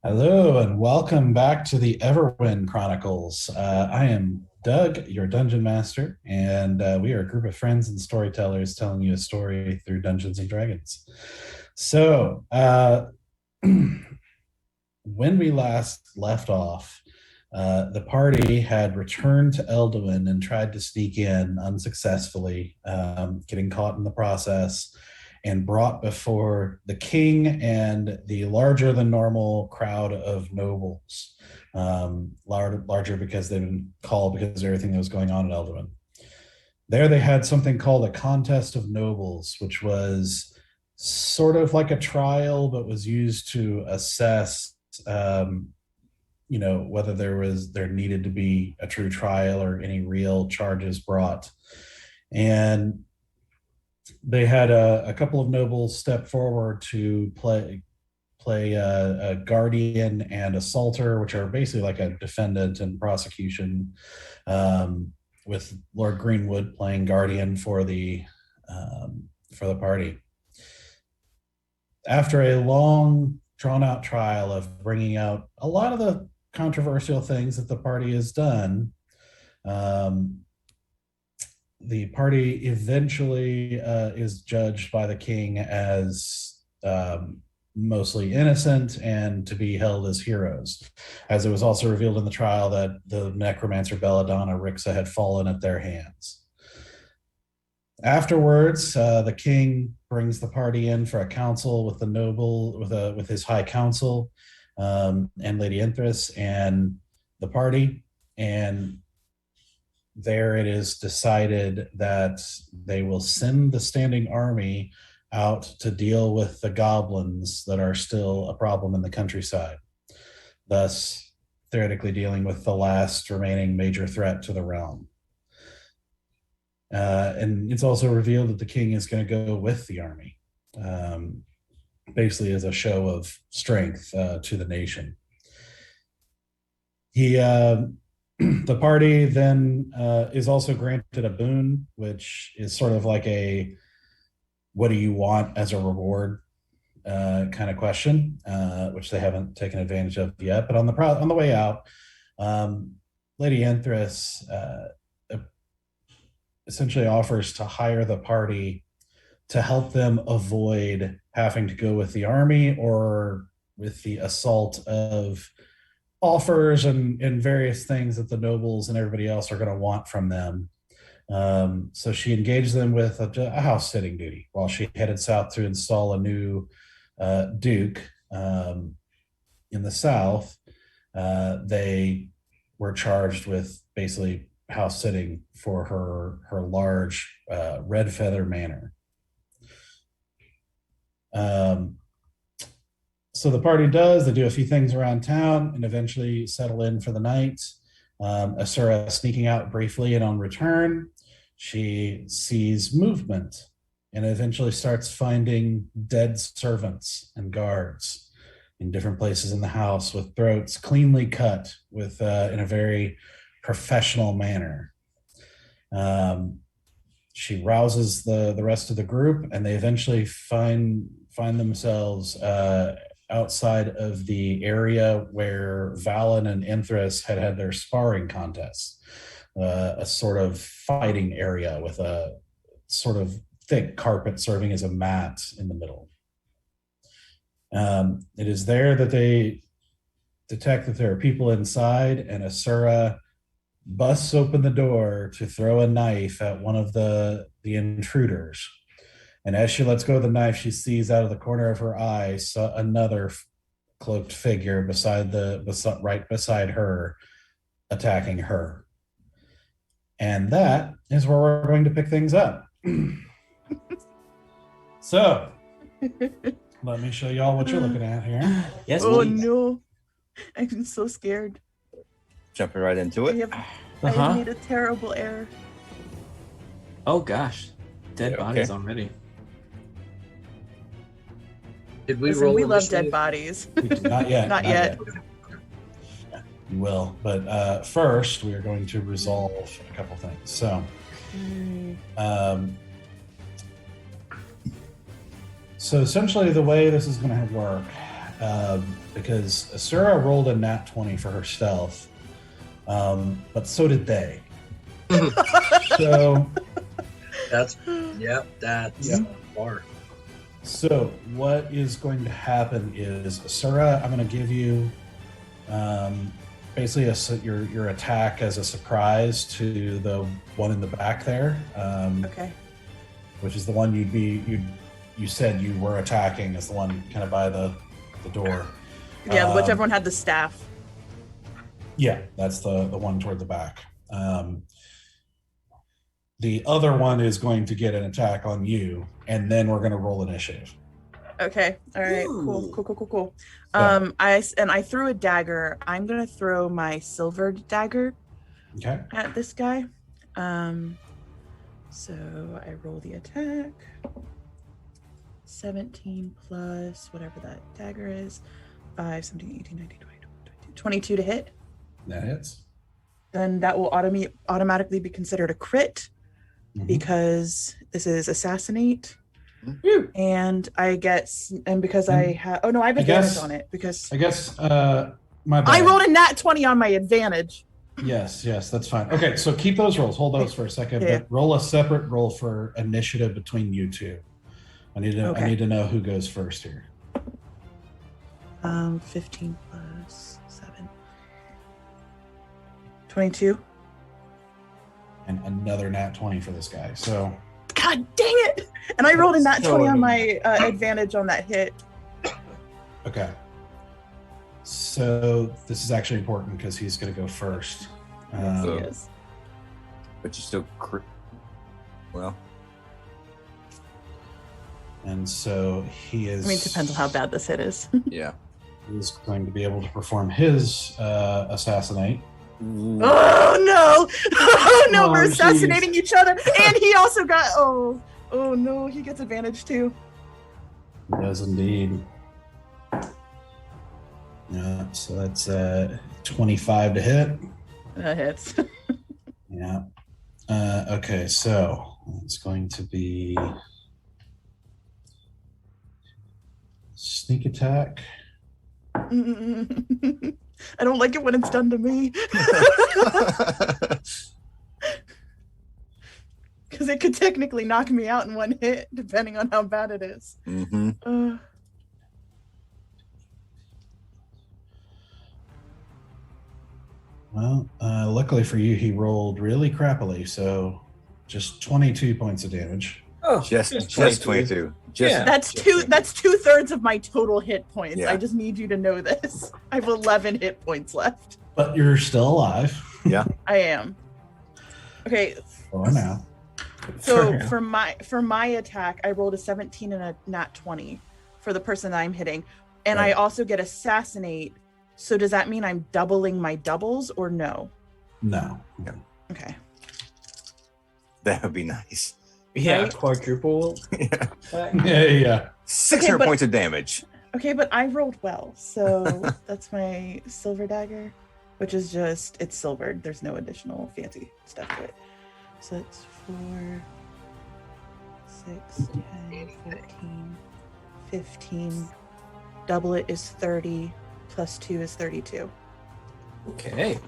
Hello and welcome back to the Everwind Chronicles. I am Doug, your dungeon master, and we are a group of friends and storytellers telling you a story through Dungeons and Dragons. So, when we last left off, the party had returned to Elduin and tried to sneak in unsuccessfully, getting caught in the process and brought before the king and the larger than normal crowd of nobles. Larger because they've been called because of everything that was going on in Elduin. There they had something called a contest of nobles, which was sort of like a trial, but was used to assess whether there needed to be a true trial or any real charges brought. And they had a couple of nobles step forward to play a guardian and assaulter, which are basically like a defendant and prosecution, with Lord Greenwood playing guardian for the party. After a long, drawn-out trial of bringing out a lot of the controversial things that the party has done, the party eventually is judged by the king as mostly innocent and to be held as heroes, as it was also revealed in the trial that the necromancer Belladonna Rixa had fallen at their hands. Afterwards, the king brings the party in for a council with the noble, with his high council, and Lady Enthress and the party, and there it is decided that they will send the standing army out to deal with the goblins that are still a problem in the countryside, thus theoretically dealing with the last remaining major threat to the realm. And it's also revealed that the king is going to go with the army, basically as a show of strength to the nation. The party then is also granted a boon, which is sort of like a what do you want as a reward kind of question, which they haven't taken advantage of yet. But on the way out, Lady Enthress essentially offers to hire the party to help them avoid having to go with the army or with the assault of offers and various things that the nobles and everybody else are going to want from them. So she engaged them with a house sitting duty while she headed south to install a new duke in the south. They were charged with basically house sitting for her large red feather manor. So the party they do a few things around town and eventually settle in for the night. Asura sneaking out briefly, and on return, she sees movement and eventually starts finding dead servants and guards in different places in the house with throats cleanly cut with in a very professional manner. She rouses the rest of the group, and they eventually find themselves outside of the area where Valen and Enthress had their sparring contests, a sort of fighting area with a sort of thick carpet serving as a mat in the middle. It is there that they detect that there are people inside, and Asura busts open the door to throw a knife at one of the intruders. And as she lets go of the knife, she sees out of the corner of her eye another cloaked figure right beside her, attacking her. And that is where we're going to pick things up. So, let me show y'all what you're looking at here. Yes, Oh please. no, I'm so scared. Jumping right into it. I have made a terrible error. Oh gosh, dead Yeah, bodies okay. already. Did we Listen, roll? we love initiative? dead bodies. Not yet. Not yet. You will, but first we are going to resolve a couple things. So, so essentially, the way this is going to work because Asura rolled a nat 20 for her stealth, but so did they. So That's far. So what is going to happen is, Asura, I'm going to give you basically your attack as a surprise to the one in the back there. Okay. Which is the one you said you were attacking, is the one kind of by the door. Yeah, whichever one had the staff. Yeah, that's the one toward the back. The other one is going to get an attack on you, and then we're going to roll initiative. Okay. All right. Ooh. Cool. So- I threw a dagger. I'm gonna throw my silvered dagger Okay. at this guy. So I roll the attack. 17 plus whatever that dagger is. 5, 17, 18, 19, 20, 22 to hit. That hits. Then that will automatically be considered a crit Mhm. because this is assassinate. And I get, and because I have, oh no, I have I advantage guess- on it because I guess my bad. I rolled a nat 20 on my advantage. Yes, that's fine. Okay, so keep those rolls. Hold those for a second, Yeah. but roll a separate roll for initiative between you two. I need to know who goes first here. 15 plus 7. 22. And another nat 20 for this guy. So God dang it! And I rolled a nat So 20 on my advantage on that hit. okay. So this is actually important because he's going to go first. So- Yes. But you still well, And so he is. I mean, it depends on how bad this hit is. yeah. He's going to be able to perform his assassinate. Oh no! Oh no, Oh, we're geez. assassinating each other. And he also got, oh no, he gets advantage too. He does indeed. Yeah, so that's 25 to hit. That hits. Yeah. Okay, so it's going to be sneak attack. I don't like it when it's done to me. Because it could technically knock me out in one hit, depending on how bad it is. Mm-hmm. Well, luckily for you, he rolled really crappily, so just 22 points of damage. Oh, Just 22. 22. Just Yeah. That's two-thirds of my total hit points. Yeah. I just need you to know this. I have 11 hit points left. But you're still alive. I am. Okay, For now. so for my attack, I rolled a 17 and a nat 20 for the person that I'm hitting. And I Right. also get assassinate. So does that mean I'm doubling my doubles or no? No. Okay. that would be nice. Yeah, Right? quadruple. Yeah. attack. Yeah. 600 but- points of damage. Okay, but I rolled well. So that's my silver dagger, which is just, it's silvered. There's no additional fancy stuff to it. So it's 4, 6, 10, 14, 15. Double it is 30, plus 2 is 32. Okay.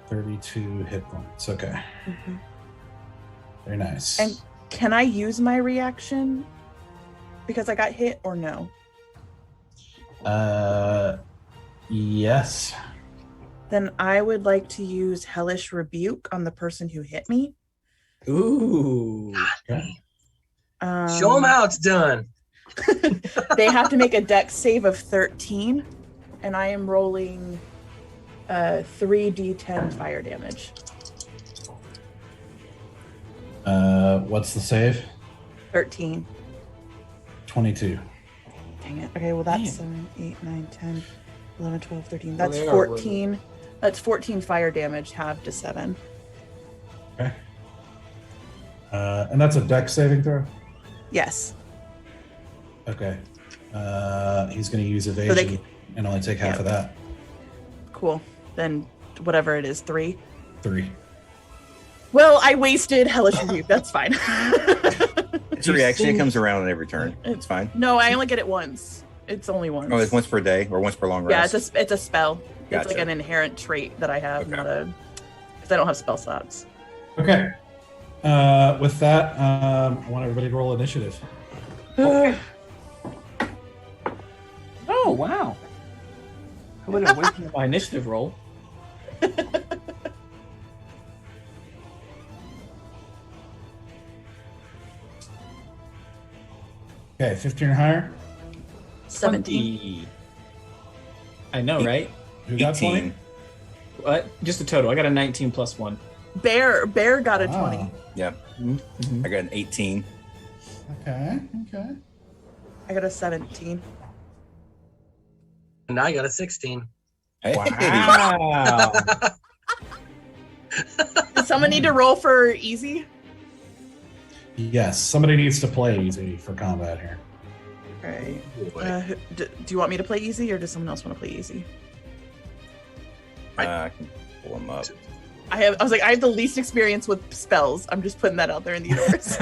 $32 hit points. Okay. Very nice. And can I use my reaction because I got hit or no? Yes. Then I would like to use Hellish Rebuke on the person who hit me. Ooh. Okay. Show them how it's done. They have to make a dex save of 13, and I am rolling 3d10 fire damage. What's the save? 13. 22. Dang it. Okay, well that's Man. 7, 8, 9, 10, 11, 12, 13. Well, That's they are 14. That's 14 fire damage, halved to 7. Okay. And that's a dex saving throw? Yes. Okay. He's going to use evasion and only take half of that. Cool. Then whatever it is, 3. 3. Well, I wasted hellish rebuke. That's fine. It's a reaction. It comes around on every turn. It's fine. No, I only get it once. It's only once. Oh, it's once per day or once per long Yeah, rest? it's a spell. It's like Gotcha. an inherent trait that I have, Okay. not a because I don't have spell slots. Okay. With that, I want everybody to roll initiative. Oh, wow. I would have waited for my initiative roll. Okay, 15 or higher. 17. 20. I know, right? Who got 20? 18. What? Just a total. I got a 19 plus 1. Bear got a Wow. 20. Yeah. Mm-hmm. I got an 18. Okay. I got a 17. And I got a 16. Hey. Wow. Does someone need to roll for easy? Yes, somebody needs to play easy for combat here. All right. Boy. Do you want me to play easy, or does someone else want to play easy? I can pull them up. I have the least experience with spells. I'm just putting that out there in the universe.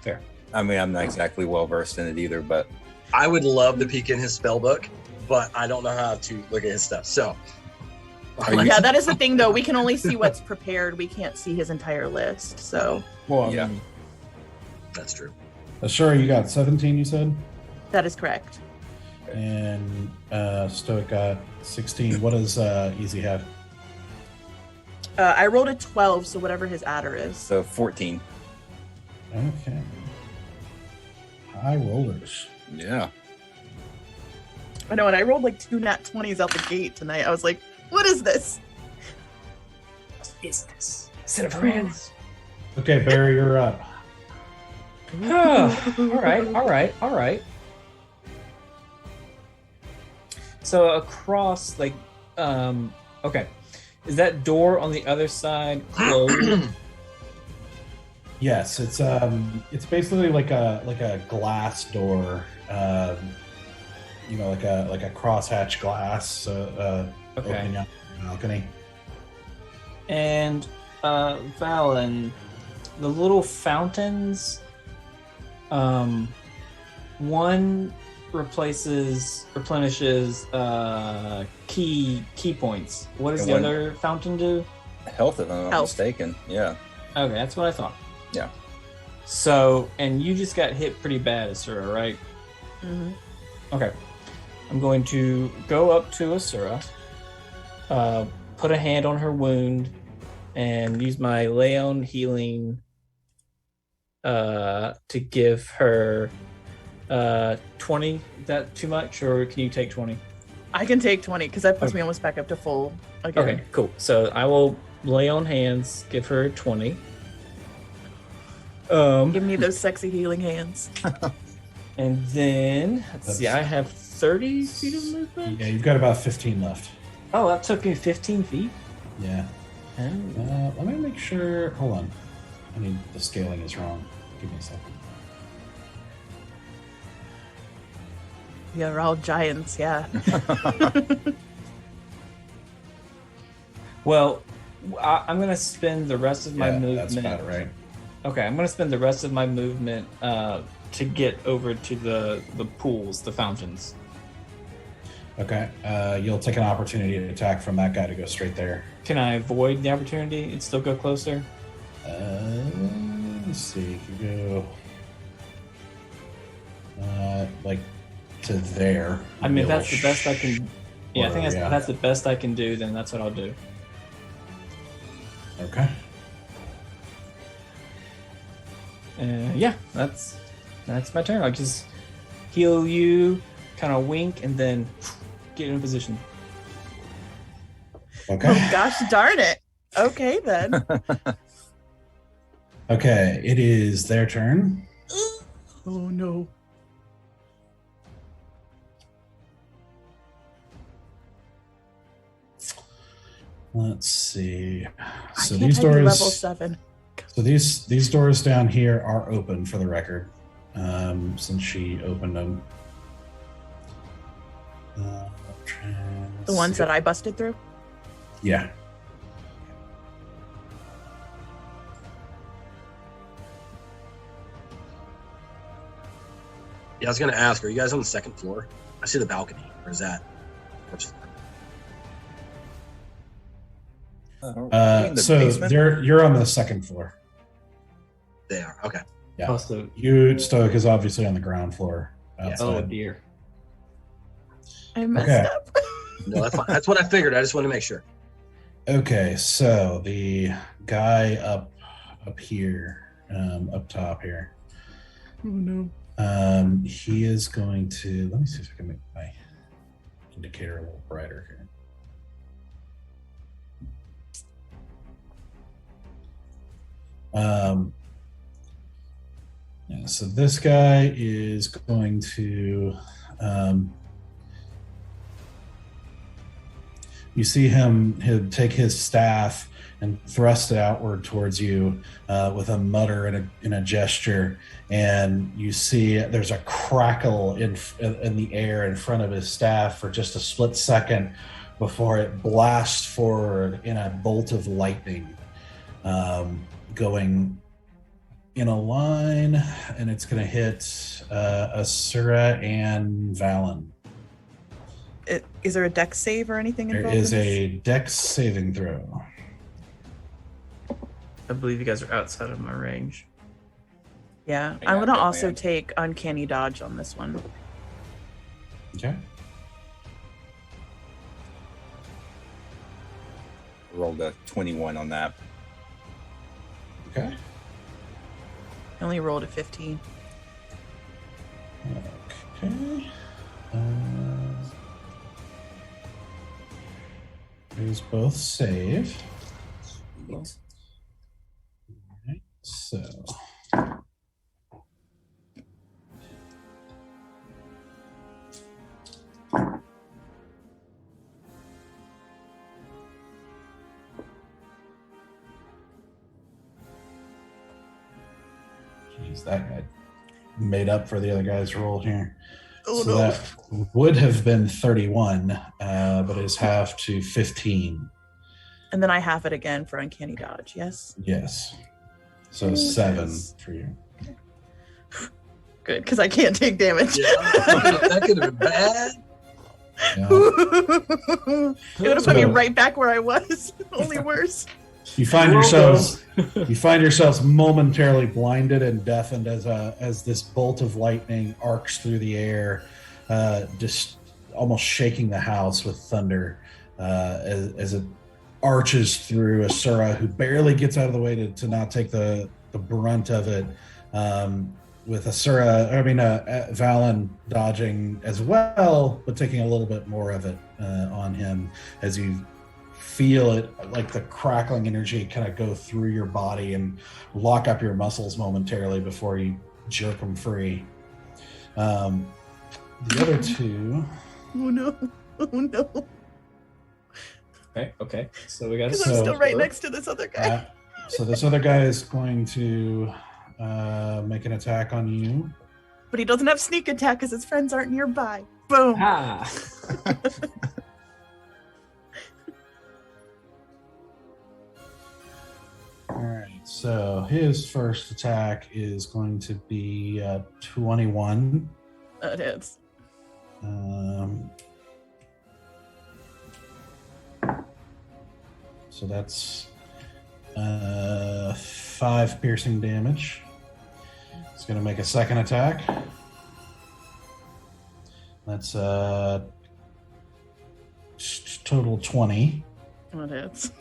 Fair. I mean, I'm not exactly well versed in it either, but I would love to peek in his spell book, but I don't know how to look at his stuff. So, Yeah, that is the thing, though. We can only see what's prepared. We can't see his entire list. So Well, Yeah. that's true. Sure, you got 17, you said? that is correct. And Stoic got 16. What does Easy have? I rolled a 12, so whatever his adder is. so 14. Okay. High rollers. Yeah. I know, and I rolled like 2 nat 20s out the gate tonight. I was like, what is this? What is this? Set of friends. Okay, Barry, you're up. All right. So across, like, okay. Is that door on the other side closed? Yes, it's basically like a glass door, like a crosshatch glass opening up the balcony. And Valen, the little fountains, one replenishes key points. What does And the one- other fountain do? Health, if I'm not Health. mistaken. Yeah. Okay, that's what I thought. Yeah. So, and you just got hit pretty bad, Asura, right? Mm-hmm. Okay. I'm going to go up to Asura, put a hand on her wound, and use my lay on healing to give her 20. Is that too much, or can you take 20? I can take 20 because that puts Okay. me almost back up to full again. Okay, cool. So I will lay on hands, give her 20. Give me those sexy healing hands. And then let's see, I have 30 feet of movement. Yeah, you've got about 15 left. Oh, that took me 15 feet. Yeah. Oh. Let me make sure. Hold on. The scaling is wrong. Give me a second. Yeah, we're all giants, yeah. Well, I'm gonna spend the rest of my Yeah, movement. that's about right. Okay, I'm gonna spend the rest of my movement to get over to the pools, the fountains. Okay. You'll take an opportunity to attack from that guy to go straight there. Can I avoid the opportunity and still go closer? Let's see. If you go like to there. I mean, if that's the best I can. Yeah, I think Yeah. that's the best I can do. Then that's what I'll do. Okay. Yeah, that's my turn. I'll just heal you, kind of wink, and then get in position. Okay. Oh, gosh darn it. Okay, then. Okay. It is their turn. Oh, no. Let's see. So I can't these type in level doors. 7. So these doors down here are open for the record, since she opened them. The ones that I busted through? Yeah. Yeah, I was gonna ask, are you guys on the second floor? I see the balcony. Or is that which in the So basement? you're on the second floor. they are? Okay. Yeah. Also, You Stoic is obviously on the ground floor oh outside. dear. I messed Okay. up. No, that's fine. That's what I figured. I just wanted to make sure. Okay, so the guy up here, up top here, Oh no. he is going to. Let me see if I can make my indicator a little brighter here. Yeah, so this guy is going to. You see him take his staff and thrust it outward towards you with a mutter and a gesture, and you see there's a crackle in the air in front of his staff for just a split second before it blasts forward in a bolt of lightning, going in a line, and it's going to hit Asura and Valen. Is there a dex save or anything There involved? is in this? a dex saving throw. I believe you guys are outside of my range. Yeah, Yeah, I'm gonna definitely also am. take uncanny dodge on this one. Okay. Rolled a 21 on that. Okay. I only rolled a 15. Okay. These both save. Sweet. Alright, so. Jeez, that guy made up for the other guy's roll here. Oh So no. that would have been 31, but is half to 15. And then I have it again for uncanny dodge, yes? Yes. So Oh, 7 yes. for you. Good, because I can't take damage. Yeah, that could have been bad. Yeah. It would have put me So- right back where I was. Only worse. You find yourselves momentarily blinded and deafened as this bolt of lightning arcs through the air, just almost shaking the house with thunder as it arches through Asura, who barely gets out of the way to not take the brunt of it. With Valen dodging as well, but taking a little bit more of it on him as you feel it, like the crackling energy kind of go through your body and lock up your muscles momentarily before you jerk them free. The other two. Oh no. Oh no. Okay. So we got Because I'm still right next to this other guy. So this other guy is going to make an attack on you. But he doesn't have sneak attack because his friends aren't nearby. Boom. Ah. All right. So his first attack is going to be 21. It is. So that's 5 piercing damage. It's going to make a second attack. That's total 20. It is.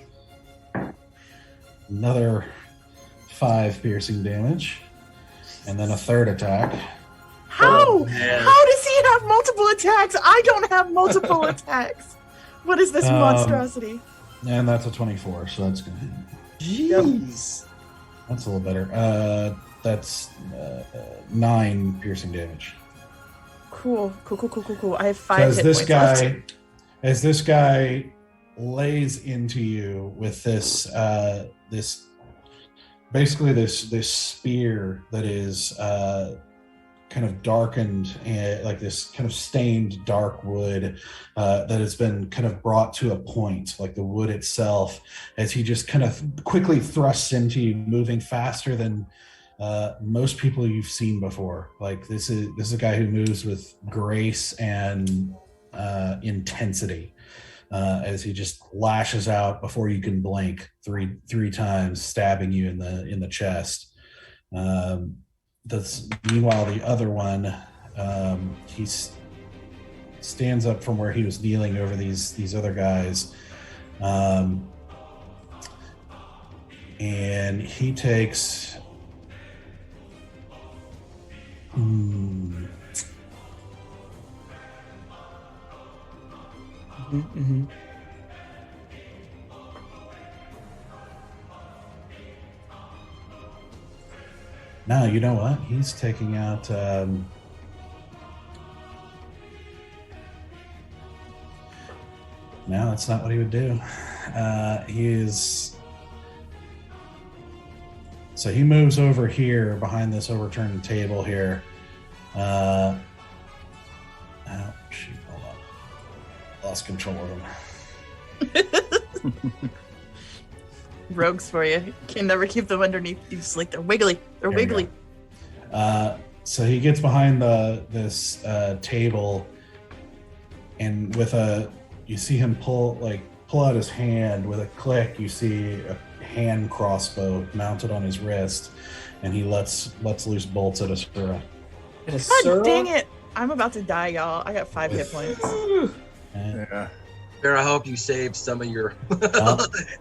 Another 5 piercing damage. And then a third attack. How? Oh, man. How does he have multiple attacks? I don't have multiple attacks. What is this monstrosity? And that's a 24, so that's going to hit. Jeez. That's a little better. That's 9 piercing damage. Cool. I have 5 As hit this points guy, left. as this guy lays into you with this, basically this spear that is kind of darkened, and like this kind of stained dark wood that has been kind of brought to a point, like the wood itself, as he just kind of quickly thrusts into you, moving faster than most people you've seen before. Like this is a guy who moves with grace and intensity as he just lashes out before you can blink three times, stabbing you in the chest. That's meanwhile the other one, he stands up from where he was kneeling over these other guys, and he takes. No, you know what? He's taking out. No, that's not what he would do. So he moves over here behind this overturned table here. Oh, shoot, hold on. Lost control of him. Rogues for you. Can never keep them underneath. You just like they're wiggly. They're There we wiggly. So he gets behind this table, and you see him pull out his hand with a click. You see a hand crossbow mounted on his wrist, and he lets loose bolts at Asura. God dang it! I'm about to die, y'all. I got 5 hit points. Yeah. Bear, I hope you saved some of your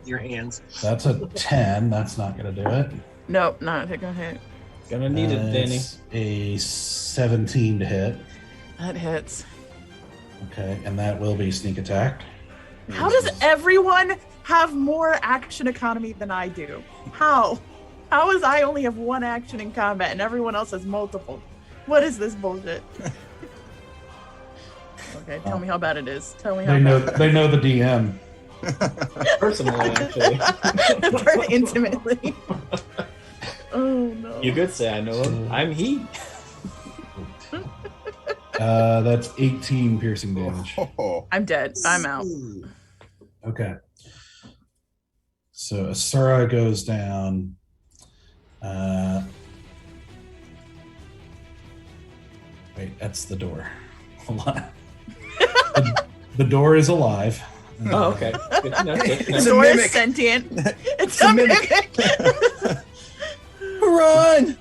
your hands. That's a 10. That's not going to do it. Nope, not gonna hit. Gonna need it, Danny. It's a 17 to hit. That hits. Okay, and that will be sneak attack. How does everyone have more action economy than I do? How? How is I only have 1 action in combat and everyone else has multiple? What is this bullshit? Okay, tell me how bad it is. Tell me how bad. They know the DM. Personally, actually. Very intimately. Oh no. You could say I know him. I'm he. That's 18 piercing damage. I'm dead. I'm out. Okay. So Asura goes down. Wait, that's the door. Hold on. The door is alive. Oh, okay. Good to know. Good to The know. door mimic. is sentient. It's a a mimic. mimic. Run!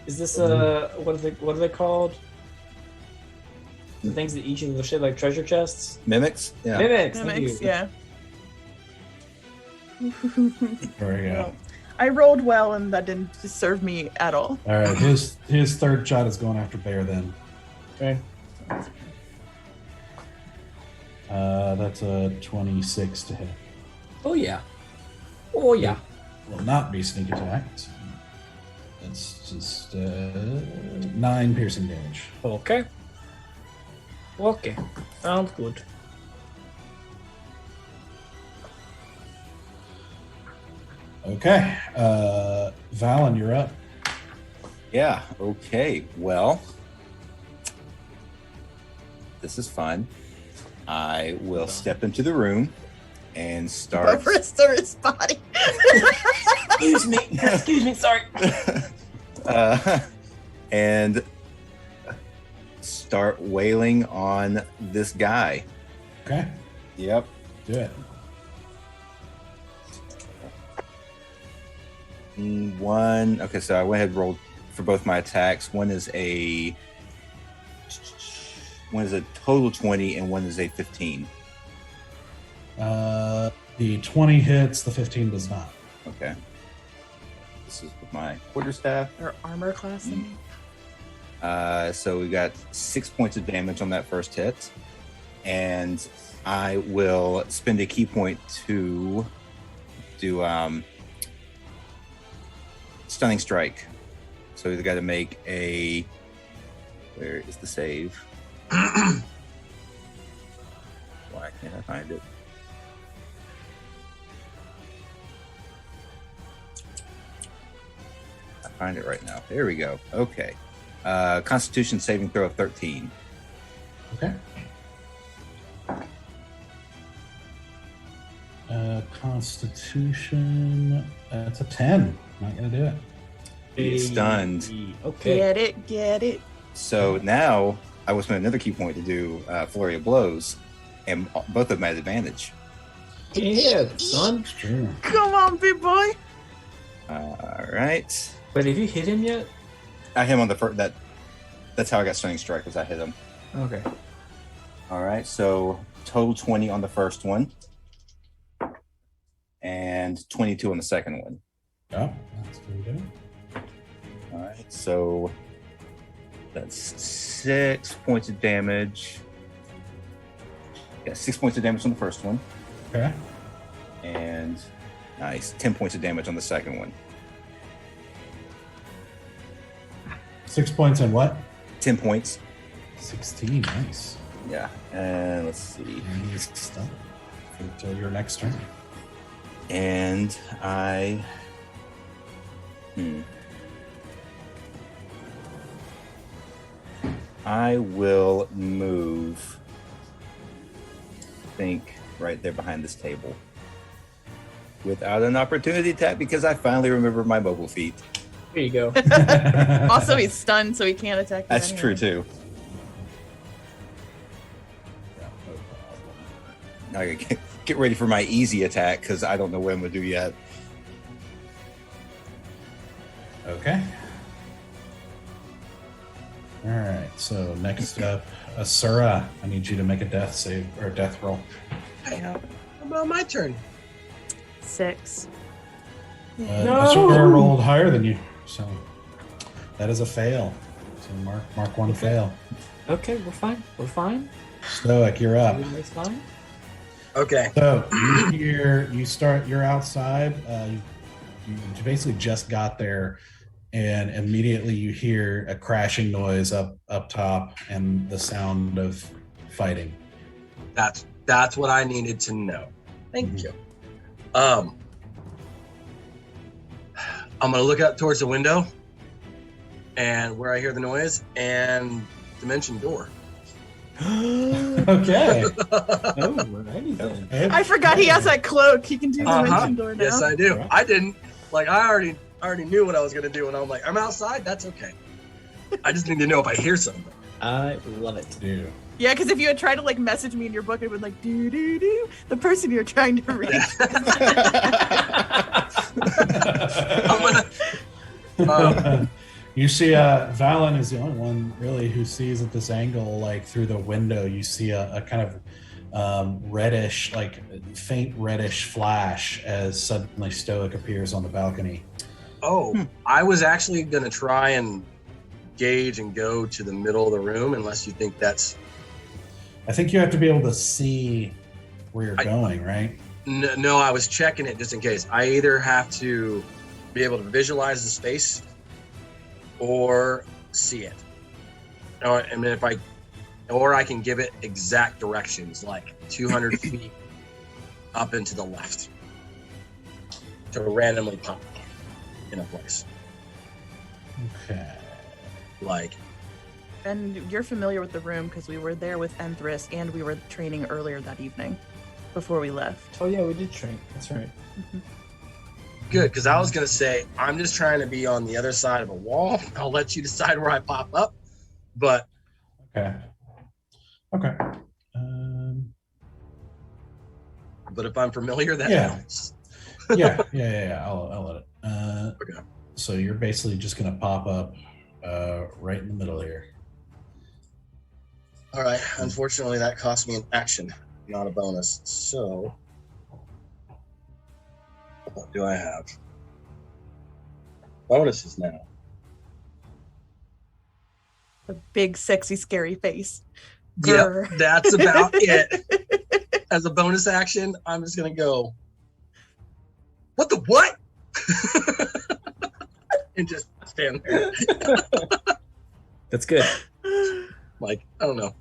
Is this what are they called? The things that eat you in the shit like treasure chests? Mimics? Yeah. Mimics. Thank Mimics, you. yeah. There we go. I rolled well, and that didn't serve me at all. All right, his third shot is going after Bear then. Okay. That's a 26 to hit. Oh yeah. Oh yeah. Will not be sneak attack. It's just 9 piercing damage. Okay. Okay. Sounds good. Okay, Valen, you're up. Yeah, okay. Well, this is fun. I will step into the room and start. Over his body. Excuse me. Excuse me. Sorry. And start wailing on this guy. Okay, Yep. do it. One. Okay, so I went ahead and rolled for both my attacks. One is a total 20, and one is a 15. The 20 hits, the 15 does not. Okay. This is with my quarterstaff. Or armor class. So we got 6 points of damage on that first hit, and I will spend a key point to do stunning strike. So we got to make a. Where is the save? Why can't I find it? I find it right now. There we go. Okay. Constitution saving throw of 13. Okay. Constitution, that's a 10. Not gonna do it. He's stunned. Okay. Get it. So now I will spend another key point to do flurry of blows, and both of them at advantage. Yeah, son. Sure. Come on, big boy. All right. Wait, have you hit him yet? I hit him on the first. That's how I got stunning strike. Was I hit him? Okay. All right. So total 20 on the first one, and 22 on the second one. Oh, that's pretty good. All right. So that's 6 points of damage. Yeah, 6 points of damage on the first one. Okay. And nice, 10 points of damage on the second one. 6 points and what? 10 points. 16. Nice. Yeah. And let's see. And he's stunned until your next turn. And I. I will move. I think right there behind this table. Without an opportunity attack because I finally remember my mobile feat. Here you go. Also, he's stunned, so he can't attack you That's anyway. true too. Now I gotta get ready for my easy attack because I don't know what I'm gonna do yet. Okay. All right. So next up, Asura. I need you to make a death save or death roll. How about my turn? 6. No! Asura rolled higher than you, so that is a fail. So mark one fail. Okay, we're fine. We're fine. Stoic, you're up. Everybody's fine. Okay. So you're outside. You basically just got there, and immediately you hear a crashing noise up top and the sound of fighting. That's what I needed to know. Thank you. I'm gonna look up towards the window and where I hear the noise and dimension door. Okay. Alrighty then. I forgot he has that cloak. He can do the dimension door now. Yes, I do. Yeah. I didn't. Like, I already knew what I was gonna do, and I'm like, I'm outside. That's okay. I just need to know if I hear something. I love it. Do. Yeah, because if you had tried to like message me in your book, it would like do do do. The person you're trying to reach. I'm gonna. You see, Valen is the only one really who sees at this angle, like through the window. You see a kind of reddish, like faint reddish flash as suddenly Stoic appears on the balcony. Oh, I was actually gonna try and gauge and go to the middle of the room, unless you think that's. I think you have to be able to see where you're going, right? No, I was checking it just in case. I either have to be able to visualize the space or see it. Or, I mean, or I can give it exact directions, like 200 feet up and to the left, to randomly pop in a place. Okay. Like, And you're familiar with the room because we were there with Enthress and we were training earlier that evening before we left. Oh yeah, we did train. That's right. good, because I was gonna say I'm just trying to be on the other side of a wall. I'll let you decide where I pop up, but Okay. Okay. but if I'm familiar, that Yeah. helps. Yeah. I'll let it. Okay. So you're basically just gonna pop up right in the middle here. All right. Unfortunately, that cost me an action, not a bonus. So, what do I have? Bonuses now. A big, sexy, scary face. Yep, Grr. that's about it. As a bonus action, I'm just gonna go. What the what? And just stand there. That's good. Like, I don't know.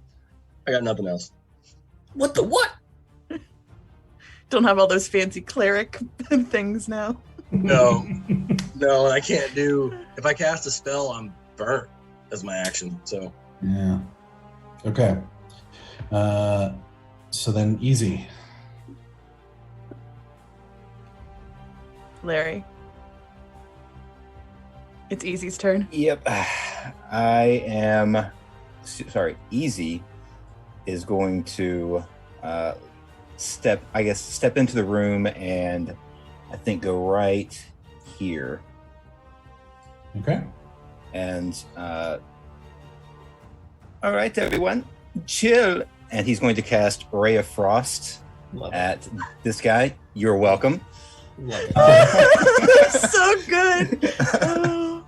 I got nothing else. What the what? Don't have all those fancy cleric things now. No, no, I can't do. If I cast a spell, I'm burnt as my action. So Yeah. Okay. So then easy. Larry. It's Easy's turn. Yep. I am. Sorry, Easy is going to step into the room and I think go right here. Okay. And all right, everyone, chill. And he's going to cast Ray of Frost at this guy. You're welcome. So good.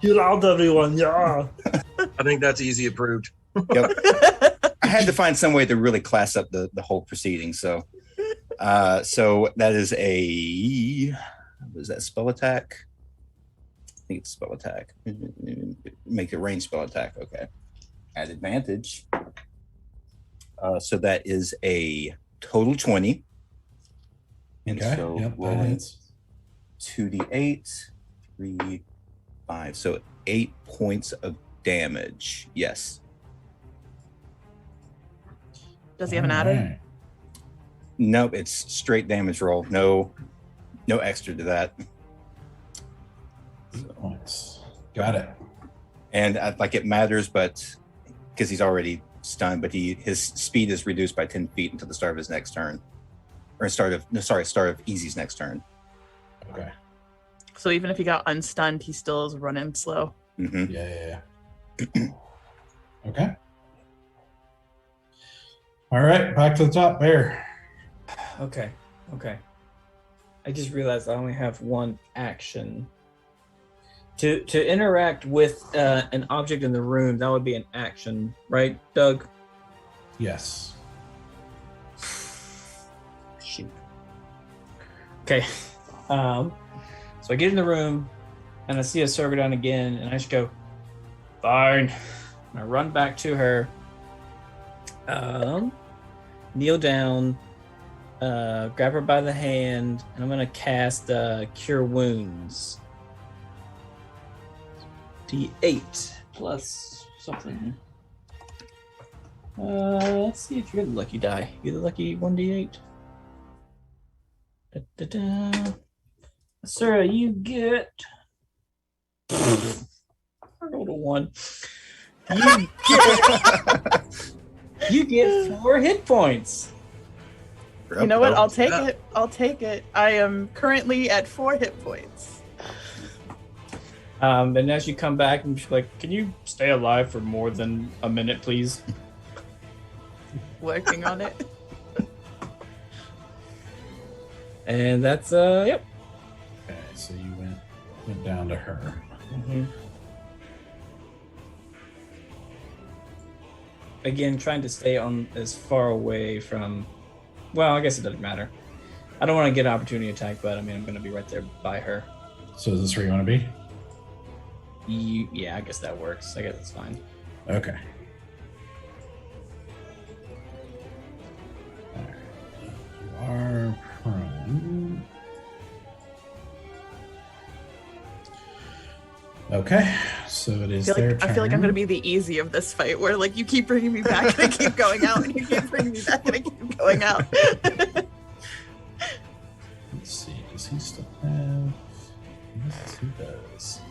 Chill out, everyone. Yeah. I think that's easy approved. Yep. I had to find some way to really class up the whole proceeding. So that is a, was that spell attack? I think it's spell attack. Make a ranged spell attack. Okay. At advantage. So that is a total 20. And Okay. so Yep, that rolling hits. 2d8, 3, 5. So 8 points of damage. Yes. Does he have an adder? Alright. Nope, it's straight damage roll. No extra to that. Points. Got it. And it matters, but because he's already stunned, but his speed is reduced by 10 feet until the start of his next turn. Or start of Easy's next turn. Okay. So even if he got unstunned, he still is running slow. Mm-hmm. Yeah. Okay. All right, back to the top, Bear. Okay. I just realized I only have one action. To interact with an object in the room, that would be an action, right, Doug? Yes. Shoot. Okay. So I get in the room and I see a server down again, and I just go, fine. And I run back to her. Kneel down, grab her by the hand, and I'm gonna cast Cure Wounds. D8 plus something. Let's see if you're the lucky die. You're the lucky 1d8. Da-da-da. Sarah, you get. I rolled a 1. You get 4 hit points. You know what? I'll take it. I am currently at 4 hit points. And as you come back, and she's like, "Can you stay alive for more than a minute, please?" Working on it. And that's yep. Okay, so you went down to her. Mm-hmm. Again, trying to stay on as far away from. Well, I guess it doesn't matter. I don't want to get an opportunity attack, but I mean, I'm going to be right there by her. So is this where you want to be? Yeah, I guess that works. I guess it's fine. Okay. You are prone. Okay, so it is their turn. I feel like I'm going to be the easy of this fight, where like you keep bringing me back and I keep going out, and you keep bringing me back and I keep going out. Let's see, does he still have? Yes, he does.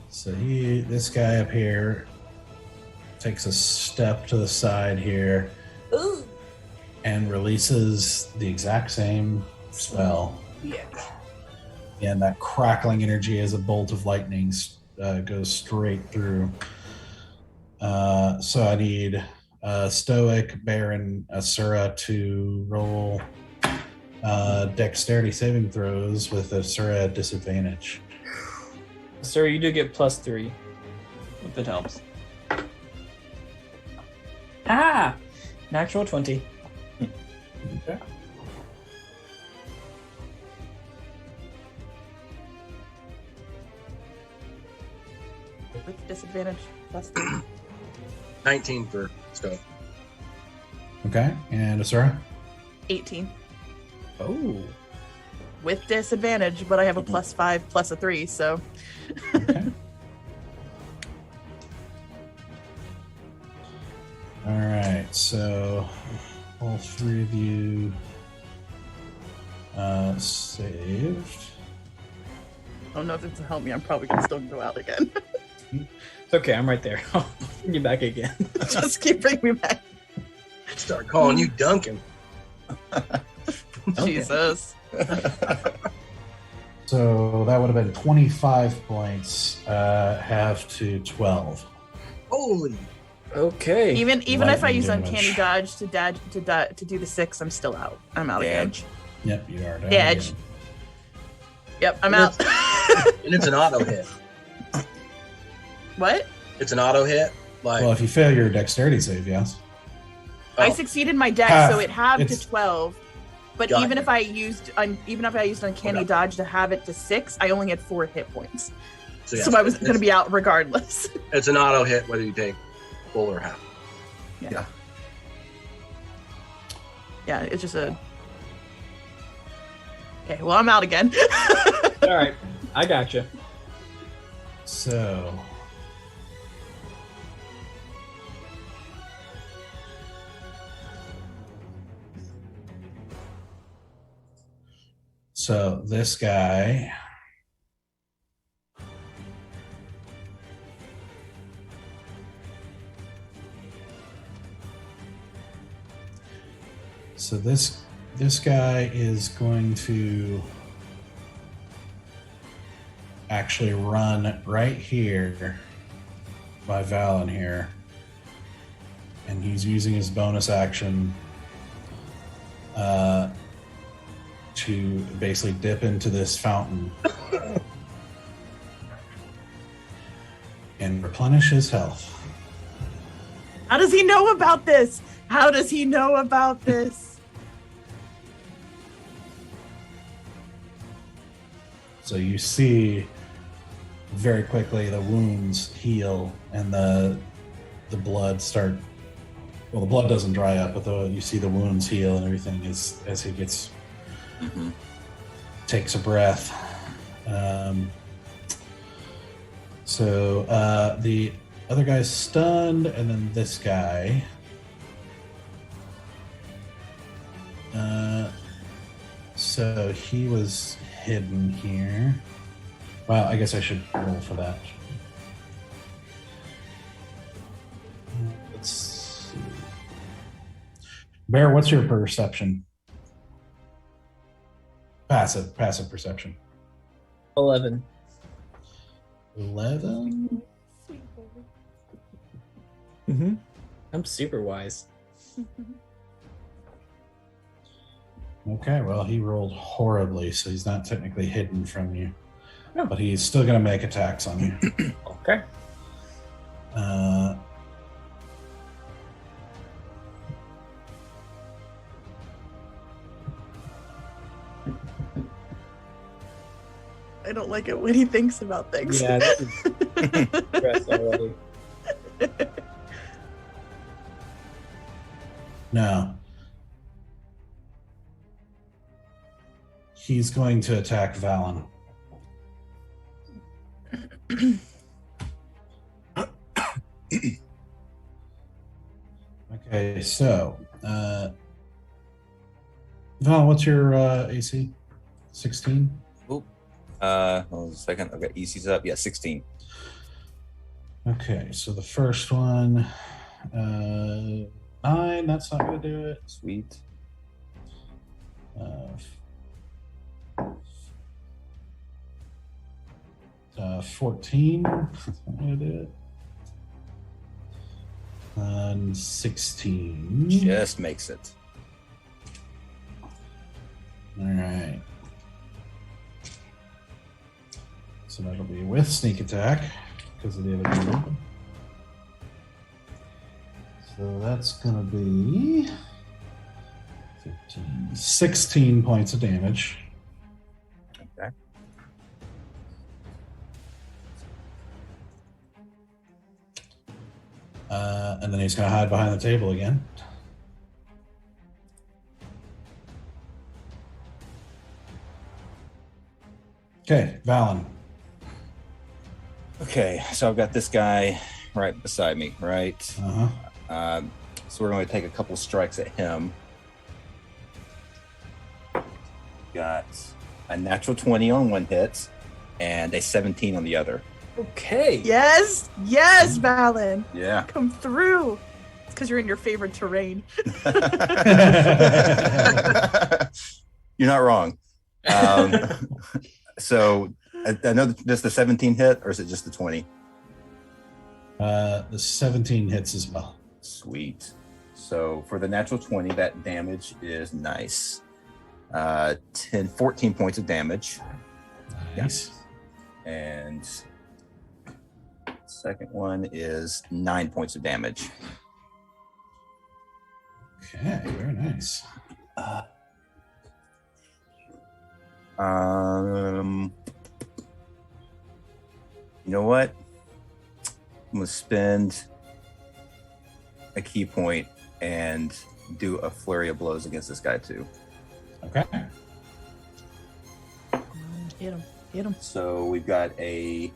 So this guy up here takes a step to the side here. Ooh. And releases the exact same spell. Yeah. And that crackling energy as a bolt of lightning goes straight through. So I need Stoic, Baron, Asura to roll dexterity saving throws with Asura at disadvantage. Sir, you do get +3, if it helps. Natural 20. Okay. With disadvantage, +3. 19 for Stowe. Okay, and Asura? 18. Oh. With disadvantage, but I have a +5 plus a 3, so. Okay. All right, so all 3 of you saved. don't know if it's to help me. I'm probably gonna still go out again. It's okay. I'm right there. I'll bring you back again. Just keep bringing me back. Start calling you Duncan. Jesus. So that would have been 25 points, half to 12. Holy. Okay. Even if I Lightning use damage. uncanny dodge to do the 6, I'm still out. I'm out again. Edge. Yep, you are down Edge. again. Yep, I'm out. And it's an auto hit. What? It's an auto hit. Like Well, if you fail your dexterity save, yes. I oh, succeeded my dex, Half. so it halved It's- to 12. But Got even you. if I used uncanny Okay. dodge to have it to 6, I only had 4 hit points. so, yes, So I was it's- going to be out regardless. It's an auto hit whether you take full or half. Yeah, it's just a. Okay, well, I'm out again. All right. I got you. So. So this guy. So this guy is going to actually run right here by Valen here. And he's using his bonus action to basically dip into this fountain and replenish his health. How does he know about this? How does he know about this? So you see very quickly the wounds heal and the blood start. Well, the blood doesn't dry up, but you see the wounds heal and everything as he gets takes a breath. So the other guy's stunned, and then this guy. So he was hidden here. Well, I guess I should roll for that. Let's see. Bear, what's your perception? Passive perception. 11. 11? Mm-hmm. I'm super wise. Okay, well, he rolled horribly, so he's not technically hidden from you. No. But he's still going to make attacks on you. Okay. I don't like it when he thinks about things. Yeah, this is stress already. No. He's going to attack Valen. Okay, so Valen, what's your AC? 16? Hold on a second. I've got EC's up. Yeah, 16. Okay, so the first one, 9. That's not going to do it. Sweet. 14. That's not going to do it. And 16. Just makes it. All right. So that'll be with sneak attack because of the other one. So that's going to be 15, 16 points of damage. Okay. And then he's going to hide behind the table again. Okay, Valen. Okay, so I've got this guy right beside me, right? Uh-huh. So we're going to take a couple strikes at him. Got a natural 20 on one hit. and a 17 on the other. Okay. Yes, Valen. Yeah. Come through. It's because you're in your favorite terrain. You're not wrong. So I know does the 17 hit, or is it just the 20? The 17 hits as well. Sweet. So for the natural 20, that damage is nice. 14 points of damage. Nice. And second one is 9 points of damage. Okay, very nice. You know what? I'm gonna spend a key point and do a flurry of blows against this guy too. Okay. Hit him. So we've got a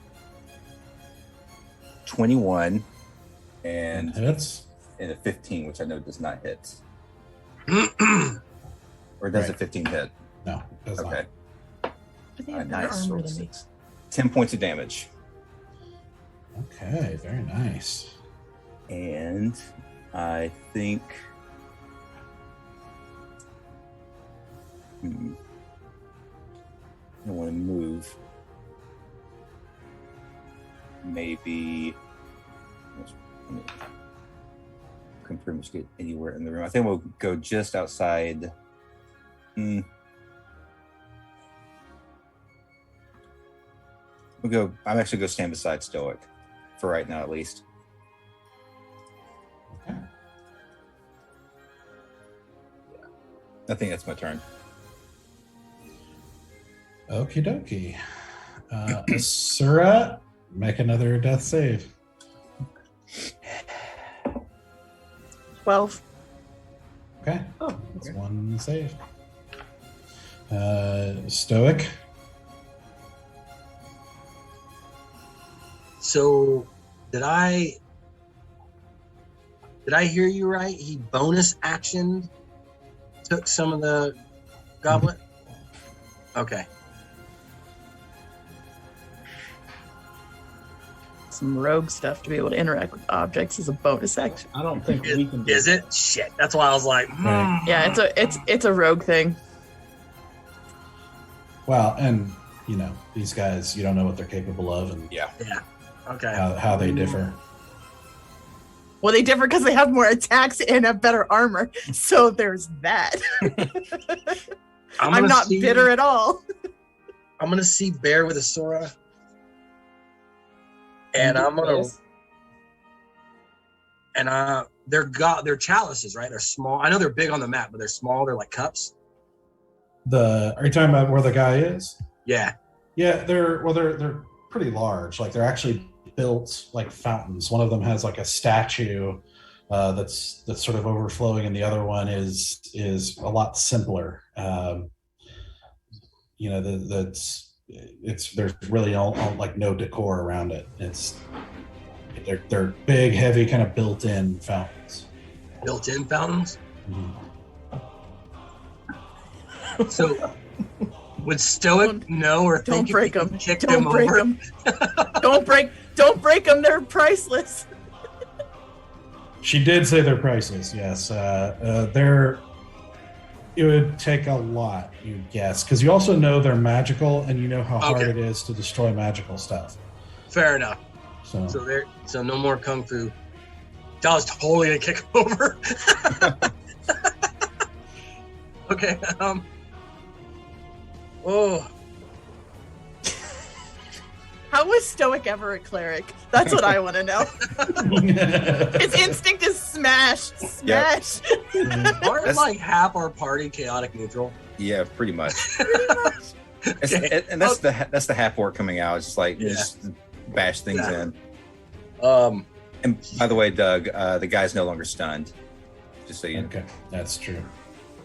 21 and Hits. a 15, which I know does not hit. Or does Right. a 15 hit? No, does Okay. I think I have better Nice. armor Roll than me. 6. 10 points of damage. not. Okay, very nice. And I think I want to move. Maybe can pretty much get anywhere in the room. I think we'll go just outside. We'll go. I'm actually going to stand beside Stoic for right now, at least. Okay. I think that's my turn. Okie dokie. Asura, make another death save. 12. Okay. Oh, That's one save. Stoic. So, did I hear you right? He bonus actioned, took some of the goblet. Okay. some rogue stuff to be able to interact with objects is a bonus action. I don't think we can do Is it? Shit. That's why I was like, Right. Yeah, it's a rogue thing. Well, and you know, these guys, you don't know what they're capable of and Yeah. Okay. how they differ. Well, they differ because they have more attacks and have better armor. So there's that. I'm gonna not see- bitter at all. I'm gonna see Bear with a Sora, and I'm gonna Yes. and they're chalices, right? They're small. I know they're big on the map, but they're small. They're like cups. Are you talking about where the guy is? Yeah. Yeah, they're pretty large. Like they're actually built like fountains. One of them has like a statue that's sort of overflowing, and the other one is a lot simpler. You know, there's really all like no decor around it. They're big, heavy, kind of built-in fountains. Built-in fountains. Mhm. So would Stoic know or Don't think break if he them. kicked Don't him break over? them. Don't break them. They're priceless. She did say they're priceless. Yes, it would take a lot, you guess, because you also know they're magical, and you know how hard Okay. it is to destroy magical stuff. Fair enough. So, So no more kung fu. I was totally gonna kick him over. Okay. Oh. How was Stoic ever a cleric? That's what I want to know. His instinct is smash. Smash. Aren't like half our party chaotic neutral? Yeah, pretty much. Okay. And that's the half orc coming out. It's just like Yeah. just bash things Yeah. in. And by the way, Doug, the guy's no longer stunned. Just so you know. okay, that's true.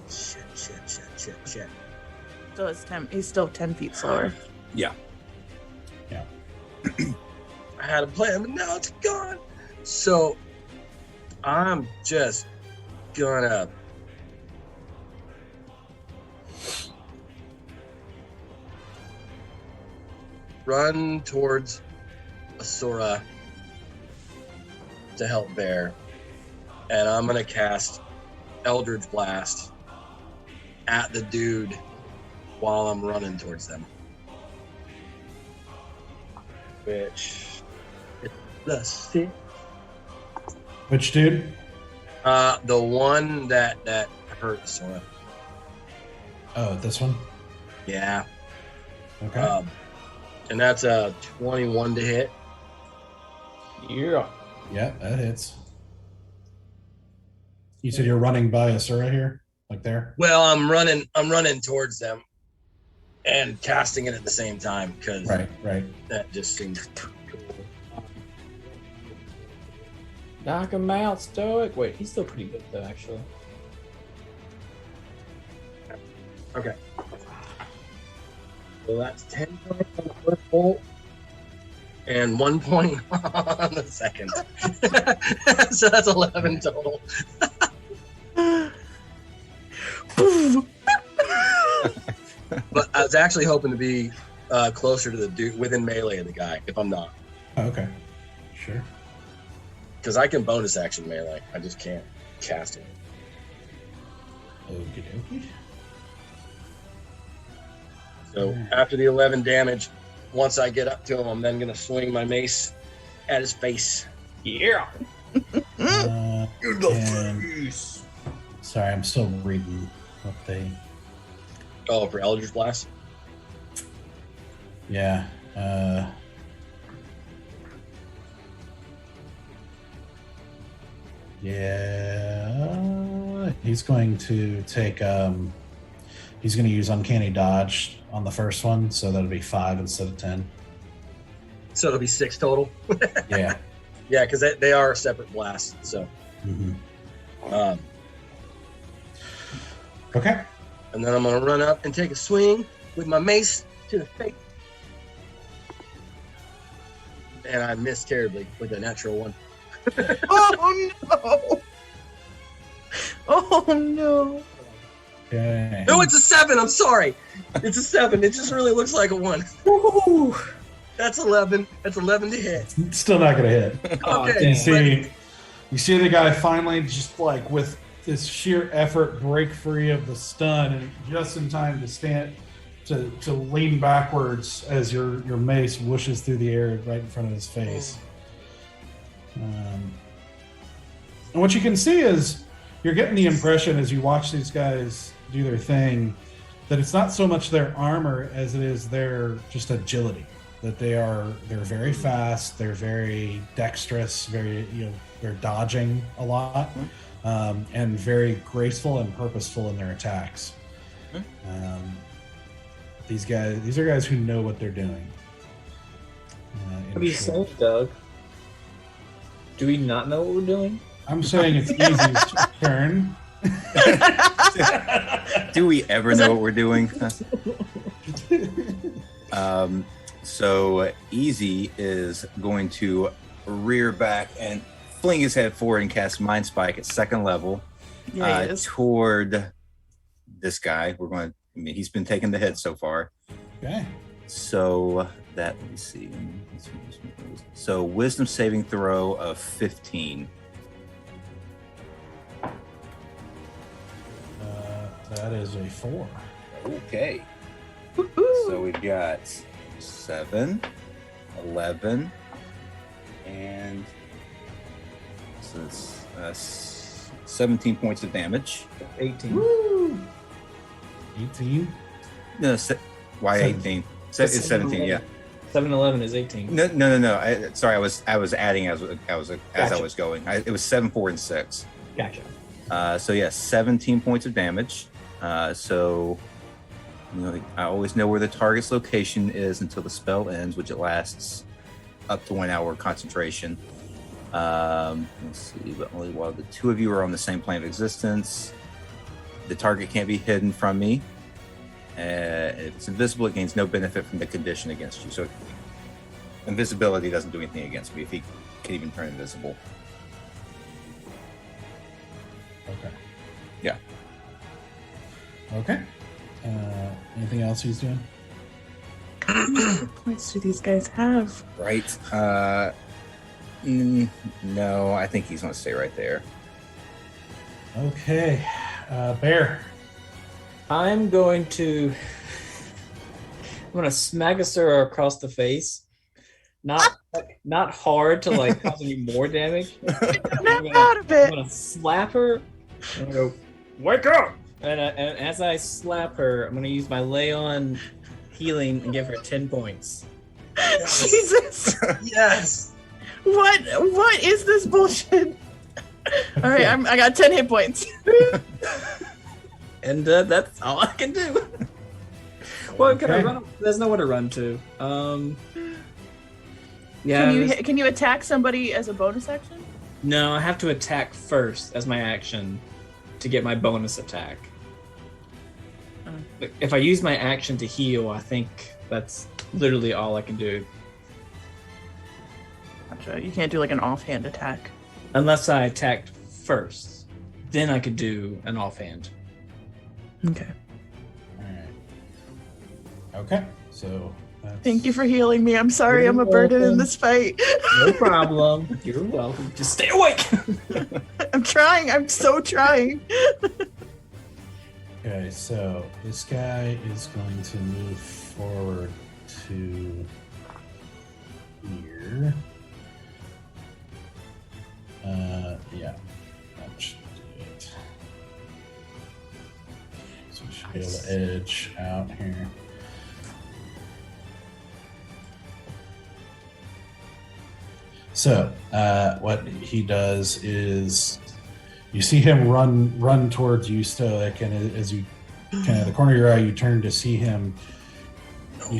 shit. Still is 10. He's still 10 feet slower. Yeah. I had a plan, but now it's gone. So I'm just gonna run towards Asura to help Bear, and I'm gonna cast Eldritch Blast at the dude while I'm running towards them. Which is +6. Which dude? The one that hurt Sora. Oh, this one? Yeah. Okay. And that's a 21 to hit. Yeah. Yeah, that hits. You said you're running by Asura here? Like there? Well, I'm running towards them and casting it at the same time because Right. that just seems cool. Knock him out, Stoic. Wait, he's still pretty good though, actually. Okay. So that's 10 points on the first bolt and 1 point on the second. So that's 11 total. But I was actually hoping to be closer to the dude, within melee of the guy, if I'm not. Oh, okay. Sure. Because I can bonus action melee. I just can't cast it. Okie dokie. So after the 11 damage, once I get up to him, I'm then going to swing my mace at his face. Yeah. And- sorry, I'm still reading what they. Oh, for Eldritch Blast? Yeah. Yeah. He's going to take. He's going to use Uncanny Dodge on the first one, so that'll be 5 instead of 10. So it'll be 6 total? Yeah. Yeah, because they are separate blasts. So, Okay. and then I'm going to run up and take a swing with my mace to the face. And I missed terribly with a natural 1. Oh no! Oh no! Okay. No, it's a 7. I'm sorry. It's a 7. It just really looks like a 1. Woo! That's 11. That's 11 to hit. Still not going to hit. Oh, Okay. damn. You see the guy finally just like with this sheer effort break free of the stun and just in time to stand to lean backwards as your mace whooshes through the air right in front of his face. And what you can see is you're getting the impression as you watch these guys do their thing that it's not so much their armor as it is their just agility. That they're very fast, they're very dexterous, they're dodging a lot, and very graceful and purposeful in their attacks. These are guys who know what they're doing. What are you saying, Doug? Do we not know what we're doing? I'm saying it's Easy's turn. Do we ever know what we're doing? So Easy is going to rear back and fling his head forward and cast Mind Spike at 2nd level toward this guy. He's been taking the hit so far. Okay. So let me see. So Wisdom saving throw of 15. That is a 4. Okay. So we've got 7, 11, and so it's 17 points of damage. 18. Woo! 18? No, why 18? It's 17. Yeah. 7-11 is 18. No. Sorry, I was adding as I was going. It was 7, 4, and 6. Gotcha. So yeah, 17 points of damage. So I always know where the target's location is until the spell ends, which it lasts up to 1 hour concentration. Let's see, but only while the two of you are on the same plane of existence. The target can't be hidden from me. If it's invisible, it gains no benefit from the condition against you. So invisibility doesn't do anything against me if he can even turn invisible. Okay. Yeah. Okay. Anything else he's doing? many points do these guys have? Right. No, I think he's going to stay right there. Okay. Bear. I'm going to smack a Sura across the face. Not hard to like cause any more damage. Snap out of I'm it. gonna slap her. I'm gonna go, wake up! And as I slap her, I'm gonna use my lay on healing and give her 10 points. Jesus. Yes. What is this bullshit? All right, I got 10 hit points. And that's all I can do. Well, can I Okay. run? There's nowhere to run to. Yeah. Can you attack somebody as a bonus action? No, I have to attack first as my action to get my bonus attack. If I use my action to heal, I think that's literally all I can do. Gotcha. You can't do like an offhand attack. Unless I attacked first. Then I could do an offhand. Okay. All right. Okay. So that's... Thank you for healing me. I'm sorry I'm a burden in this fight. No problem. You're welcome. Just stay awake! I'm trying. I'm so trying. Okay, so this guy is going to move forward to here. Yeah, that should do it. So we should be able to edge out here. So, what he does is, you see him run towards you, Stoic, and as you kind of the corner of your eye, you turn to see him. You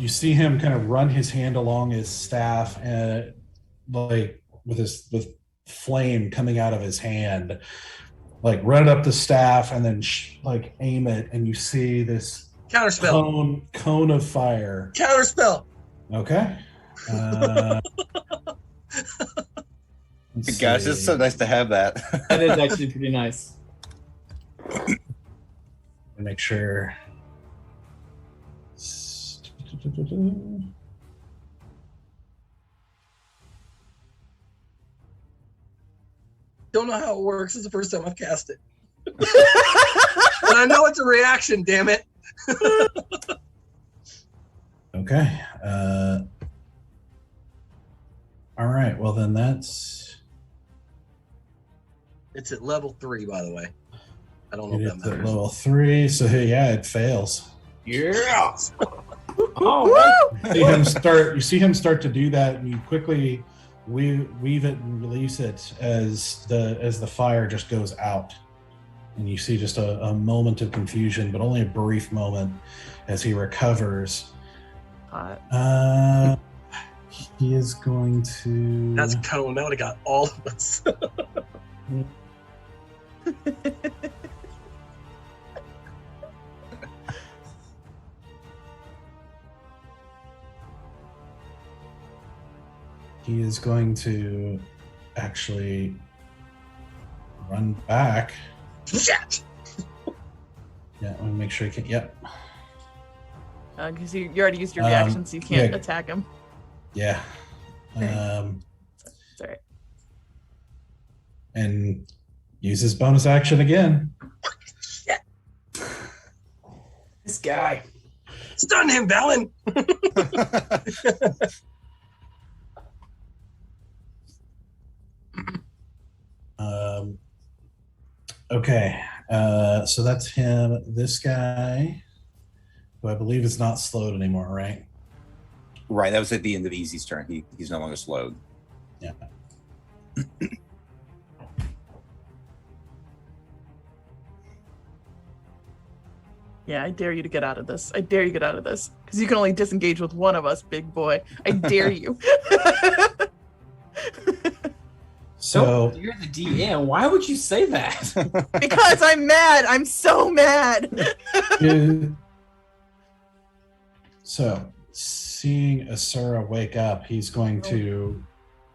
see him kind of run his hand along his staff, and like with flame coming out of his hand, like run it up the staff, and then like aim it, and you see this Counterspell. cone of fire. Counterspell. Okay. Gosh, it's so nice to have that. That is actually pretty nice. Make sure. Don't know how it works. It's the first time I've cast it. But I know it's a reaction, damn it. Okay. All right. Well, then that's It's at level 3, by the way. I don't know it if is that at matters. level 3. So yeah, it fails. Yeah! Oh, You see him start to do that, and you quickly weave it and release it as the fire just goes out, and you see just a moment of confusion, but only a brief moment as he recovers. He is going to. That's cone. That would have got all of us. He is going to actually run back. Shit. Yeah, let me make sure he can. Yep. Because you already used your reaction, so you can't attack him. Yeah. It's all right. And use his bonus action again. Shit. this guy. Stun him, Valen. Okay. So that's him. This guy, who I believe is not slowed anymore, right? Right, that was at the end of Easy's turn. He's no longer slowed. Yeah. Yeah, I dare you to get out of this. I dare you to get out of this. Because you can only disengage with one of us, big boy. I dare you. So You're the DM. Why would you say that? Because I'm mad. I'm so mad. so seeing Asura wake up, he's going to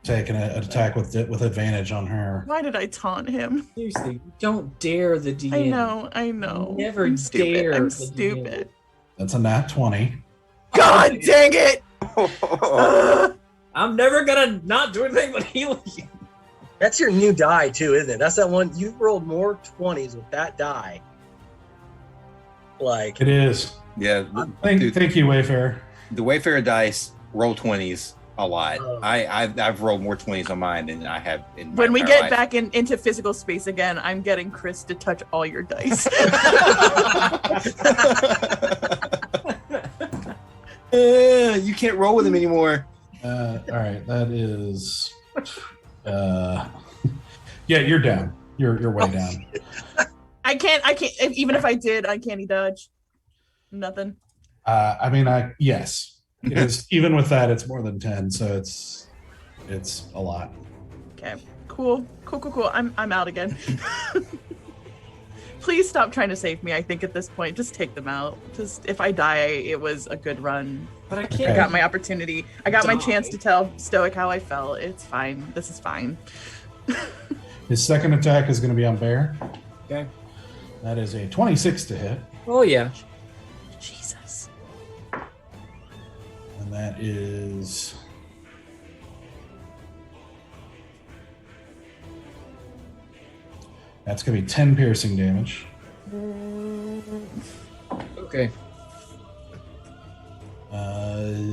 take an attack with advantage on her. Why did I taunt him? Seriously, don't dare the DM. I know. Never I'm stupid. dare I'm the DM. stupid. That's a nat 20. God dang it! I'm never gonna not do anything but heal you. That's your new die too, isn't it? That's that one you rolled more 20s with that die. Like It is. Yeah. Thank you, Wayfarer. The Wayfarer dice roll 20s a lot. Oh. I've rolled more 20s on mine than I have in my When we entire get back into physical space again, I'm getting Chris to touch all your dice. You can't roll with him anymore. All right, that is. Yeah, you're down. You're way down. I can't. Even if I did, I can't dodge. Nothing. I mean, yes, it is. Even with that, it's more than 10, so it's a lot. Okay. Cool. I'm out again. Please stop trying to save me. I think at this point, just take them out. Just if I die, it was a good run. But I I can't. got my opportunity. I got my chance to tell Stoic how I felt. It's fine. This is fine. His second attack is going to be on Bear. Okay. That is a 26 to hit, Oh yeah. Jesus. and that is. That's going to be 10 piercing damage. Okay.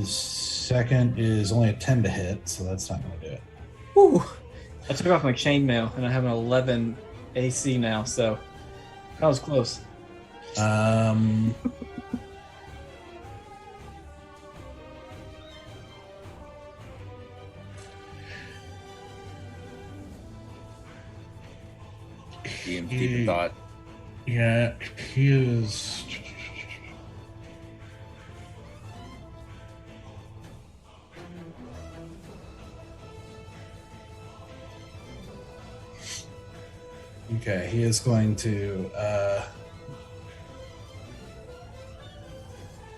Second is only a 10 to hit, so that's not going to do it. Whew. I took off my chainmail and I have an 11 AC now, so that was close. Deep in thought. Yeah, he is. Okay, he is going to.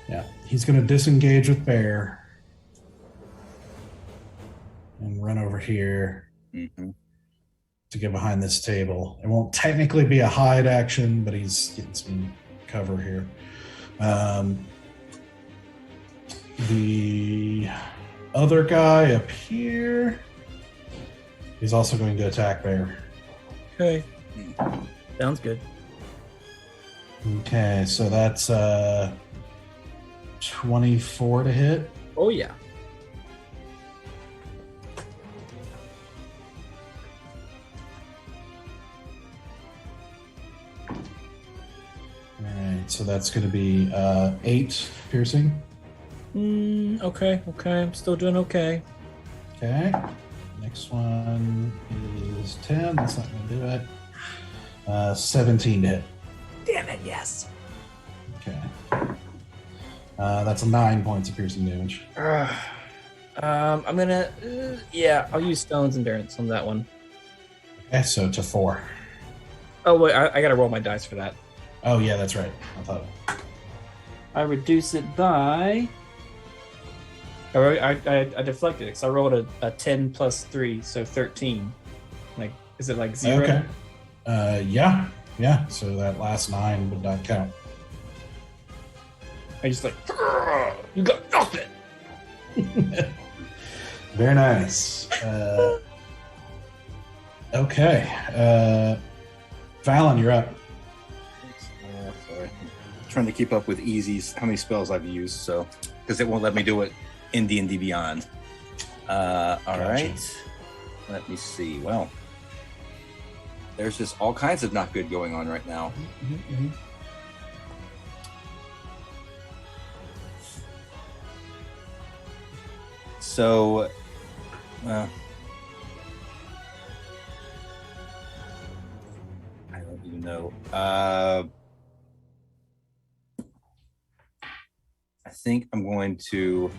Yeah, he's going to disengage with Bear and run over here Mm-hmm. to get behind this table. It won't technically be a hide action, but he's getting some cover here. The other guy up here, he's also going to attack Bear. Okay. Sounds good. Okay, so that's 24 to hit. Oh yeah. All right, so that's going to be 8 piercing. Okay. I'm still doing okay. Okay. Next one is 10. That's not going to do it. 17 to hit. Damn it, yes. Okay. That's 9 points of piercing damage. I'm gonna, I'll use Stone's Endurance on that one. Okay, so to 4. Oh wait, I gotta roll my dice for that. Oh, yeah, that's right. I thought. I reduce it by. I deflected it because I rolled a 10 plus 3, so 13. Like, is it like 0? Okay. Yeah. So that last 9 would not count. I just like, you got nothing. Very nice. Okay. Fallon, you're up. Sorry. Trying to keep up with Easy's how many spells I've used, so because it won't let me do it in D&D Beyond. All right. Let me see. Well, there's just all kinds of not good going on right now. Mm-hmm. So, I don't even know. I think I'm going to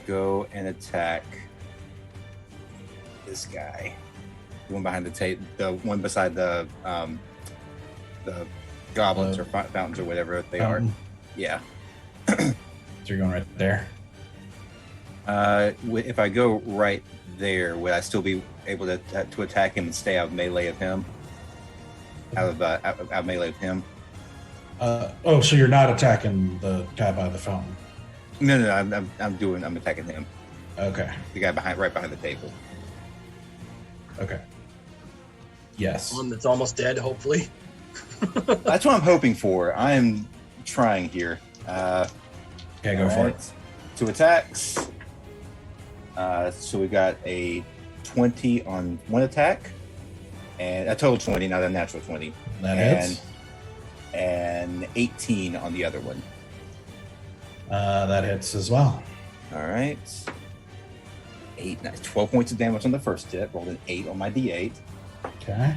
go and attack this guy. The one behind the table, the one beside the goblins or fountains or whatever they are. Yeah. So you're going right there. If I go right there, would I still be able to attack him and stay out of melee of him? Out of melee of him? So you're not attacking the guy by the fountain? No, I'm attacking him. Okay. The guy right behind the table. Okay. Yes. One that's almost dead, hopefully. That's what I'm hoping for. I am trying here. Okay, go for it. 2 attacks. So we got a 20 on one attack, and a total 20, not a natural 20. That hits. And 18 on the other one. That hits as well. All right. 12 points of damage on the first hit. Rolled an 8 on my D8. Okay.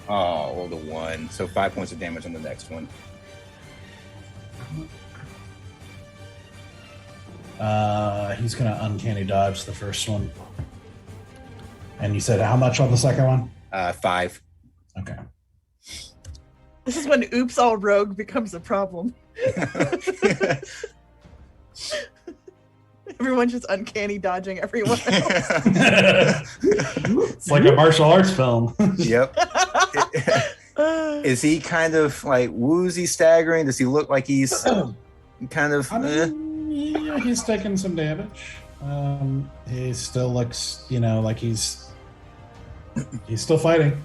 Oh, rolled a 1. So 5 points of damage on the next one. He's going to uncanny dodge the first one. And you said how much on the second one? 5. Okay. This is when oops all rogue becomes a problem. Everyone's just uncanny dodging everyone else. It's like a martial arts film. Yep. Is he kind of like woozy, staggering? Does he look like he's kind of? Yeah, he's taking some damage. He still looks, like he's still fighting.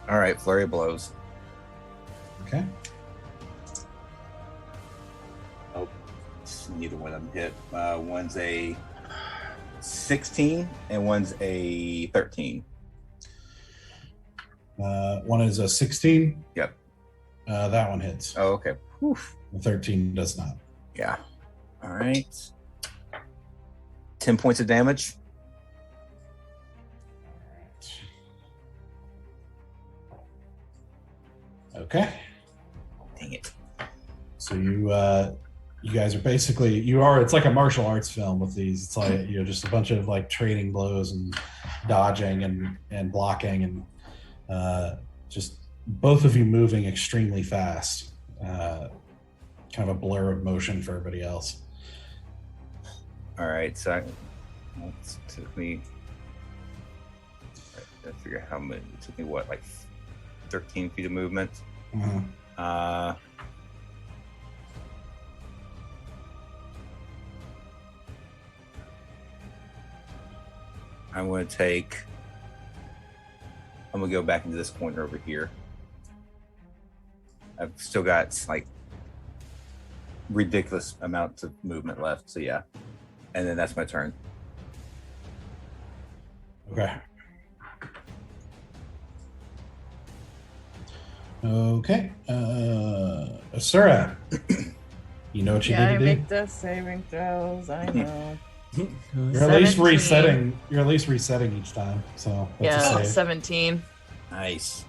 All right, flurry of blows. Okay. Oh, neither one of them hit. One's a 16 and one's a 13. One is a 16. Yep. That one hits. Oh, okay. Whew. The 13 does not. Yeah. All right. 10 points of damage. Okay. Dang it. So you guys are basically it's like a martial arts film with these. It's like just a bunch of like trading blows and dodging and blocking and just both of you moving extremely fast. Kind of a blur of motion for everybody else. All right, so it took me. I figure how much it took me. What, like 13 feet of movement? Mm-hmm. I'm going to go back into this corner over here. I've still got like ridiculous amounts of movement left. So yeah. And then that's my turn. Okay. Okay. Asura. You know what you Yeah, I need to make the saving throws. I know. You're at least 17. resetting. You're at least resetting each time. So that's a Yeah, save. 17. Nice.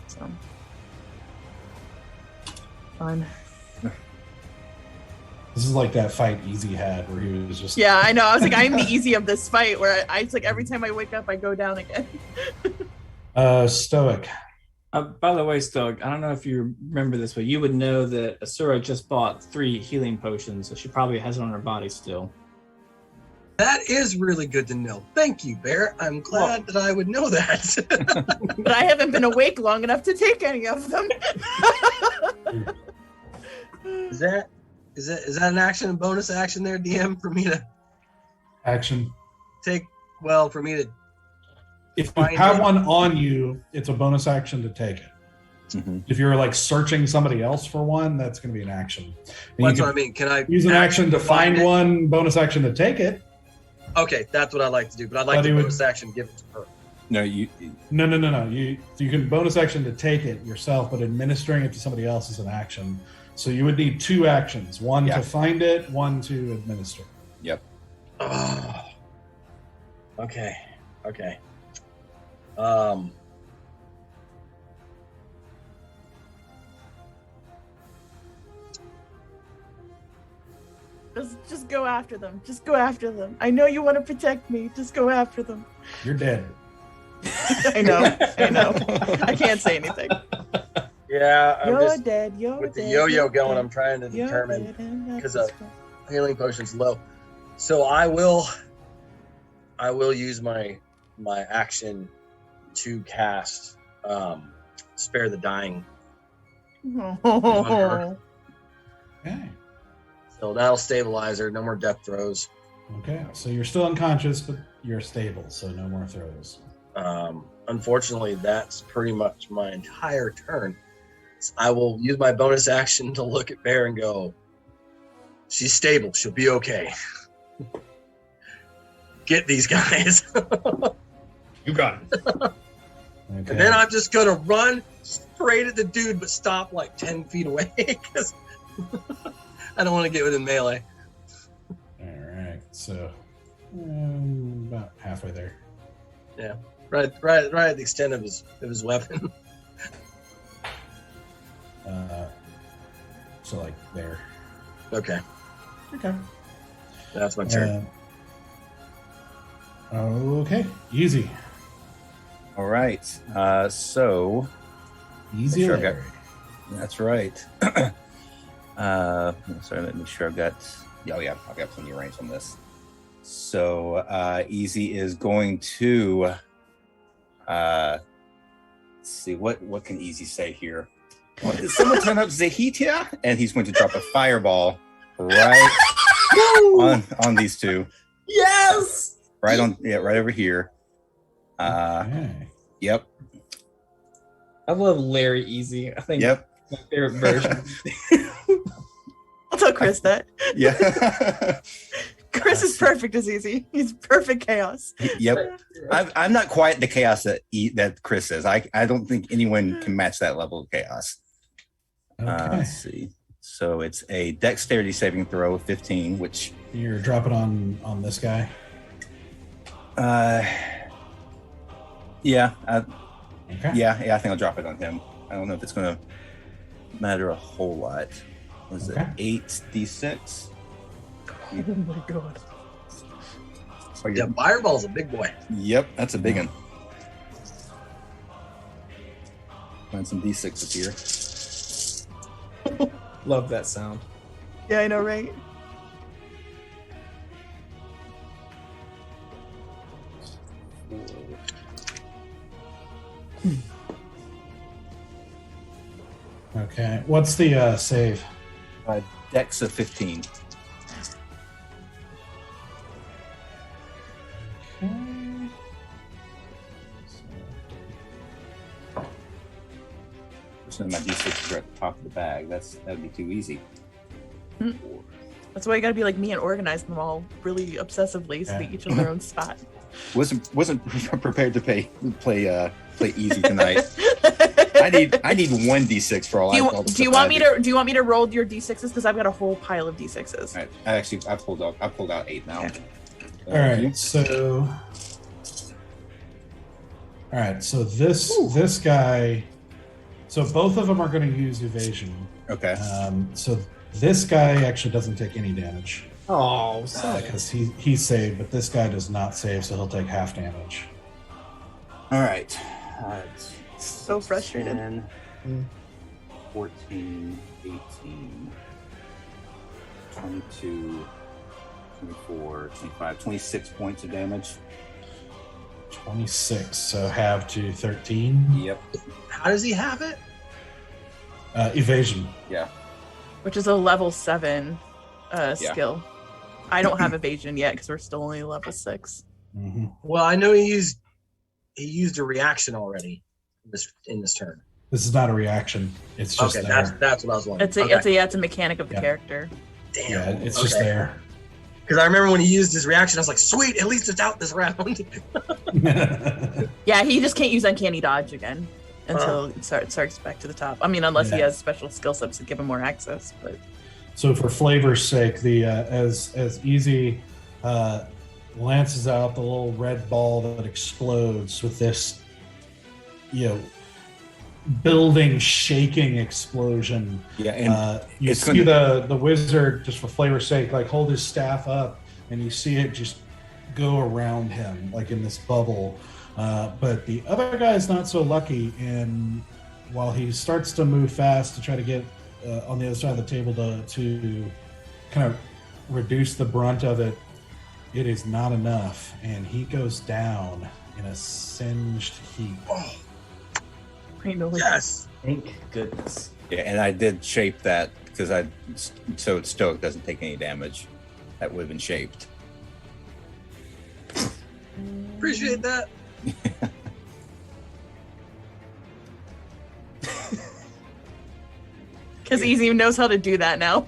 So. Fun. This is like that fight Easy had where he was just. Yeah, I know. I was like, I'm the easy of this fight where it's like every time I wake up, I go down again. Stoic. By the way, Stoic, I don't know if you remember this, but you would know that Asura just bought 3 healing potions, so she probably has it on her body still. That is really good to know. Thank you, Bear. I'm glad that I would know that. But I haven't been awake long enough to take any of them. Is that an action and bonus action there, DM, for me to Action. take? Well, for me to. If you have one on you, it's a bonus action to take it. Mm-hmm. If you're like searching somebody else for one, that's going to be an action. Well, that's what I mean. Can I use an action to find one, bonus action to take it? Okay, that's what I'd like to do. But I'd like But the it would- bonus action give it to her. No, you. No. You can bonus action to take it yourself, but administering it to somebody else is an action. So you would need 2 actions: one Yeah. to find it, one to administer. Yep. Oh. Okay. Just go after them. Just go after them. I know you want to protect me. Just go after them. You're dead. I know. I can't say anything. Yeah, I'm You're just dead. You're with the dead, yo-yo you're going. dead, I'm trying to you're determine dead, and that's because just healing potion's low. So I will use my action to cast spare the dying. Oh. Okay. So that'll stabilize her. No more death throws. Okay. So you're still unconscious, but you're stable, so no more throws. Unfortunately, that's pretty much my entire turn. So I will use my bonus action to look at Bear and go, she's stable. She'll be okay. Get these guys. You got it. Okay. And then I'm just going to run straight at the dude, but stop like 10 feet away because I don't want to get within melee. All right. So about halfway there. Yeah. Right at the extent of his weapon. So like there. Okay. Okay. That's my turn. Okay. Easy. All right. So Easy. Sure, Larry. that's right. Sorry, let me make sure I've got. Oh yeah, I've got plenty of range on this. So Easy is going to. Let's see what can Easy say here. Well, did someone turn up Zahitia? And he's going to drop a fireball right on these two. Yes. Right over here. Okay. Yep. I love Larry Easy. I think Yep. my favorite version. I'll tell Chris that. Yeah. Chris is perfect as Easy. He's perfect chaos. Yep. I'm not quite the chaos that Chris is. I don't think anyone can match that level of chaos. Okay. Let's see. So it's a dexterity saving throw of 15, which You're dropping on this guy. Yeah, Okay. yeah, I think I'll drop it on him. I don't know if it's going to matter a whole lot. Was Okay. it 8d6? Oh my god. Yeah, fireball's a big boy. Yep, that's a big one. Find some d6s here. Love that sound. Yeah, I know, right? Okay. What's the save? Dex of 15. Okay. So my d6s are at the top of the bag. That'd be too easy. That's why you gotta be like me and organize them all really obsessively so they each on their own spot. Wasn't prepared to play easy tonight. I need 1d6 for all. Do you want me to roll your d6s because I've got a whole pile of d6s. Right. I pulled out 8 now. Okay. All right. So this guy. So both of them are going to use evasion. Okay. So this guy actually doesn't take any damage Oh, because he saved, but this guy does not save, so he'll take half damage. All right. So frustrated. 10, 14, 18, 22, 24, 25, 26 points of damage. 26. So have to 13. Yep. How does he have it? Evasion. Yeah. Which is a level 7 skill. I don't have evasion yet because we're still only level 6. Mm-hmm. Well, I know he used a reaction already in this turn. This is not a reaction. It's just okay. there. That's what I was wondering. It's a mechanic of the character. Damn. Yeah, it's just there. Because I remember when he used his reaction, I was like, "Sweet, at least it's out this round." Yeah, he just can't use uncanny dodge again until it starts back to the top. I mean, unless he has special skill sets that give him more access. But so, for flavor's sake, the as Easy lances out the little red ball that explodes with this, building shaking explosion. Yeah, and you see the wizard, just for flavor's sake, like hold his staff up, and you see it just go around him like in this bubble. But the other guy is not so lucky, and while he starts to move fast to try to get on the other side of the table to kind of reduce the brunt of it, it is not enough, and he goes down in a singed heap. Finally. Yes. Thank goodness. Yeah, and I did shape that because so Stoic doesn't take any damage. That would have been shaped. Appreciate that. Because Easy knows how to do that now.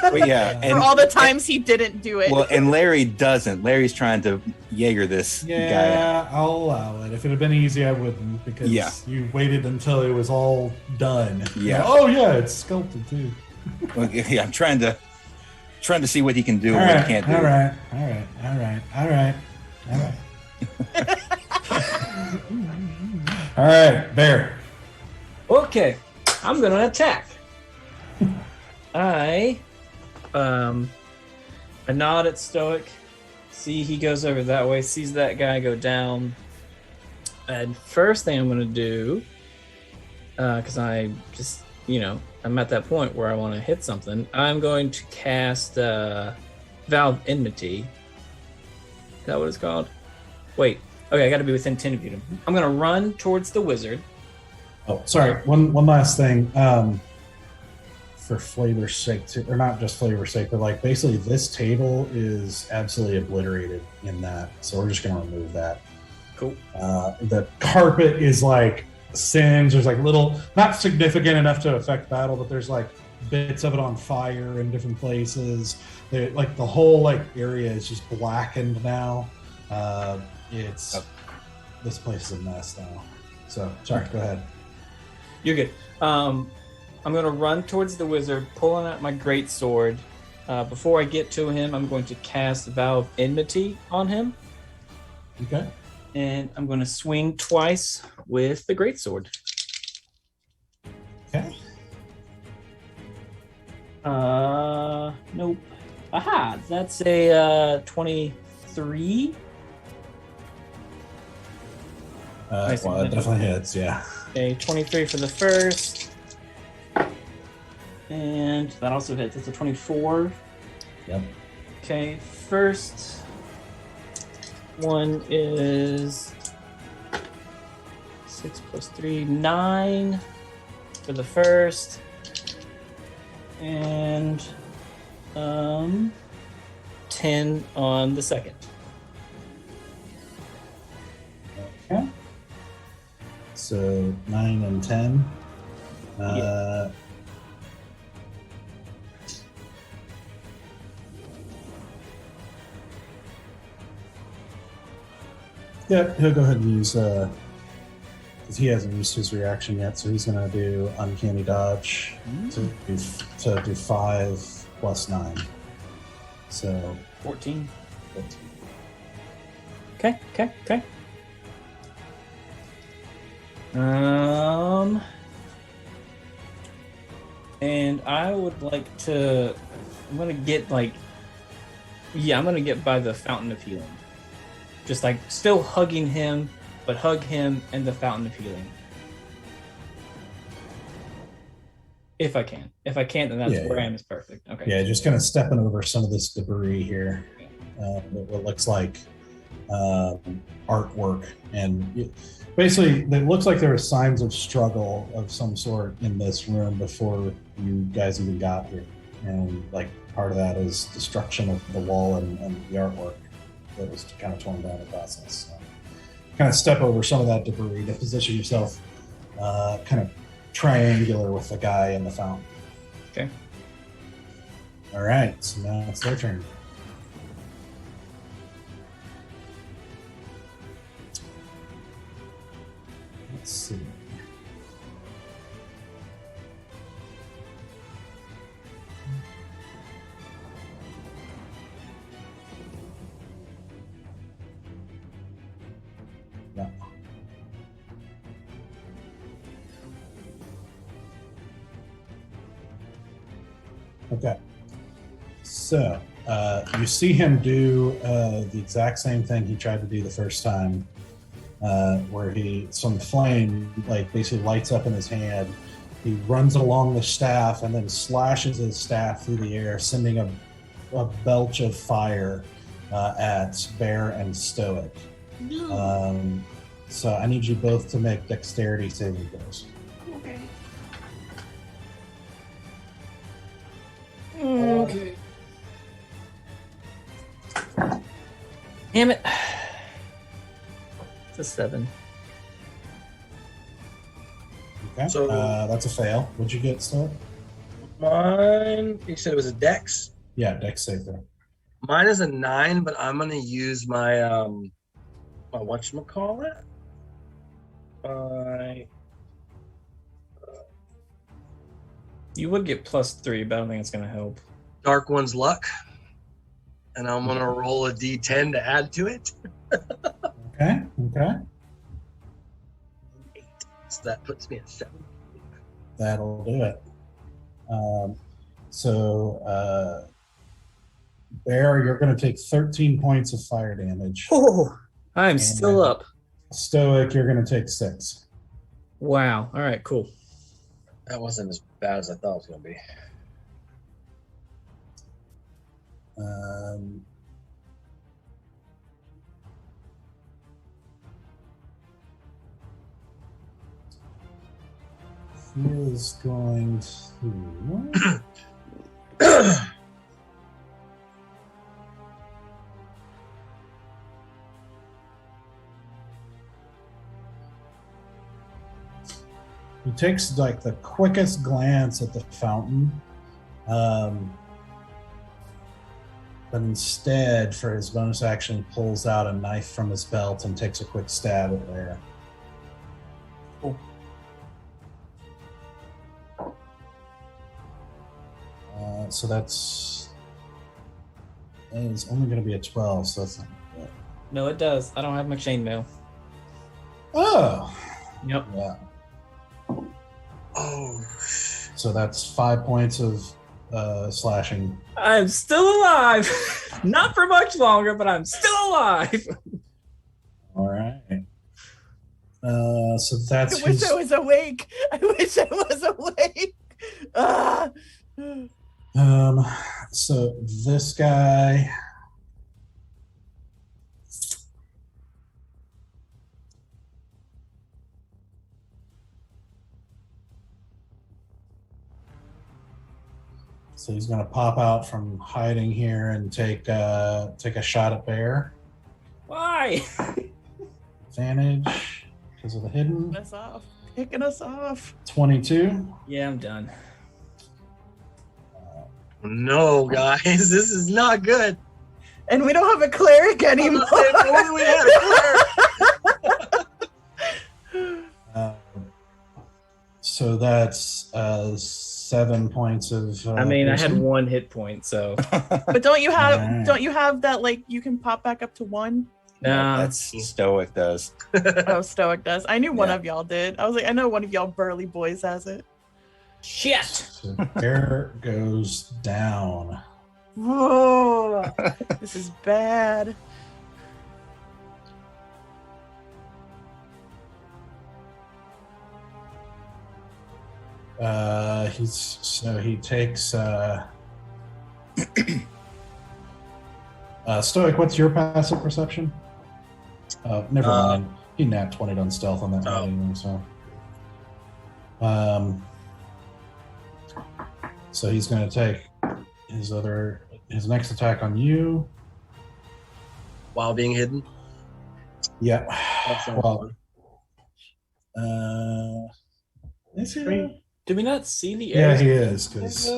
But yeah, For all the times he didn't do it. well, and Larry doesn't. Larry's trying to Jaeger this guy. Yeah, I'll allow it. If it had been easy, I wouldn't because you waited until it was all done. Yeah. Oh yeah, it's sculpted too. Well, yeah, I'm trying to see what he can do All and what right, he can't do. all right. All right, Bear. Okay, I'm gonna attack. I nod at Stoic. See, he goes over that way. Sees that guy go down. And first thing I'm gonna do, because I just, I'm at that point where I want to hit something. I'm going to cast Valve Enmity. Is that what it's called? Wait. Okay, I got to be within 10 feet of him. I'm gonna run towards the wizard. Oh, sorry. One last thing. For flavor's sake, or not just flavor's sake, but like basically this table is absolutely obliterated in that, so we're just gonna remove that. Cool. The carpet is like singed. There's like little, not significant enough to affect battle, but there's like bits of it on fire in different places. Like the whole like area is just blackened now. This place is a mess now. So sorry, go ahead. You're good. I'm going to run towards the wizard, pulling out my great sword. Before I get to him, I'm going to cast Valve Enmity on him. Okay. And I'm going to swing twice with the great sword. Okay. Nope. Aha, that's a 23. Nice. Well, it definitely hits, yeah. Okay, 23 for the first. And that also hits. It's a 24. Yep. Okay, first one is 6 plus 3, 9 for the first. And 10 on the second. Okay. So 9 and 10. Yeah, he'll go ahead and use because he hasn't used his reaction yet, so he's gonna do uncanny dodge to do 5 plus 9. So 14. 14. Okay. And I would like to. I'm gonna get by the Fountain of Healing. Just like still hugging him, but hug him and the Fountain of Healing. If I can. If I can't, then that's where I am is perfect. Okay. Yeah, just kind of stepping over some of this debris here. What looks like artwork, and basically, it looks like there were signs of struggle of some sort in this room before you guys even got here, and like part of that is destruction of the wall and the artwork that was kind of torn down in the process. So, kind of step over some of that debris to position yourself kind of triangular with the guy in the fountain. Okay. All right, so now it's their turn. Let's see. No. Okay. So you see him do the exact same thing he tried to do the first time, where some flame like basically lights up in his hand. He runs along the staff and then slashes his staff through the air, sending a belch of fire at Bear and Stoic. So I need you both to make dexterity saving throws. Okay. Okay. Damn it. It's a 7. Okay. So- That's a fail. What'd you get, Stoic? Mine, you said it was a dex. Yeah, dex save throw. Mine is a 9, but I'm gonna use my my whatchamacallit? My You would get +3, but I don't think it's gonna help. Dark One's luck. And I'm gonna roll a D10 to add to it. Okay. Okay. 8. So that puts me at 7. That'll do it. Bear, you're going to take 13 points of fire damage. Oh, I'm still up. Stoic, you're going to take 6. Wow. All right, cool. That wasn't as bad as I thought it was gonna be. He is going to. He takes like the quickest glance at the fountain, but instead, for his bonus action, pulls out a knife from his belt and takes a quick stab at Bear. So that's only going to be a 12, so that's not good. No, it does. I don't have my chainmail. Oh, Yep. yeah. Oh, So that's 5 points of slashing. I'm still alive. Not for much longer, but I'm still alive. All right. So that's I wish his. I was awake. I wish I was awake. Ah. So this guy. So he's going to pop out from hiding here and take a shot at Bear. Why? Advantage because of the hidden. Us off. Picking us off. 22. Yeah, I'm done. no, guys, this is not good. And we don't have a cleric anymore. If only we had a cleric. So that's 7 points of. I mean, I had piercing. 1 hit point, so But don't you have Alright. that like you can pop back up to 1? nah. That's Stoic does. Oh, Stoic does. I knew one Yeah. of y'all did. I was like, I know one of y'all burly boys has it. Shit. So Bear goes down. Whoa. This is bad. He takes Stoic, what's your passive perception? Never mind. He napped 20 on stealth on that Oh. anyway, so. So he's gonna take his next attack on you. While being hidden. Yeah. That's not Well, fun. is he? Did we not see the Yeah, arrows? he is, because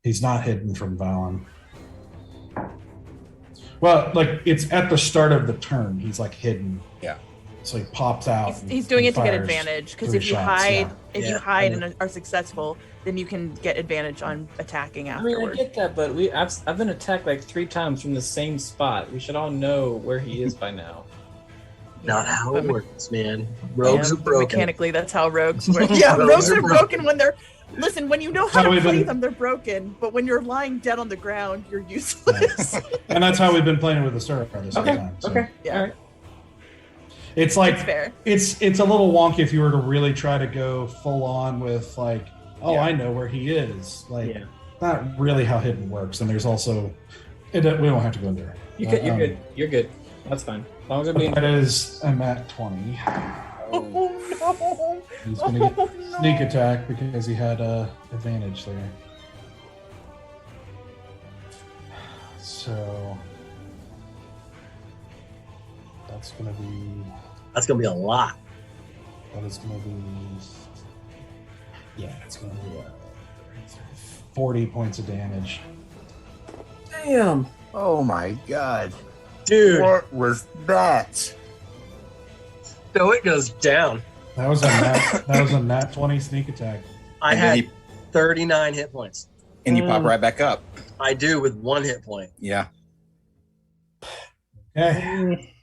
he's not hidden from Valen. Well, like, it's at the start of the turn. He's, like, hidden. Yeah. So he pops out. He's doing it to get fires advantage because 3 if you shots, hide, yeah. if you Yeah. hide and are successful, then you can get advantage on attacking I mean, I afterward. get that, but I've been attacked like 3 times from the same spot. We should all know where he is by now. Not how it works, man. Rogues are But broken. mechanically, that's how rogues work. Yeah, rogues are broken when they're. Listen, when you know how How to we've play been- them, they're broken. But when you're lying dead on the ground, you're useless. And that's how we've been playing with the syrup this whole Okay. time. So Okay. Yeah. All right. It's like It's fair. it's a little wonky if you were to really try to go full on with like, oh, Yeah. I know where he is. Like, Yeah. not really how hidden works. And there's also, we don't have to go into it. You're good. You're good. That's fine. long as it being That is a nat 20. Oh no! He's going to get sneak attack because he had advantage there. So that's going to be. That's gonna be a lot. That is going to be. Yeah, it's going to be 40 points of damage. damn. Oh my god. Dude. What was that? So it goes down. That was a nat 20 sneak attack. I And then had 39 hit points. And you pop right back up. I do with 1 hit point. Yeah. Okay.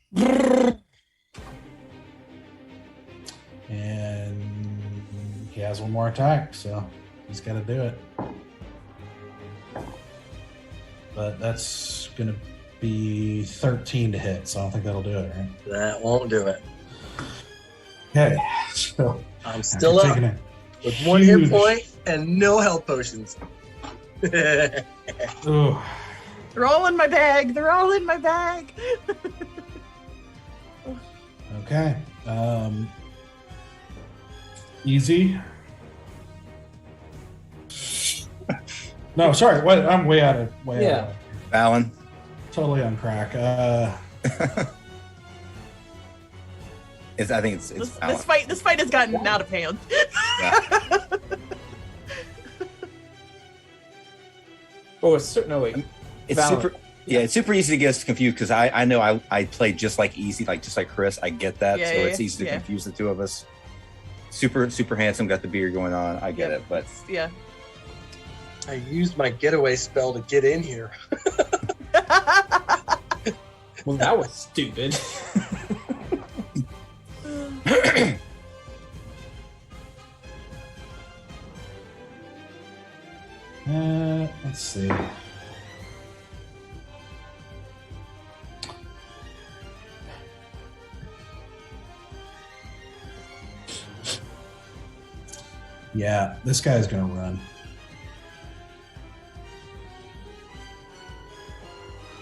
And he has one more attack, so he's got to do it. But that's going to be 13 to hit, so I don't think that'll do it, right? That won't do it. Okay. So I'm still after up taking with 1 hit huge- point and no health potions. Ooh. They're all in my bag. They're all in my bag. Okay. Easy. No, sorry. What? I'm way out of Yeah. Fallon. Totally on crack. I think it's Fallon. This fight has gotten out of hand. Yeah. Oh, it's no wait. It's Fallon. super. Yeah, it's super easy to get us confused because I know I play just like easy, just like Chris. I get that, Yeah, so it's easy to confuse the two of us. Super handsome, got the beard going on. I get it, but Yeah. I used my getaway spell to get in here. Well, that was stupid. Let's see. Yeah, this guy's gonna run.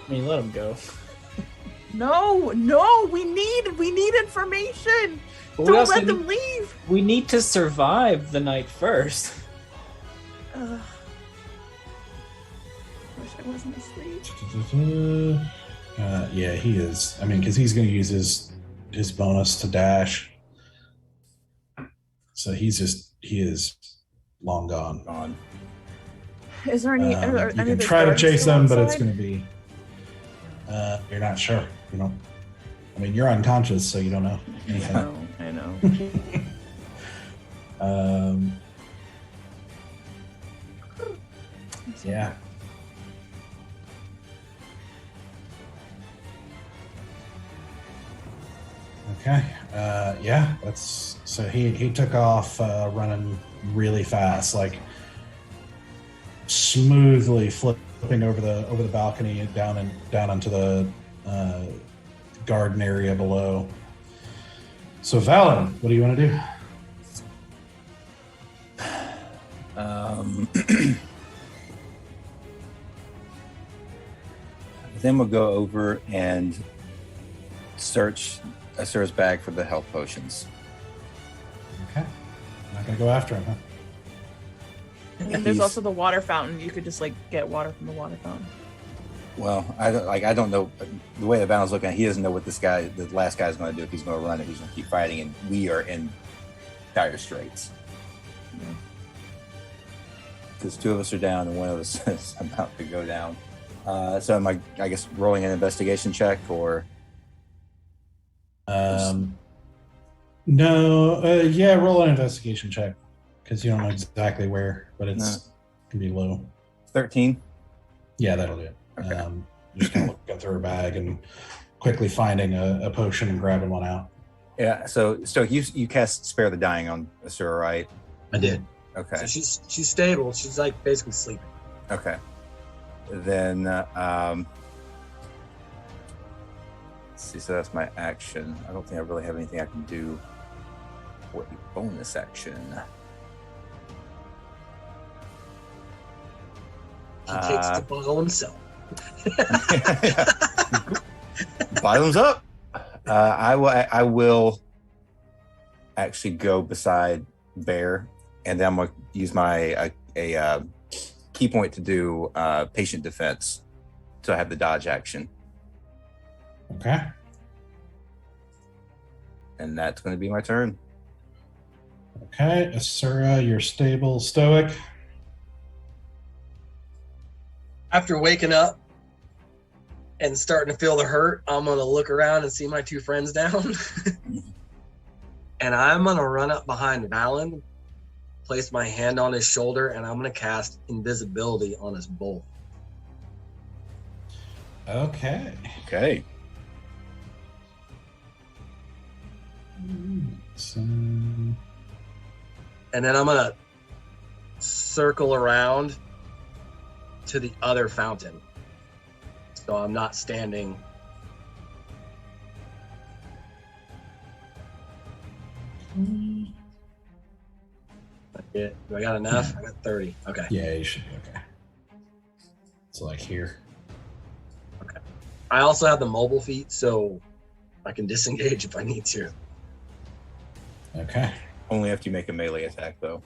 I mean, let him go. No, we need information. But we Don't also let need- them leave. We need to survive the night first. Wish I wasn't asleep. Yeah, he is. I mean, because he's gonna use his bonus to dash. So he is long gone. Is there any? You are any can of the try to guards chase still them, but it's outside? going to be. You're not sure. You know. I mean, you're unconscious, so you don't know anything. I know. Yeah. Okay. Yeah. That's so he took off running really fast, like smoothly flipping over the balcony and down into the garden area below. So Valen, what do you want to do? Then we'll go over and search Asura's bag for the health potions. Okay. I'm not gonna go after him, huh? And then there's also the water fountain. You could just like get water from the water fountain. Well, I don't know the way the battle's looking. He doesn't know what the last guy's going to do. If he's going to run, if he's going to keep fighting, and we are in dire straits. Because two of us are down and one of us is about to go down. So am I guess rolling an investigation check or? No. Yeah, roll an investigation check because you don't know exactly where, but it's can be low. 13. Yeah, that'll do it. Okay. Just kind of looking through her bag and quickly finding a potion and grabbing one out. Yeah. So you cast Spare the Dying on Asura, right? I did. Okay. So she's stable. She's like basically sleeping. Okay. Then let's see. So that's my action. I don't think I really have anything I can do for a bonus action. He takes the ball himself. Bottoms up. I will actually go beside Bear, and then I'm gonna use my key point to do patient defense, so I have the dodge action, Okay. and that's going to be my turn. Okay, Asura, you're stable, stoic. After waking up and starting to feel the hurt, I'm gonna look around and see my two friends down. And I'm gonna run up behind Valen, place my hand on his shoulder, and I'm gonna cast invisibility on us both. Okay. Okay. So, And then I'm gonna circle around to the other fountain. So I'm not standing. Do I got enough? I got 30. Okay. yeah, you should be okay. It's like here. I also have the mobile feat, so I can disengage if I need to. Okay. Only after you make a melee attack, though.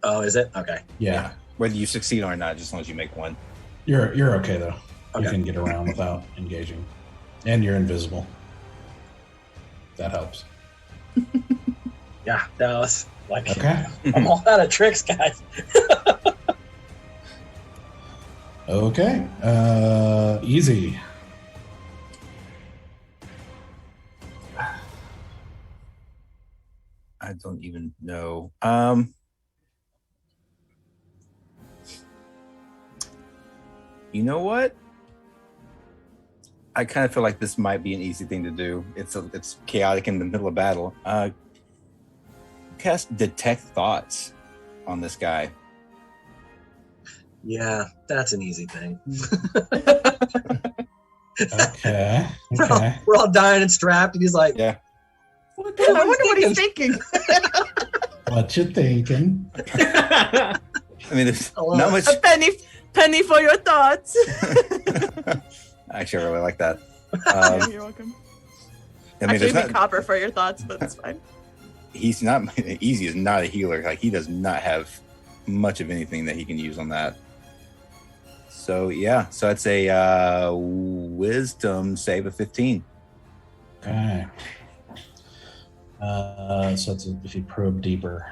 Oh, is it? Okay. Yeah. Whether you succeed or not, just as long as you make one. You're okay though. You Okay. can get around without engaging. And you're invisible. That helps. Yeah, that was like, Okay. I'm all out of tricks, guys. Okay. Easy. I don't even know. You know what? I kind of feel like this might be an easy thing to do. It's chaotic in the middle of battle. Cast detect thoughts on this guy. Yeah, that's an easy thing. Okay. Okay. We're all dying and strapped, and he's like, Yeah. I wonder what he's thinking. What you thinking? I mean, there's I love not it. much. A penny for your thoughts. Actually, I really like that. Yeah, you're welcome. I mean, Actually, there's it'd be not. copper for your thoughts, but it's fine. He's not. Easy is not a healer. Like, he does not have much of anything that he can use on that. So yeah, so it's a wisdom save of 15. Okay. So it's if you probe deeper.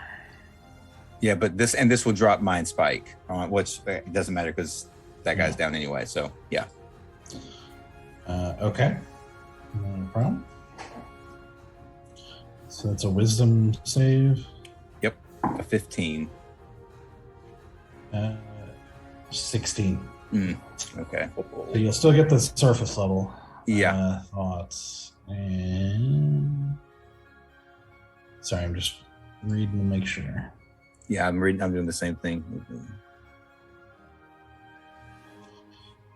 Yeah, but this will drop Mind Spike, which it doesn't matter because that guy's down anyway. So yeah. Okay. No problem. So it's a wisdom save. Yep, a 15. 16. Okay. So you'll still get the surface level. Yeah. Thoughts. And sorry, I'm just reading to make sure. Yeah, I'm reading. I'm doing the same thing.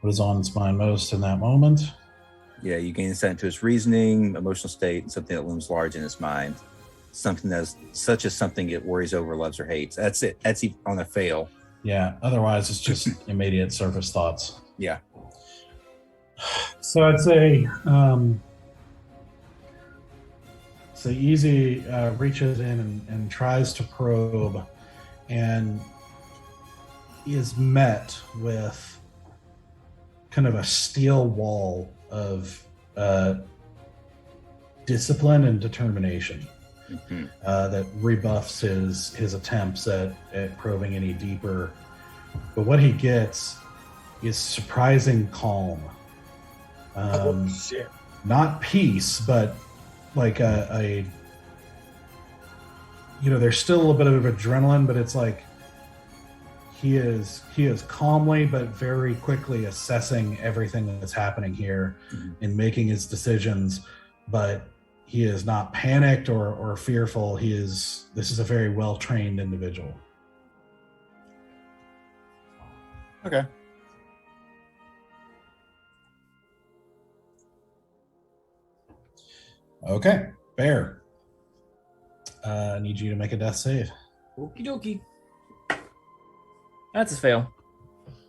What is on its mind most in that moment? Yeah, you gain insight into his reasoning, emotional state, and something that looms large in his mind. Something that's such as something it worries over, loves, or hates. That's it. That's on a fail. Yeah. Otherwise, it's just immediate surface thoughts. Yeah. So I'd say so Easy reaches in and tries to probe, and is met with kind of a steel wall of discipline and determination that rebuffs his attempts at probing any deeper. But what he gets is surprising calm. Shit. Not peace, but like a there's still a little bit of adrenaline, but it's like he is calmly but very quickly assessing everything that's happening here and making his decisions, but he is not panicked or fearful. This is a very well-trained individual. Okay. Okay, Bear. I need you to make a death save. Okie dokie. That's a fail.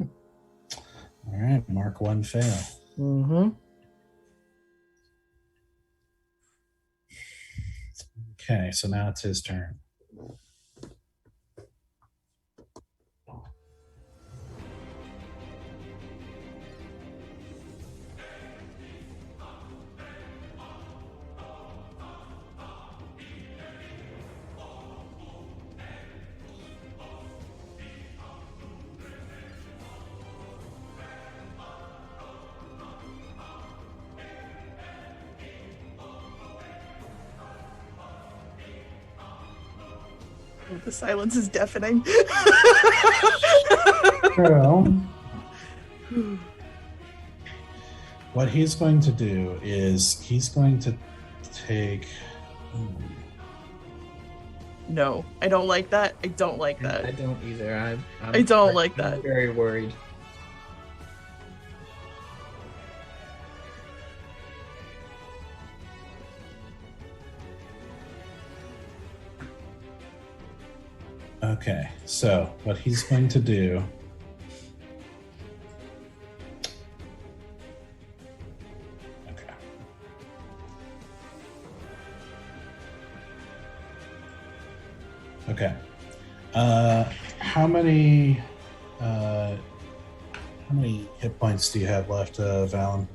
All right, mark one fail. Mm-hmm. Okay, so now it's his turn. The silence is deafening. So, what he's going to do is he's going to take. No, I don't like that. I don't like that. I don't either. I don't like that. I'm very worried. Okay, so what he's going to do. Okay. Okay. How many hit points do you have left, Valen?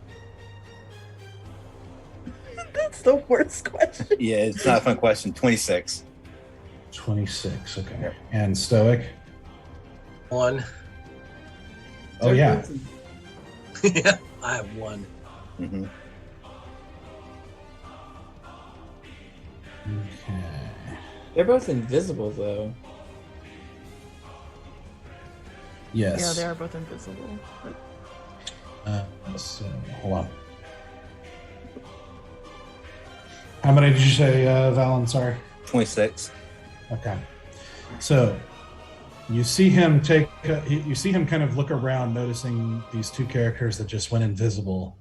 That's the worst question. Yeah, it's not a fun question. 26. 26. Okay. And Stoic? 1. Oh yeah. Yeah, I have 1. Mm-hmm. Okay. They're both invisible, though. Yes. Yeah, they are both invisible. But So, hold on. How many did you say, Valen? Sorry. 26. Okay. So you see him you see him kind of look around, noticing these two characters that just went invisible.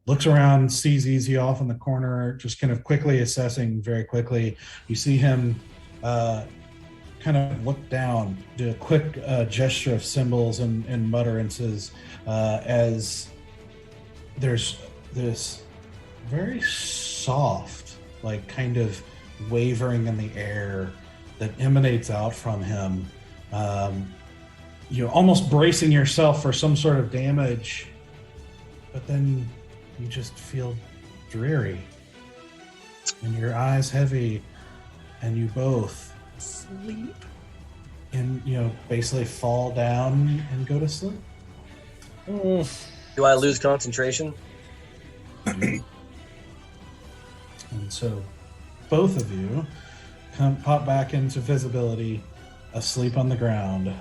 Looks around, sees Easy off in the corner, just kind of quickly assessing very quickly. You see him kind of look down, do a quick gesture of symbols and mutterances as there's this very soft, like kind of wavering in the air that emanates out from him. You're almost bracing yourself for some sort of damage, but then you just feel dreary and your eyes heavy, and you both sleep. and basically fall down and go to sleep. Do I lose concentration? And so both of you pop back into visibility, asleep on the ground,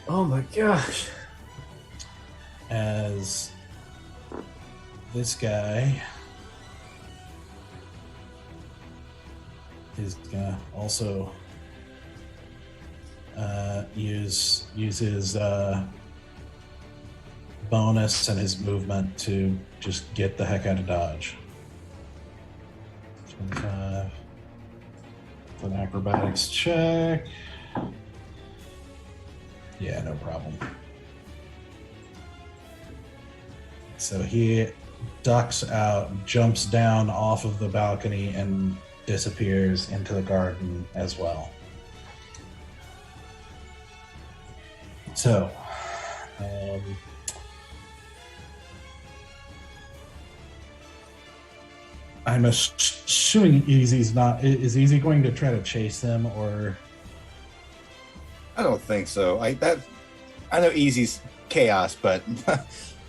Oh my gosh. as this guy is gonna also use his bonus and his movement to just get the heck out of Dodge. 25. An acrobatics check. Yeah, no problem. So he ducks out, jumps down off of the balcony, and disappears into the garden as well. So, I'm assuming Easy's not. Is Easy going to try to chase them, or? I don't think so. I know Easy's chaos, but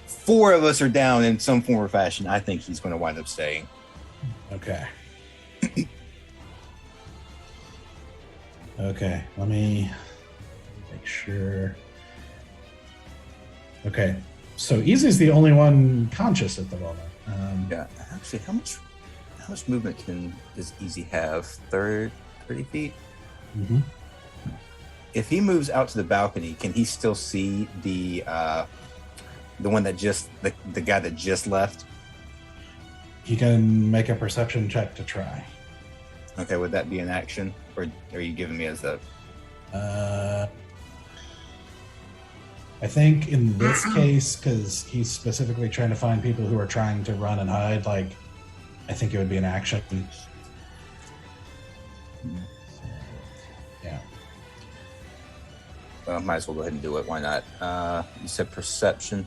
4 of us are down in some form or fashion. I think he's going to wind up staying. Okay. Okay, let me make sure. Okay, so Easy's the only one conscious at the moment. Yeah. Actually, how much movement does Easy have? 30 feet? Mhm. If he moves out to the balcony, can he still see the one that the guy that just left? He can make a perception check to try. Okay, would that be an action, or are you giving me as a? I think in this case, because he's specifically trying to find people who are trying to run and hide, like I think it would be an action. Yeah. Well, might as well go ahead and do it. Why not? You said perception.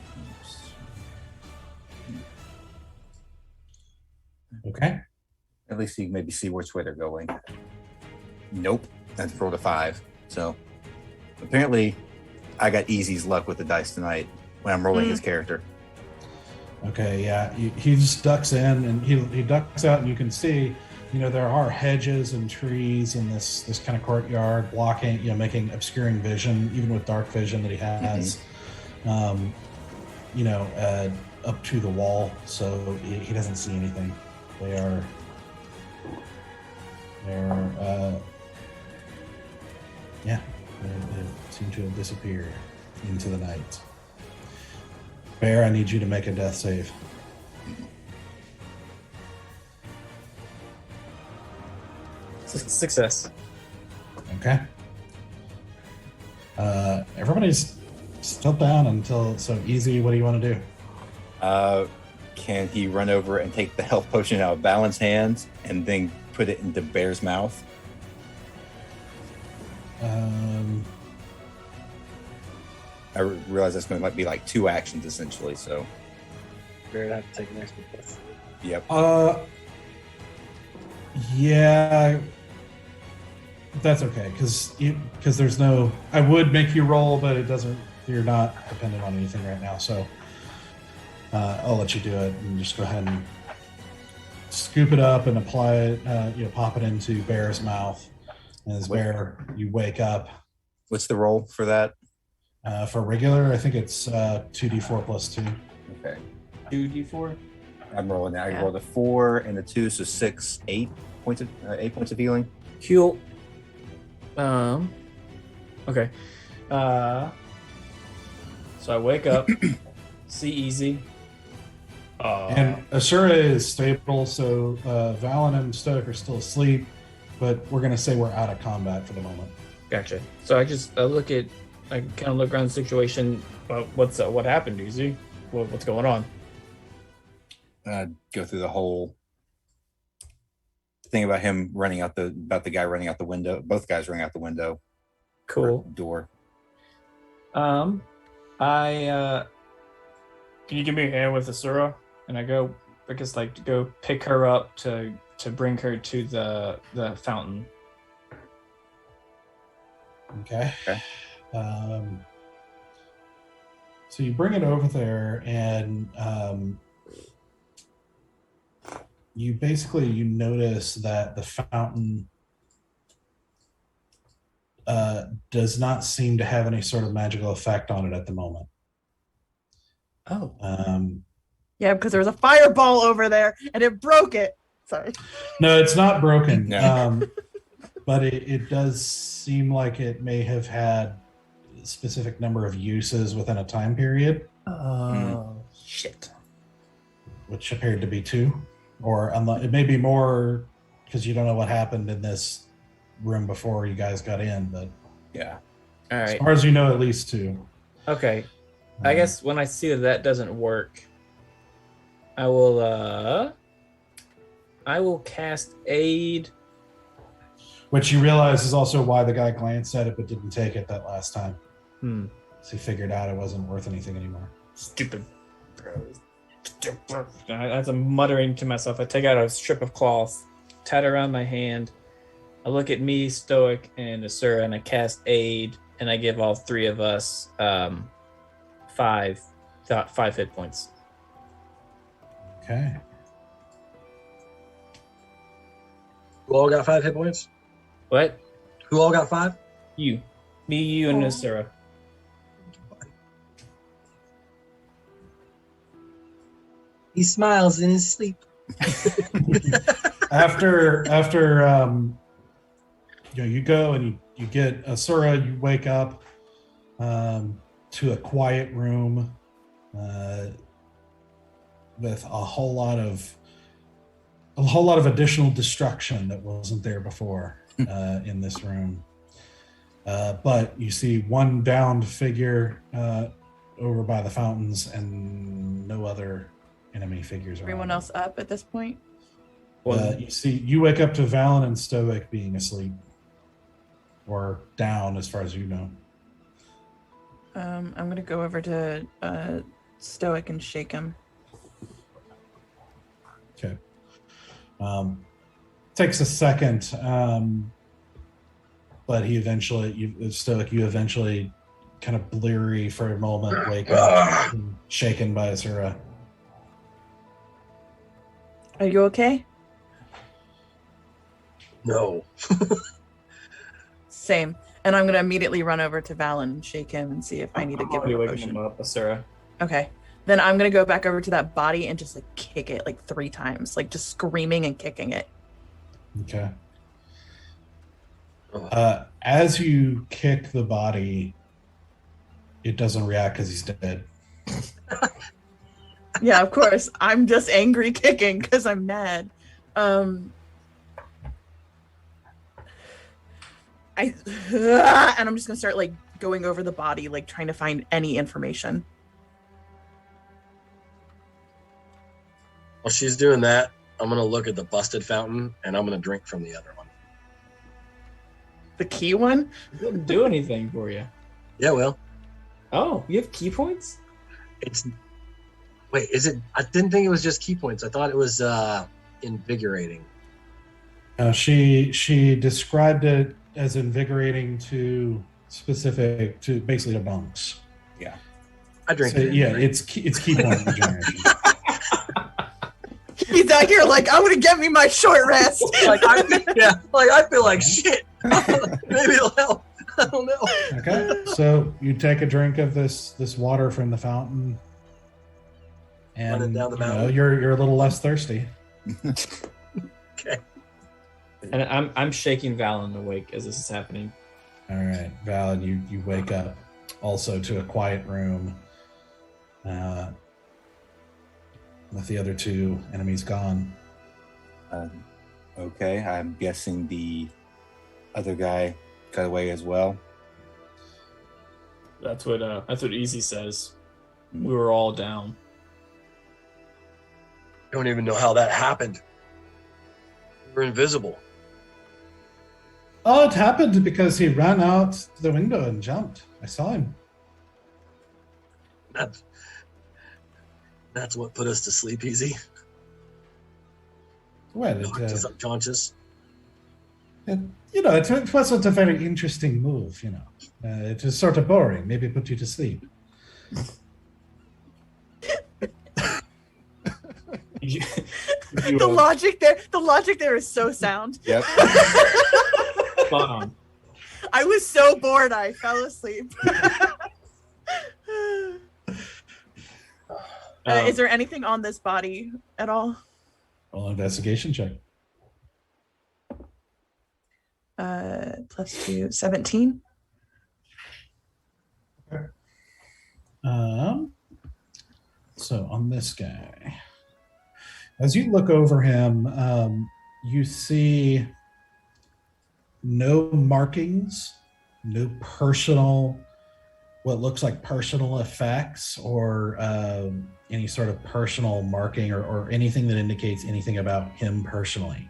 Okay. At least you can maybe see which way they're going. Nope. That's rolled a 5. So apparently I got Easy's luck with the dice tonight when I'm rolling his character. Okay, yeah. He just ducks in and he ducks out, and you can see, there are hedges and trees in this kind of courtyard blocking, making obscuring vision, even with dark vision that he has, up to the wall. So he doesn't see anything. They're they seem to have disappeared into the night. Bear, I need you to make a death save. Success. Okay. Everybody's still down until easy. What do you want to do? Can he run over and take the health potion out of Balance hands and then put it into Bear's mouth? I realize that's going to might be like 2 actions essentially. So Bear would have to take an extra plus. Yep. Yeah. That's okay, because there's no. I would make you roll, but it doesn't. You're not dependent on anything right now, so I'll let you do it and just go ahead and scoop it up and apply it. Pop it into Bear's mouth, and as Bear, you wake up. What's the roll for that? For regular, I think it's 2d4 plus 2. Okay. 2d4. I'm rolling now. I rolled a 4 and a 2, so 6, 8 points of healing. Cool. Okay. So I wake up, see Easy. And Asura is stable, so Valen and Stoic are still asleep, but we're going to say we're out of combat for the moment. Gotcha. So I kind of look around the situation. What happened, Easy? What's going on? Go through the whole thing about him about the guy running out the window. Both guys running out the window. Cool. Door. Can you give me a hand with Asura? And I go, go pick her up to bring her to the fountain. Okay. So you bring it over there, and you notice that the fountain does not seem to have any sort of magical effect on it at the moment. Oh. Yeah, because there was a fireball over there and it broke it. Sorry. No, it's not broken. No. But it does seem like it may have had a specific number of uses within a time period. Shit. Which appeared to be 2. Or it may be more, because you don't know what happened in this room before you guys got in. But yeah. All right. As far as you know, at least 2. Okay. I guess when I see that doesn't work, I will cast Aid. Which you realize is also why the guy glanced at it but didn't take it that last time. So he figured out it wasn't worth anything anymore. Stupid. As I'm muttering to myself, I take out a strip of cloth, tie it around my hand. I look at me, Stoic, and Asura, and I cast Aid, and I give all 3 of us 5 hit points. Okay. Who all got 5 hit points? What? Who all got 5? You. Me, you, and Asura. He smiles in his sleep. After you go and you get Asura, you wake up to a quiet room with a whole lot of additional destruction that wasn't there before in this room. But you see one downed figure over by the fountains and no other enemy figures around. Everyone else up at this point? You wake up to Valen and Stoic being asleep. Or down, as far as you know. I'm gonna go over to Stoic and shake him. Okay. Takes a second, but he eventually, Stoic, you eventually kind of bleary for a moment, wake up, and shaken by Azura. Are you okay? No. Same. And I'm gonna immediately run over to Valen and shake him and see if I need to give him a waking potion. him up, Asura. Okay. Then I'm gonna go back over to that body and just like kick it like 3 times, like just screaming and kicking it. Okay. As you kick the body, it doesn't react because he's dead. Yeah, of course. I'm just angry kicking because I'm mad. And I'm just gonna start like going over the body, like trying to find any information. While she's doing that, I'm gonna look at the busted fountain and I'm gonna drink from the other one. The key one? It didn't do anything for you. Yeah, well, Oh, you have key points? it's wait, is it? I didn't think it was just key points. I thought it was invigorating. She described it as invigorating to basically to monks. I drink. So, it. yeah, it's key point regeneration. He's out here like, I'm gonna get me my short rest. I feel like shit. Maybe it'll help. I don't know. Okay, so you take a drink of this water from the fountain, and Run it down the mountain. you're a little less thirsty. Okay. And I'm shaking Valen awake as this is happening. All right, Val, you wake up also to a quiet room with the other 2 enemies gone. Okay, I'm guessing the other guy got away as well. That's what Easy says. We were all down. I don't even know how that happened. We're invisible. Oh, it happened because he ran out the window and jumped. I saw him. That's what put us to sleep easy. Well, Knocked us unconscious. it wasn't a very interesting move, it was sort of boring. Maybe put you to sleep. The logic there is so sound. Yep. Spot on. I was so bored I fell asleep. Is there anything on this body at all? Roll an investigation check. +2, 17. So on this guy, as you look over him, you see no markings, no what looks like personal effects or any sort of personal marking or anything that indicates anything about him personally.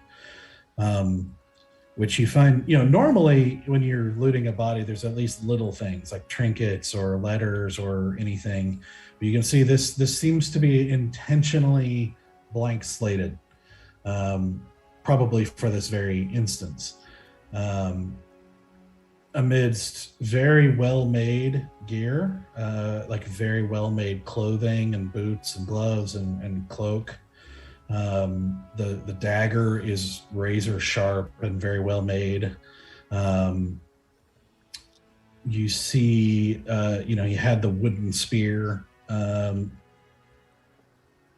Which you find, normally when you're looting a body, there's at least little things like trinkets or letters or anything. But you can see this seems to be intentionally blank slated, probably for this very instance. Amidst very well-made gear, like very well-made clothing and boots and gloves and cloak. The dagger is razor sharp and very well made. You see, he had the wooden spear, that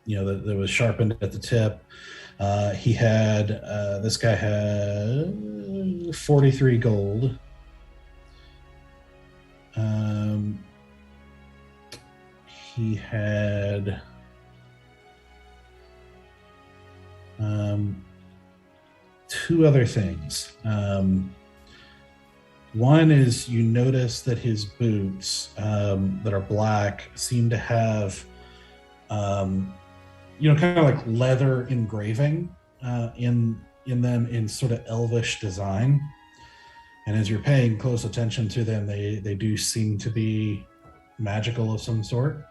was sharpened at the tip. This guy had 43 gold. He had 2 other things. One is you notice that his boots that are black seem to have, kind of like leather engraving in them in sort of elvish design. And as you're paying close attention to them, they do seem to be magical of some sort.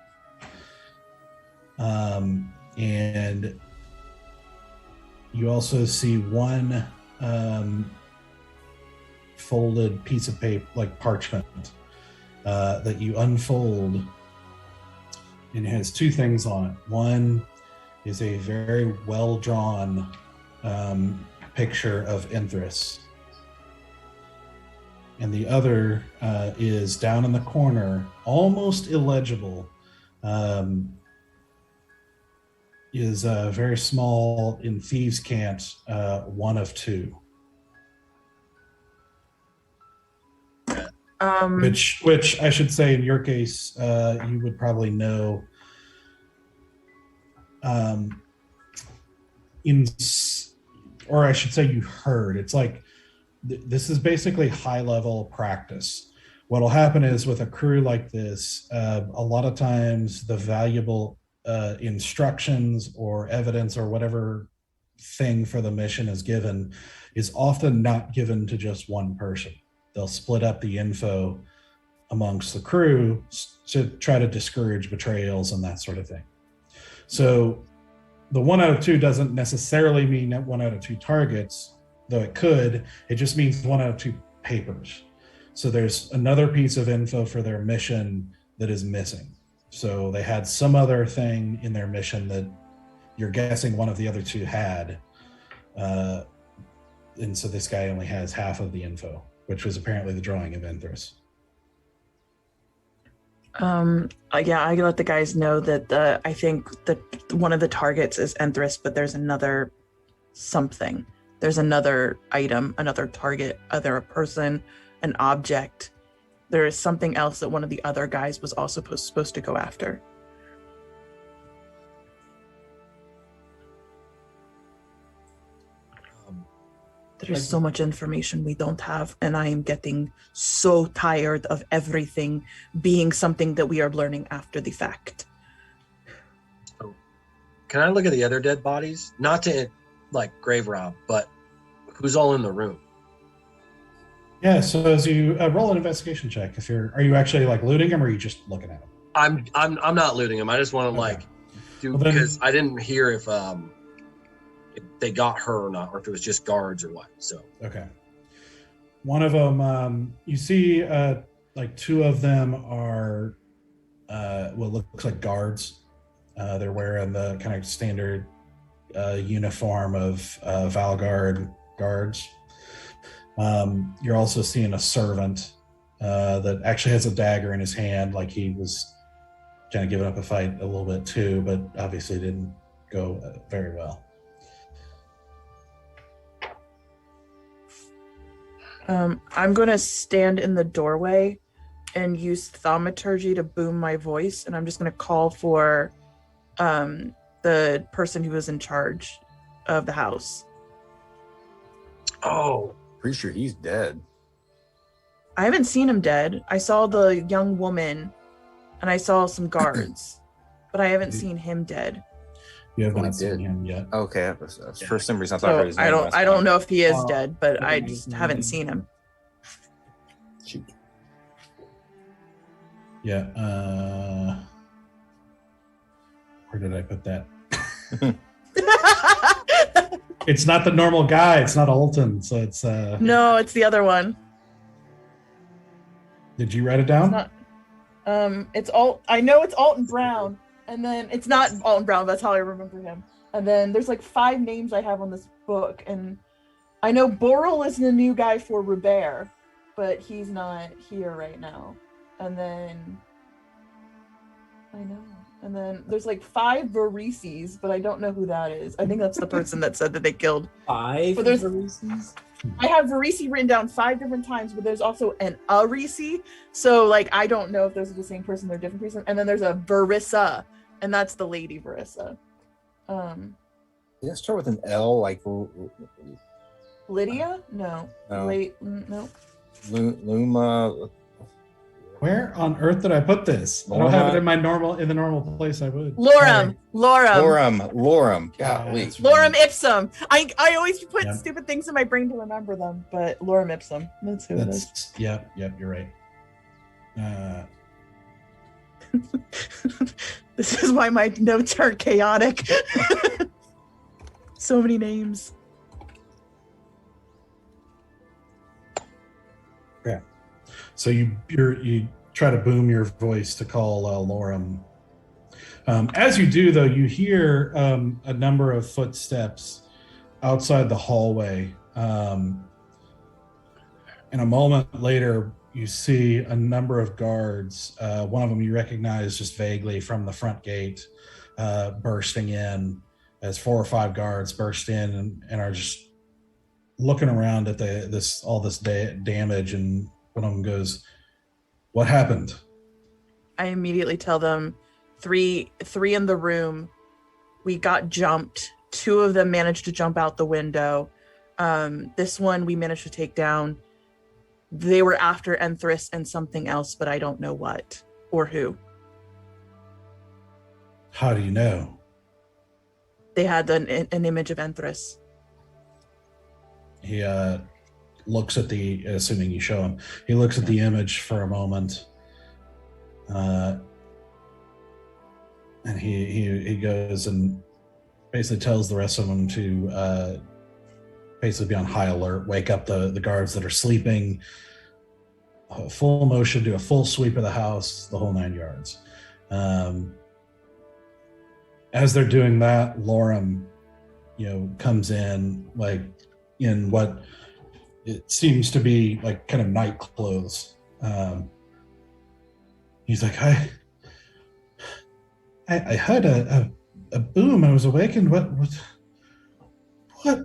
And you also see one folded piece of paper, like parchment, that you unfold, and it has two things on it. One is a very well-drawn picture of Enthress. And the other is down in the corner, almost illegible, is very small in Thieves' Cant, one of two. Which I should say, in your case, you would probably know. Or I should say, you heard. It's like this is basically high-level practice. What'll happen is with a crew like this, a lot of times the valuable instructions or evidence or whatever thing for the mission is given is often not given to just one person. They'll split up the info amongst the crew to try to discourage betrayals and that sort of thing. So the 1 out of 2 doesn't necessarily mean that 1 out of 2 targets, though it could. It just means 1 out of 2 papers. So there's another piece of info for their mission that is missing. So they had some other thing in their mission that you're guessing one of the other 2 had. And so this guy only has half of the info, which was apparently the drawing of Enthress. Yeah, I let the guys know that I think that one of the targets is Enthress, but there's another something. There's another item, another target, either a person, an object. There is something else that one of the other guys was also supposed to go after. There's so much information we don't have, and I am getting so tired of everything being something that we are learning after the fact. Oh. Can I look at the other dead bodies? Not to like grave rob, but who's all in the room? Yeah, so as you roll an investigation check, are you actually like looting them, or are you just looking at them? I'm not looting them. I just want to because I didn't hear if they got her or not, or if it was just guards or what. So okay, one of them, you see, like 2 of them are what looks like guards. They're wearing the kind of standard uniform of Valgard guards. You're also seeing a servant that actually has a dagger in his hand, like he was kind of giving up a fight a little bit too, but obviously didn't go very well. I'm going to stand in the doorway and use thaumaturgy to boom my voice, and I'm just going to call for the person who was in charge of the house. Oh, pretty sure he's dead. I haven't seen him dead. I saw the young woman, and I saw some guards, but I haven't seen him dead. You have not seen him yet. Okay, for some reason I thought I heard his name. I don't know if he is dead, but I just haven't seen him. Shoot. Yeah. Where did I put that? It's not the normal guy. It's not Alton. So it's No, it's the other one. Did you write it down? It's not. It's Alt. I know it's Alton Brown, and then it's not Alton Brown. That's how I remember him. And then there's like 5 names I have on this book, and I know Boral is the new guy for Robert, but he's not here right now. And then And then there's like 5 Varices, but I don't know who that is. I think that's the person that said that they killed 5 Varices? I have Varice written down 5 different times, but there's also an Arice. So like I don't know if those are the same person, they're different person. And then there's a Verissa, and that's the Lady Verissa. Does it start with an L, like Lydia? No. No. No. Luma. Where on earth did I put this? I don't have it in my normal place I would. Lorem. Lorem. Golly. That's Lorem right. ipsum. I always put Yep. stupid things in my brain to remember them, but lorem ipsum. That's who it is. Yep, you're right. This is why my notes are chaotic. So many names. So you try to boom your voice to call Lorem. As you do, though, you hear a number of footsteps outside the hallway. And a moment later, you see a number of guards. One of them you recognize just vaguely from the front gate, bursting in as 4 or 5 guards burst in and are just looking around at all this damage. And one of them goes, "What happened?" I immediately tell them, three in the room. We got jumped. 2 of them managed to jump out the window. This one we managed to take down. They were after Enthress and something else, but I don't know what or who. How do you know? They had an image of Enthress. He looks at assuming you show him, he looks at the image for a moment. And he goes and basically tells the rest of them to basically be on high alert, wake up the guards that are sleeping, full motion, do a full sweep of the house, the whole 9 yards. As they're doing that, Lorem, comes in like in what it seems to be like kind of night clothes. He's like, I heard a boom. I was awakened. What?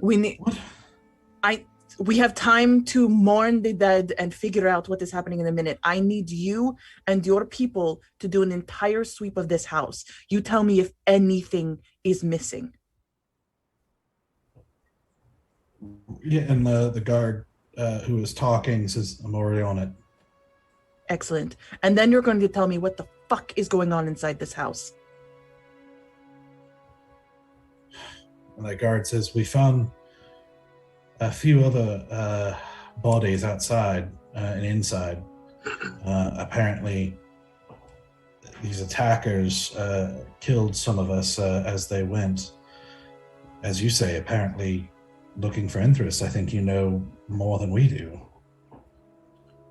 We need. What? We have time to mourn the dead and figure out what is happening in a minute. I need you and your people to do an entire sweep of this house. You tell me if anything is missing. Yeah, and the guard who was talking says, "I'm already on it." Excellent. And then you're going to tell me what the fuck is going on inside this house. And the guard says, "We found a few other bodies outside and inside. Apparently, these attackers killed some of us as they went. As you say, apparently looking for Enthress. I think you know more than we do."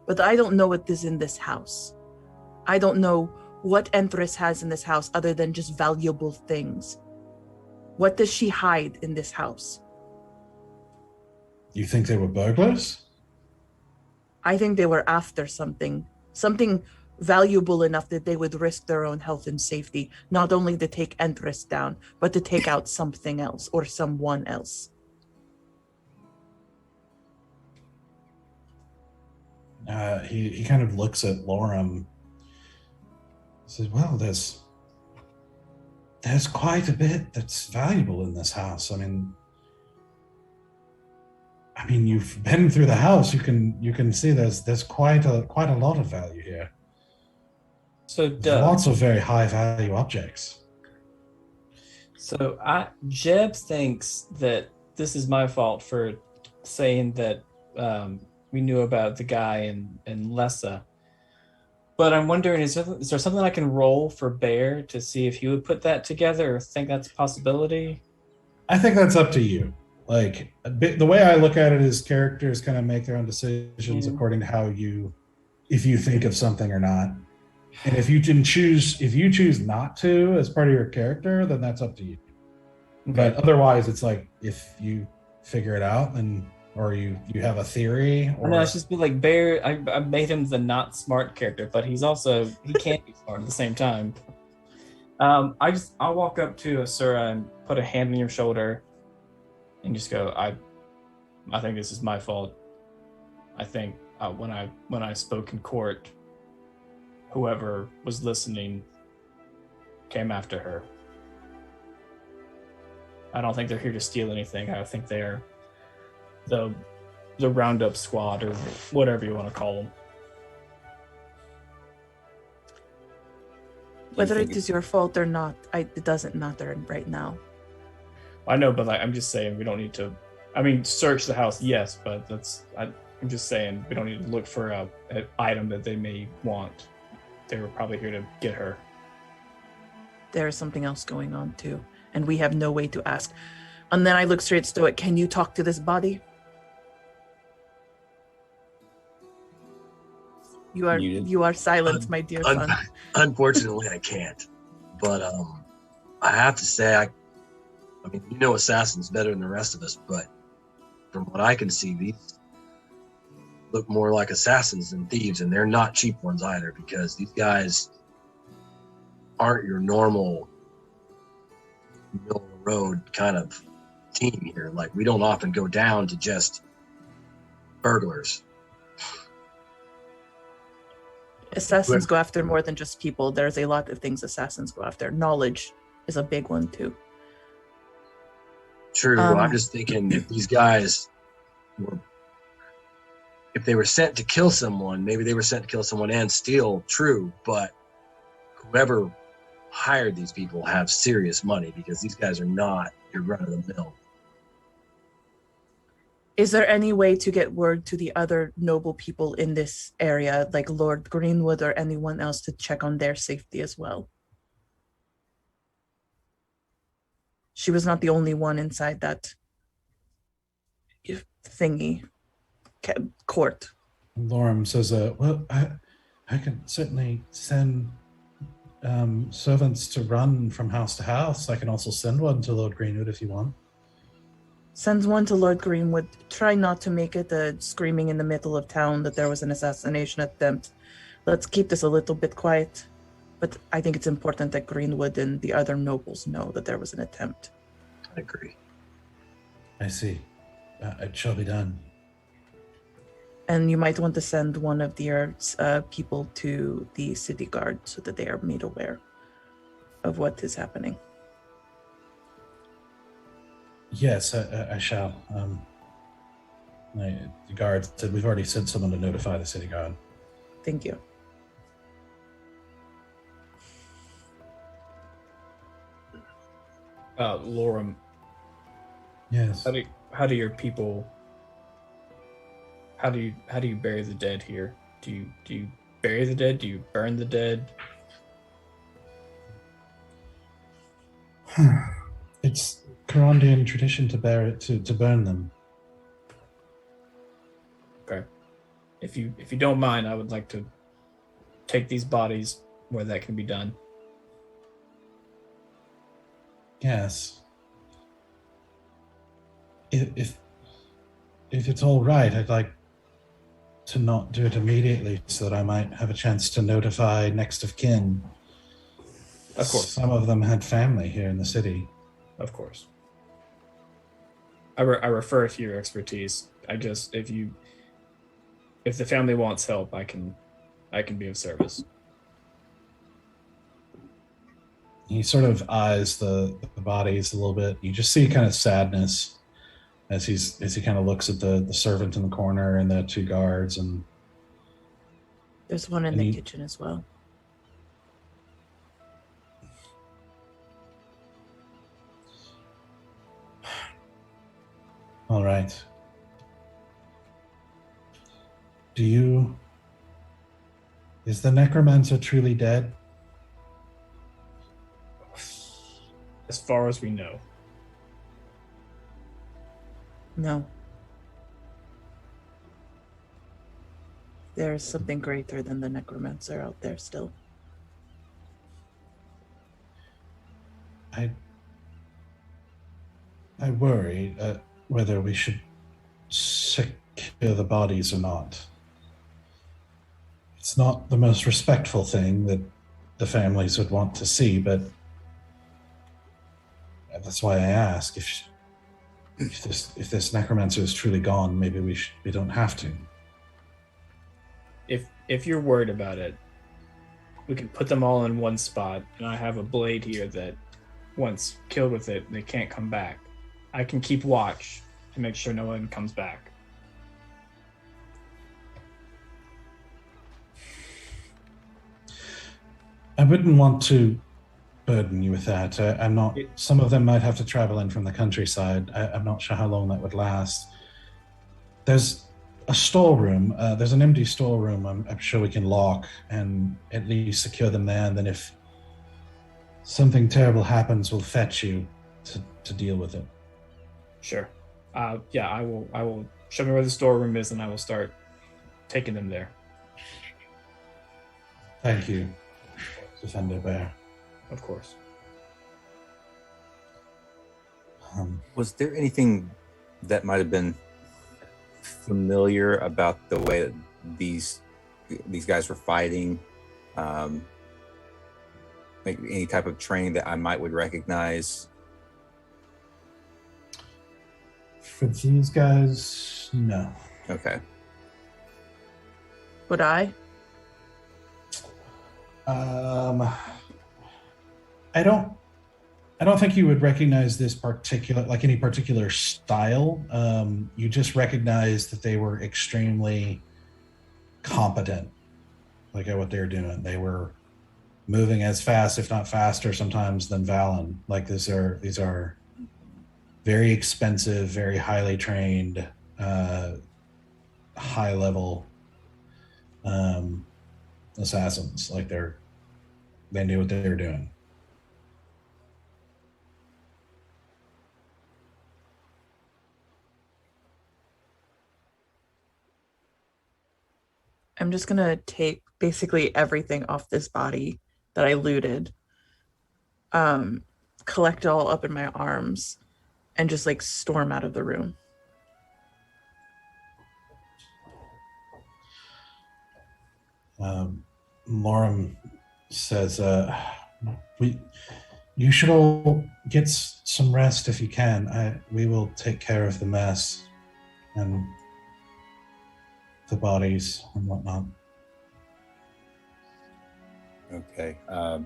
But I don't know what is in this house. I don't know what Enthress has in this house other than just valuable things. What does she hide in this house? You think they were burglars? I think they were after something valuable enough that they would risk their own health and safety, not only to take Enthress down, but to take out something else or someone else. He kind of looks at Lorem. He says, "Well, there's quite a bit that's valuable in this house. I mean, you've been through the house. You can see there's quite a lot of value here. So There's lots of very high value objects." So Jeb thinks that this is my fault for saying that we knew about the guy in Lessa. But I'm wondering, is there something I can roll for Bear to see if he would put that together or think that's a possibility? I think that's up to you. Like, the way I look at it is characters kind of make their own decisions according to if you think of something or not. And if you choose not to as part of your character, then that's up to you. Okay. But otherwise, it's like if you figure it out, or you have a theory. Or... No, it's just be like Bear. I made him the not smart character, but he can't be smart at the same time. I'll walk up to Asura and put a hand on your shoulder, and just go. I think this is my fault. I think when I spoke in court, whoever was listening came after her. I don't think they're here to steal anything. I think they're the roundup squad or whatever you want to call them. Whether think it is your fault or not, it doesn't matter right now. I know, but like, I'm just saying we don't need to. I mean, search the house, yes, but I'm just saying we don't need to look for an item that they may want. They were probably here to get her. There is something else going on too, and we have no way to ask. And then I look straight at Stoic. Can you talk to this body? You are silent, my dear son. Unfortunately, I can't. But I have to say, I mean, you know, assassins better than the rest of us. But from what I can see, these look more like assassins than thieves, and they're not cheap ones either. Because these guys aren't your normal middle of the road kind of team here. Like, we don't often go down to just burglars. Assassins go after more than just people. There's a lot of things assassins go after. Knowledge is a big one too. True. I'm just thinking if these guys if they were sent to kill someone, maybe they were sent to kill someone and steal, true, but whoever hired these people have serious money because these guys are not your run-of-the-mill. Is there any way to get word to the other noble people in this area, like Lord Greenwood or anyone else, to check on their safety as well? She was not the only one inside that thingy court. Lorem says, well, I can certainly send servants to run from house to house. I can also send one to Lord Greenwood if you want. Send one to Lord Greenwood. Try not to make it screaming in the middle of town that there was an assassination attempt. Let's keep this a little bit quiet. But I think it's important that Greenwood and the other nobles know that there was an attempt. I agree. I see. It shall be done. And you might want to send one of your people to the city guard so that they are made aware of what is happening. Yes, I shall. The guard said we've already sent someone to notify the city guard. Thank you. Lorem. Yes. How do your people? How do you bury the dead here? Do you bury the dead? Do you burn the dead? It's Carondian tradition to burn them. Okay. If you don't mind, I would like to take these bodies where that can be done. Yes. If it's all right, I'd like to not do it immediately so that I might have a chance to notify next of kin. Of course. Some of them had family here in the city. Of course. I refer to your expertise. I just if the family wants help, I can be of service. He sort of eyes the bodies a little bit. You just see kind of sadness as he kind of looks at the servant in the corner and the two guards, and there's one in the kitchen as well. All right. Is the necromancer truly dead? As far as we know. No. There is something greater than the necromancer out there still. I worry whether we should secure the bodies or not. It's not the most respectful thing that the families would want to see, but that's why I ask if this necromancer is truly gone, maybe we don't have to. If you're worried about it, we can put them all in one spot, and I have a blade here that once killed with it, they can't come back. I can keep watch to make sure no one comes back. I wouldn't want to burden you with that. I'm not. Some of them might have to travel in from the countryside. I'm not sure how long that would last. There's a storeroom. There's an empty storeroom. I'm sure we can lock and at least secure them there. And then if something terrible happens, we'll fetch you to deal with it. Sure. Yeah, I will show me where the storeroom is, and I will start taking them there. Thank you, Defender Bear. Of course. Was there anything that might have been familiar about the way that these guys were fighting? Like any type of training that I would recognize? For these guys, no. Okay. Would I? I don't think you would recognize this particular, like any particular style. You just recognize that they were extremely competent, like at what they were doing. They were moving as fast, if not faster, sometimes than Valen. Like these are very expensive, very highly trained, high level assassins. Like they knew what they were doing. I'm just gonna take basically everything off this body that I looted, collect it all up in my arms, and just like storm out of the room. Moram says, you should all get some rest if you can. We will take care of the mess and the bodies and whatnot. Okay. I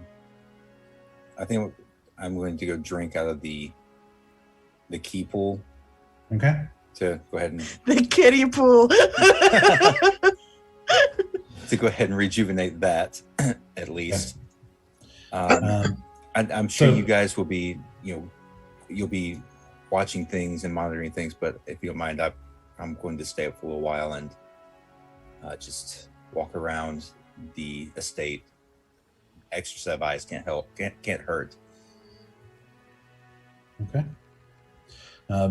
think I'm going to go drink out of the key pool. Okay. To go ahead and the kiddie pool. to go ahead and rejuvenate that at least. Okay. I'm sure you guys will be, you'll be watching things and monitoring things, but if you don't mind, I'm going to stay up for a little while and just walk around the estate. Extra set of eyes can't hurt. Okay.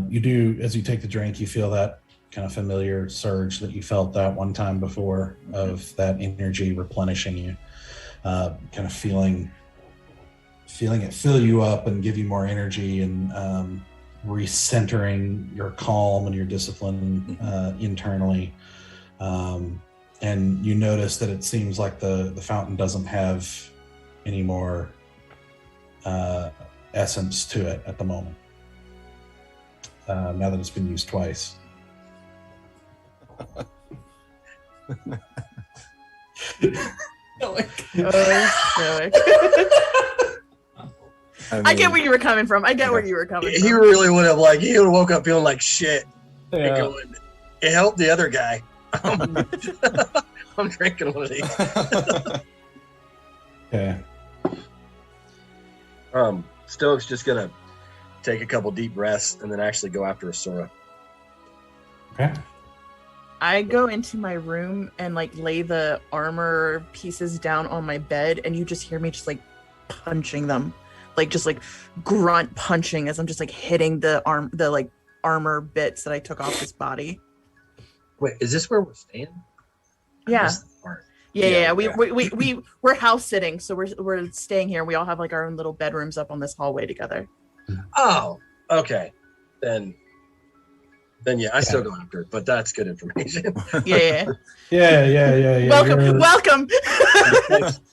You do, as you take the drink, you feel that kind of familiar surge that you felt that one time before, of that energy replenishing you, kind of feeling it fill you up and give you more energy, and recentering your calm and your discipline internally. And you notice that it seems like the fountain doesn't have any more essence to it at the moment, now that it's been used twice. I get where you were coming from. He really would have he would have woke up feeling like shit. Yeah. And going, it helped the other guy. I'm drinking one of these. Okay. Stoke's just gonna take a couple deep breaths and then actually go after Asura. Okay. I go into my room and lay the armor pieces down on my bed, and you just hear me just punching them, just grunt punching as I'm just hitting the armor bits that I took off his body. Wait, is this where we're staying? Yeah. Yeah. Okay. We're house sitting, so we're staying here. We all have our own little bedrooms up on this hallway together. Oh, okay. Then yeah, I still go after it, but that's good information. Yeah. Yeah. Welcome.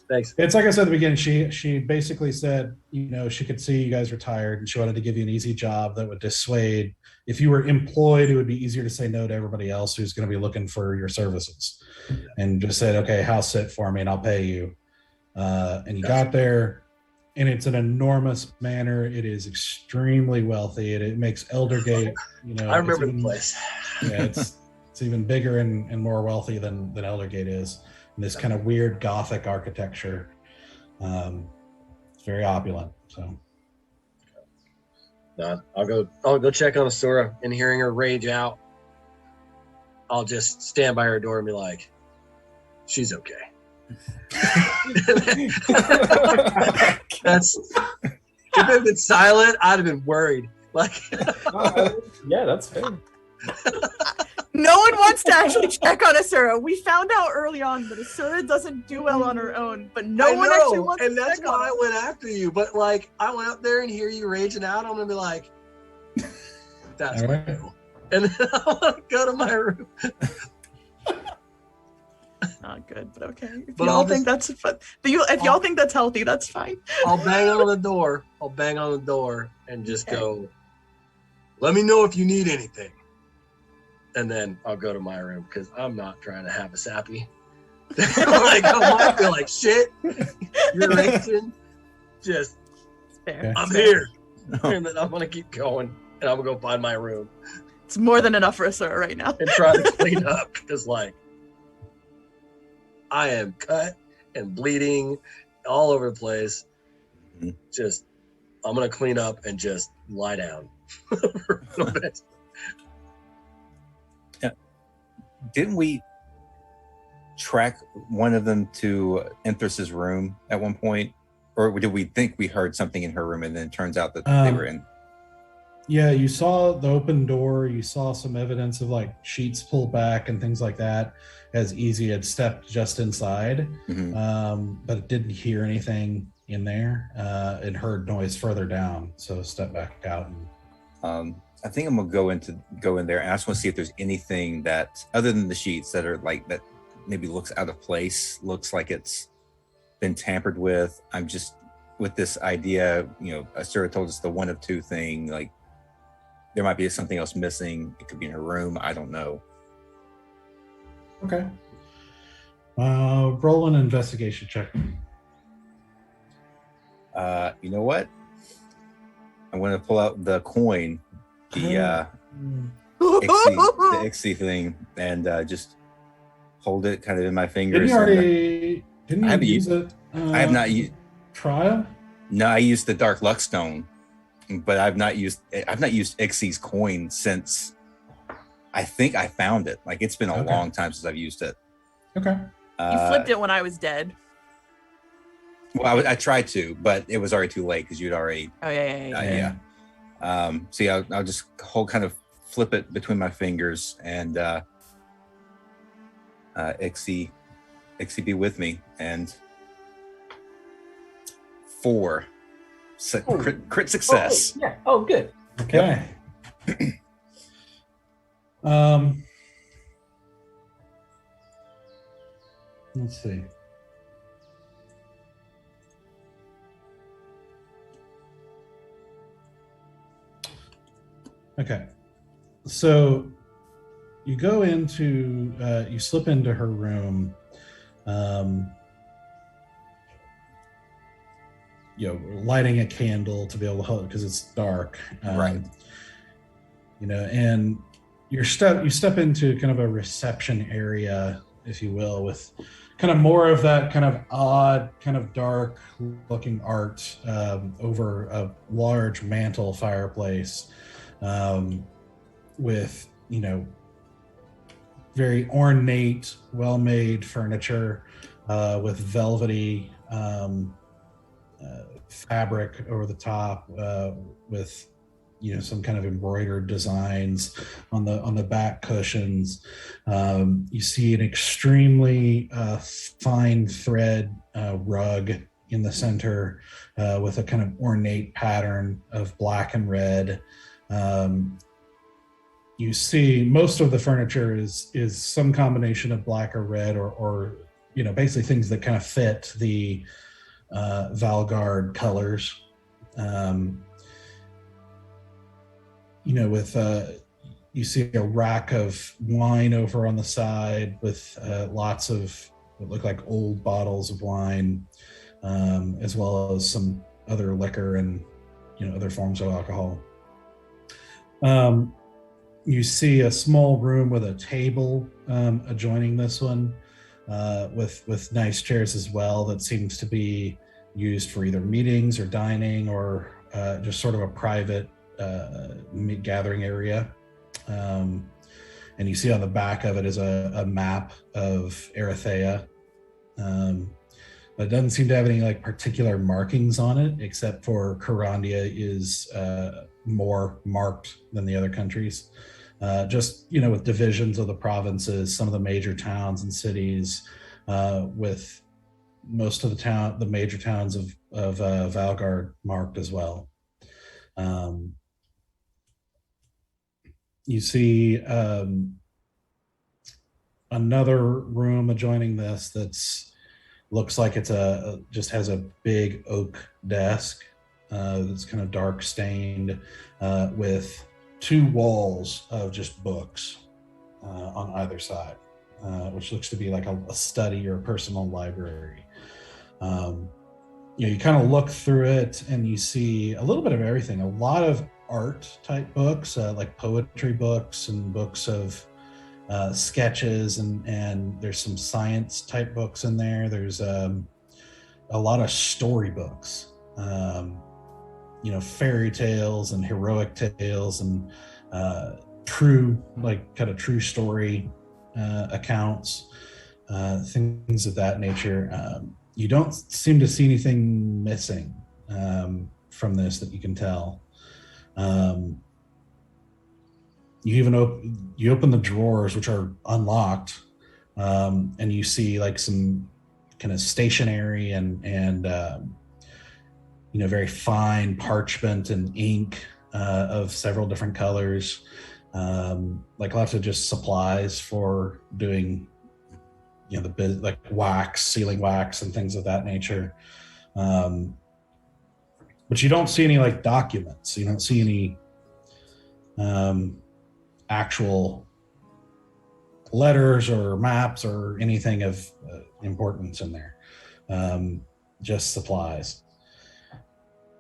Thanks. It's like I said at the beginning, she basically said, she could see you guys were tired and she wanted to give you an easy job that would dissuade. If you were employed, it would be easier to say no to everybody else who's going to be looking for your services. And just said, okay, house sit for me and I'll pay you. And you got there, and it's an enormous manor. It is extremely wealthy. It makes Eldergate, I remember the place. Yeah, it's even bigger and more wealthy than Eldergate is. And this kind of weird Gothic architecture. It's very opulent. So I'll go check on Asura, and hearing her rage out, I'll just stand by her door and be like, she's okay. That's if it had been silent, I'd have been worried. Like Yeah, that's fair. No one wants to actually check on Asura. We found out early on that Asura doesn't do well on her own, but no one actually wants and to that's check on why her. I went after you. But like, I went up there and hear you raging out. I'm gonna be like, that's All right. cool. And then I want to go to my room. Not good, but okay. If But y'all I'll think that's fun, if y'all think that's healthy, that's fine. I'll bang on the door. And just go, let me know if you need anything. And then I'll go to my room because I'm not trying to have a sappy. Like, I might feel like shit. You're raging. Just, Fair. I'm here. And then I'm going to keep going. And I'm going to go find my room It's more than enough for Asura right now. and try to clean up. Because, like, I am cut and bleeding all over the place. Just, I'm going to clean up and just lie down for a little bit. Didn't we track one of them to Enthress's room at one point? Or did we think we heard something in her room and then it turns out that they were in? Yeah, you saw the open door. You saw some evidence of like sheets pulled back and things like that as Easy had stepped just inside, but it didn't hear anything in there. It heard noise further down, so step back out. And I think I'm gonna go in there and I just want to see if there's anything that other than the sheets that are like that maybe looks out of place, looks like it's been tampered with. I'm just with this idea, Asura told us the one of two thing, like there might be something else missing. It could be in her room. I don't know. Okay. Roll an investigation check. You know what? I'm gonna pull out the coin, the Ixie thing, and just hold it kind of in my fingers. Didn't you use it? I have not used trial. No, I used the Dark Luck Stone, but I've not used Ixie's coin since I think I found it. Like it's been a long time since I've used it. Okay. You flipped it when I was dead. Well, I tried to, but it was already too late because you'd already. Oh yeah. So yeah, I'll just flip it between my fingers, and Ixie be with me, and 4 crit success. Oh, yeah. Oh, good. Okay. Let's see. Okay, so you go into, you slip into her room, lighting a candle to be able to hold it because it's dark, right? And you step into kind of a reception area, if you will, with kind of more of that kind of odd, kind of dark looking art over a large mantle fireplace. With very ornate, well-made furniture with velvety fabric over the top, with some kind of embroidered designs on the back cushions. You see an extremely fine thread rug in the center with a kind of ornate pattern of black and red. You see most of the furniture is some combination of black or red or basically things that kind of fit the Valgard colors. You see a rack of wine over on the side with lots of what look like old bottles of wine, as well as some other liquor and other forms of alcohol. You see a small room with a table adjoining this one, with nice chairs as well. That seems to be used for either meetings or dining or just sort of a private gathering area. And you see on the back of it is a map of Erythea. But it doesn't seem to have any like particular markings on it, except for Carandia is more marked than the other countries. Just, you know, with divisions of the provinces, some of the major towns and cities, with most of the major towns of Valgard marked as well. You see another room adjoining this that's looks like it's just has a big oak desk that's kind of dark stained with 2 walls of just books on either side, which looks to be like a study or a personal library. You know, you kind of look through it and you see a little bit of everything, a lot of art type books, like poetry books and books of sketches, and there's some science type books in there. There's a lot of storybooks, you know, fairy tales and heroic tales and true, like kind of true story accounts, things of that nature. You don't seem to see anything missing from this that you can tell. You even open the drawers, which are unlocked, and you see like some kind of stationery and you know, very fine parchment and ink of several different colors, like lots of just supplies for doing, you know, like wax, sealing wax, and things of that nature. But you don't see any like documents. You don't see any actual letters or maps or anything of importance in there. Just supplies.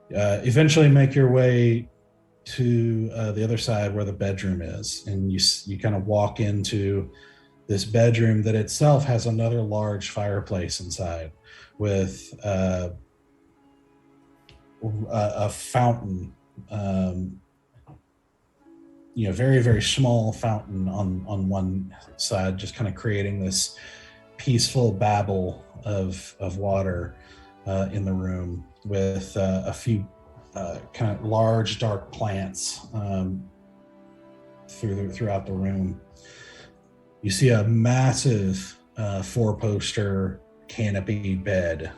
Eventually make your way to the other side where the bedroom is, and you kind of walk into this bedroom that itself has another large fireplace inside with a fountain, you know, very, very small fountain on one side, just kind of creating this peaceful babble of water in the room, with a few kind of large dark plants throughout the room. You see a massive 4-poster canopy bed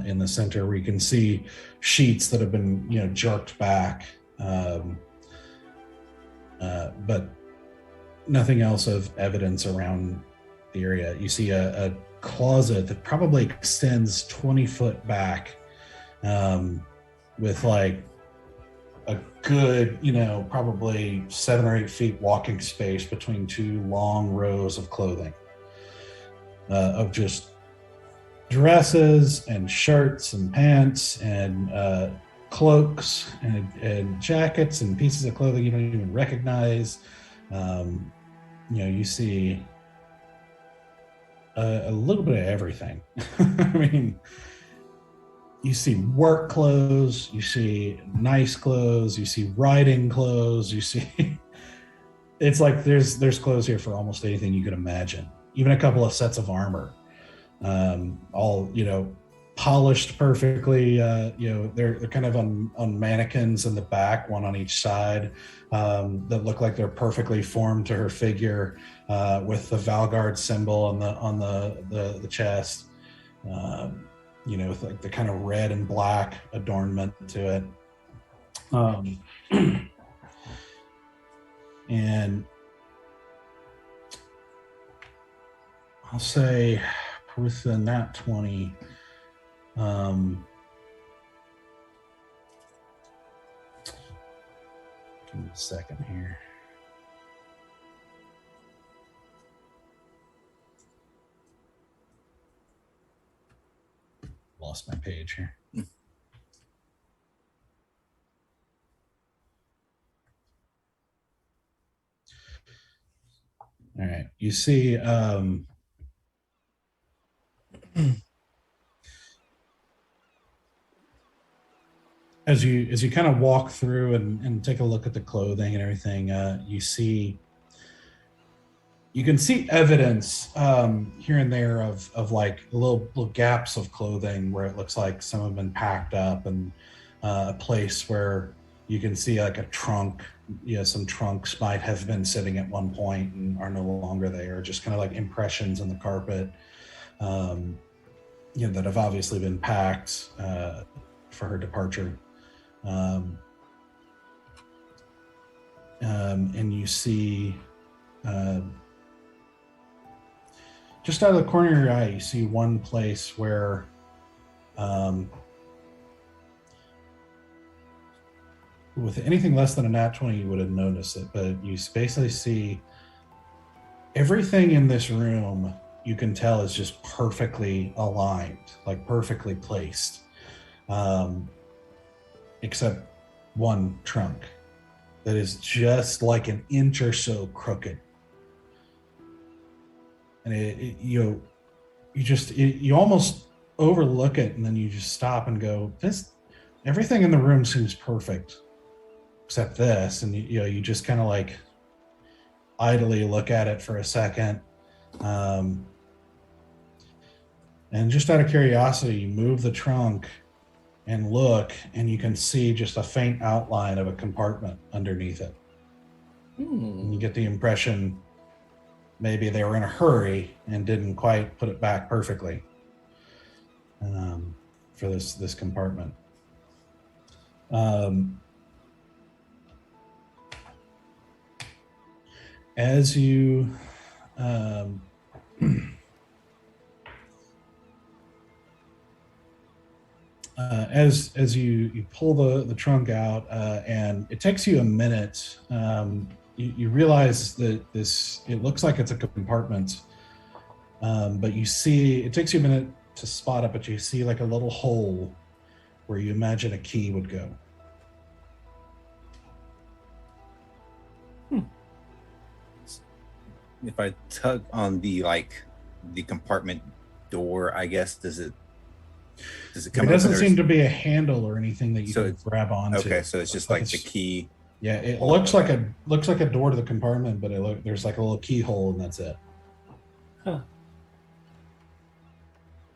in the center, where you can see sheets that have been, you know, jerked back, but nothing else of evidence around the area. You see a closet that probably extends 20 foot back, with like a good, you know, probably 7 or 8 feet walking space between 2 long rows of clothing, of just dresses and shirts and pants and cloaks and jackets and pieces of clothing you don't even recognize. You know, you see a little bit of everything. I mean, you see work clothes, you see nice clothes, you see riding clothes, you see it's like there's clothes here for almost anything you could imagine. Even a couple of sets of armor, all, you know, polished perfectly. You know, they're kind of on mannequins in the back, one on each side, that look like they're perfectly formed to her figure, with the Valgard symbol on the chest. You know, with like the kind of red and black adornment to it. And I'll say with the nat 20, give me a second here. Lost my page here. All right, you see, as you kind of walk through and take a look at the clothing and everything, you can see evidence here and there of like little gaps of clothing where it looks like some have been packed up, and a place where you can see like a trunk. Some trunks might have been sitting at one point and are no longer there. Just kind of like impressions on the carpet, that have obviously been packed for her departure. And you see. Just out of the corner of your eye, you see one place where with anything less than a nat 20, you would have noticed it, but you basically see everything in this room, you can tell is just perfectly aligned, like perfectly placed, except one trunk that is just like an inch or so crooked. And you almost overlook it, and then you just stop and go, everything in the room seems perfect except this. And you just kind of like idly look at it for a second, and just out of curiosity, you move the trunk and look, and you can see just a faint outline of a compartment underneath it. And you get the impression maybe they were in a hurry and didn't quite put it back perfectly for this compartment. As you as you pull the trunk out, and it takes you a minute, you realize that it looks like it's a compartment, but you see it takes you a minute to spot it, but you see like a little hole where you imagine a key would go. If I tug on the compartment door, I guess, does it come? It doesn't seem to be a handle or anything that you can grab onto. Okay, so it's just like the key. Yeah, it looks like a door to the compartment, but there's like a little keyhole, and that's it. Huh.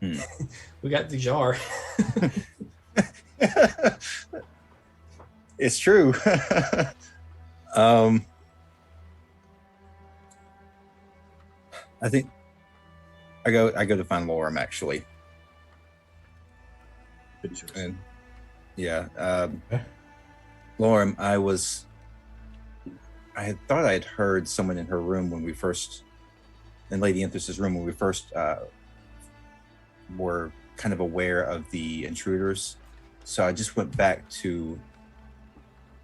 We got the jar. It's true. I think I go to find Lorem, actually. And yeah, Lorem, I had thought I had heard someone in her room when we first, in Lady Enthress's room when we first were kind of aware of the intruders. So I just went back to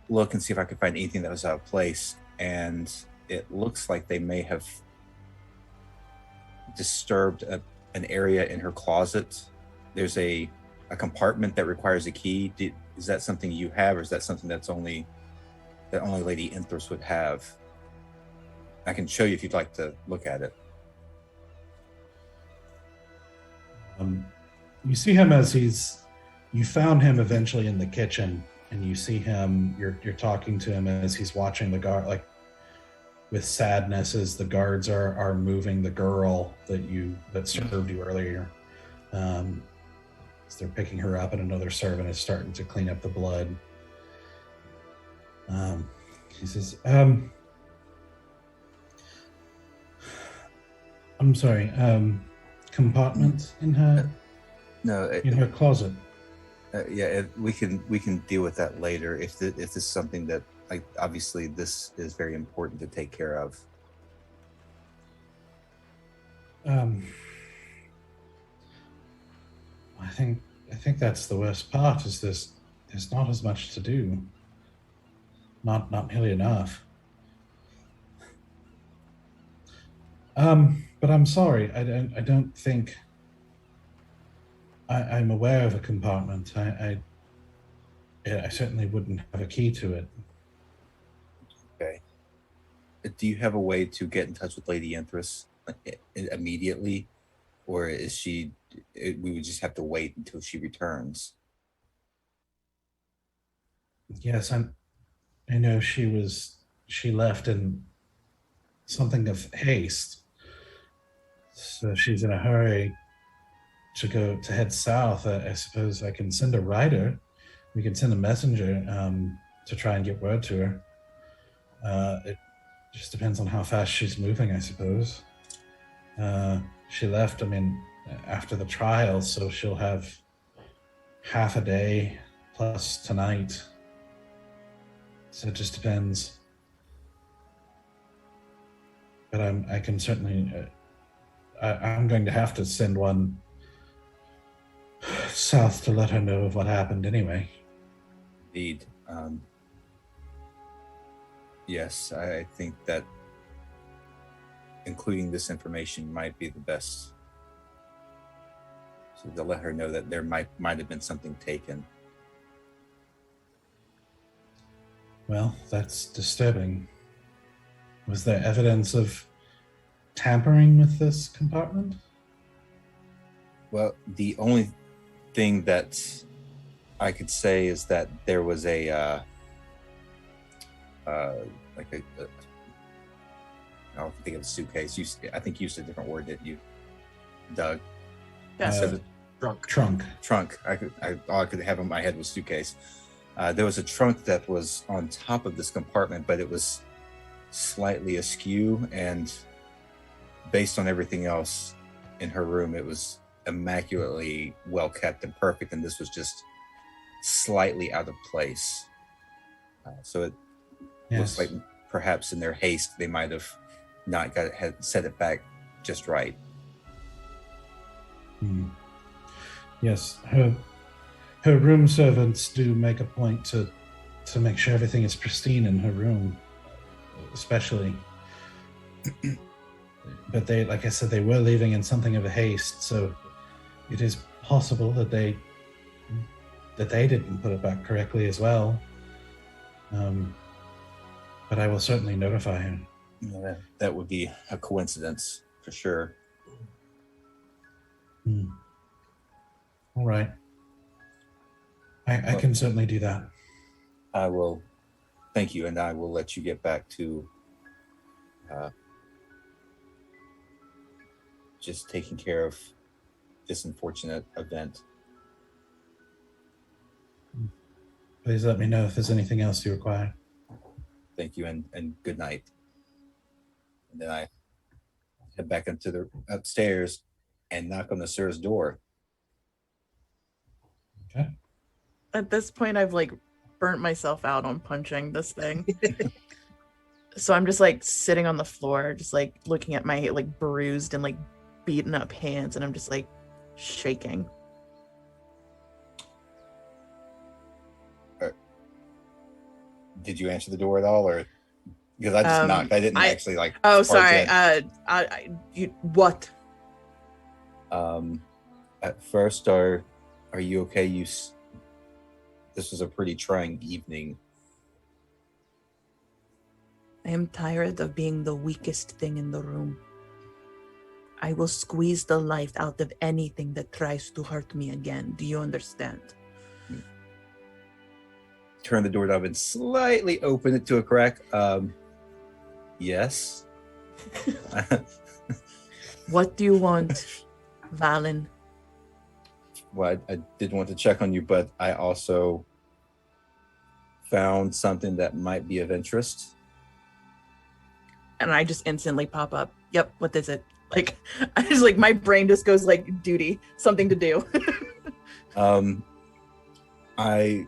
look and see if I could find anything that was out of place, and it looks like they may have disturbed an area in her closet. There's a compartment that requires a key. Is that something you have, or is that something that only Lady Enthress would have? I can show you if you'd like to look at it. You see him you found him eventually in the kitchen, and you see him, you're talking to him as he's watching the guard, like with sadness, as the guards are moving the girl that served you earlier. As they're picking her up, and another servant is starting to clean up the blood. He says, I'm sorry, compartment in her closet. We can deal with that later if this is something that, like, obviously this is very important to take care of. I think that's the worst part, is there's not as much to do. Not nearly enough. But I'm sorry, I don't think I'm aware of a compartment. I certainly wouldn't have a key to it. Okay. Do you have a way to get in touch with Lady Enthress immediately, or is she? We would just have to wait until she returns. Yes, I know she left in something of haste. So she's in a hurry to head south. I suppose I can send a rider. We can send a messenger to try and get word to her. It just depends on how fast she's moving, I suppose. She left, after the trial, so she'll have half a day plus tonight. So it just depends. But I can certainly. I'm going to have to send one south to let her know of what happened anyway. Indeed. Yes, I think that including this information might be the best. So to let her know that there might have been something taken. Well, that's disturbing. Was there evidence of tampering with this compartment? Well, the only thing that I could say is that there was a I don't think of a suitcase. I think you used a different word, didn't you, Doug? Yes. Trunk. All I could have in my head was suitcase. There was a trunk that was on top of this compartment, but it was slightly askew, and based on everything else in her room, it was immaculately well kept and perfect, and this was just slightly out of place. So it looks like perhaps in their haste they might have not had set it back just right. Yes, her room servants do make a point to make sure everything is pristine in her room, especially. But they, like I said, they were leaving in something of a haste, so it is possible that they didn't put it back correctly as well. But I will certainly notify him. Yeah, that would be a coincidence for sure. All right. I can certainly do that. I will. Thank you, and I will let you get back to just taking care of this unfortunate event. Please let me know if there's anything else you require. Thank you, and good night. And then I head back into the upstairs and knock on the sir's door. Okay. At this point, I've burnt myself out on punching this thing. So I'm just sitting on the floor, just looking at my bruised and beaten up hands, and I'm just shaking. Did you answer the door at all, or because I just knocked? I didn't actually Oh, sorry. What? At first, are you okay? This was a pretty trying evening. I am tired of being the weakest thing in the room. I will squeeze the life out of anything that tries to hurt me again. Do you understand? Turn the door knob and slightly open it to a crack. Yes. What do you want, Valen? Well, I did want to check on you, but I also found something that might be of interest. And I just instantly pop up. Yep, what is it? I just my brain just goes duty, something to do. I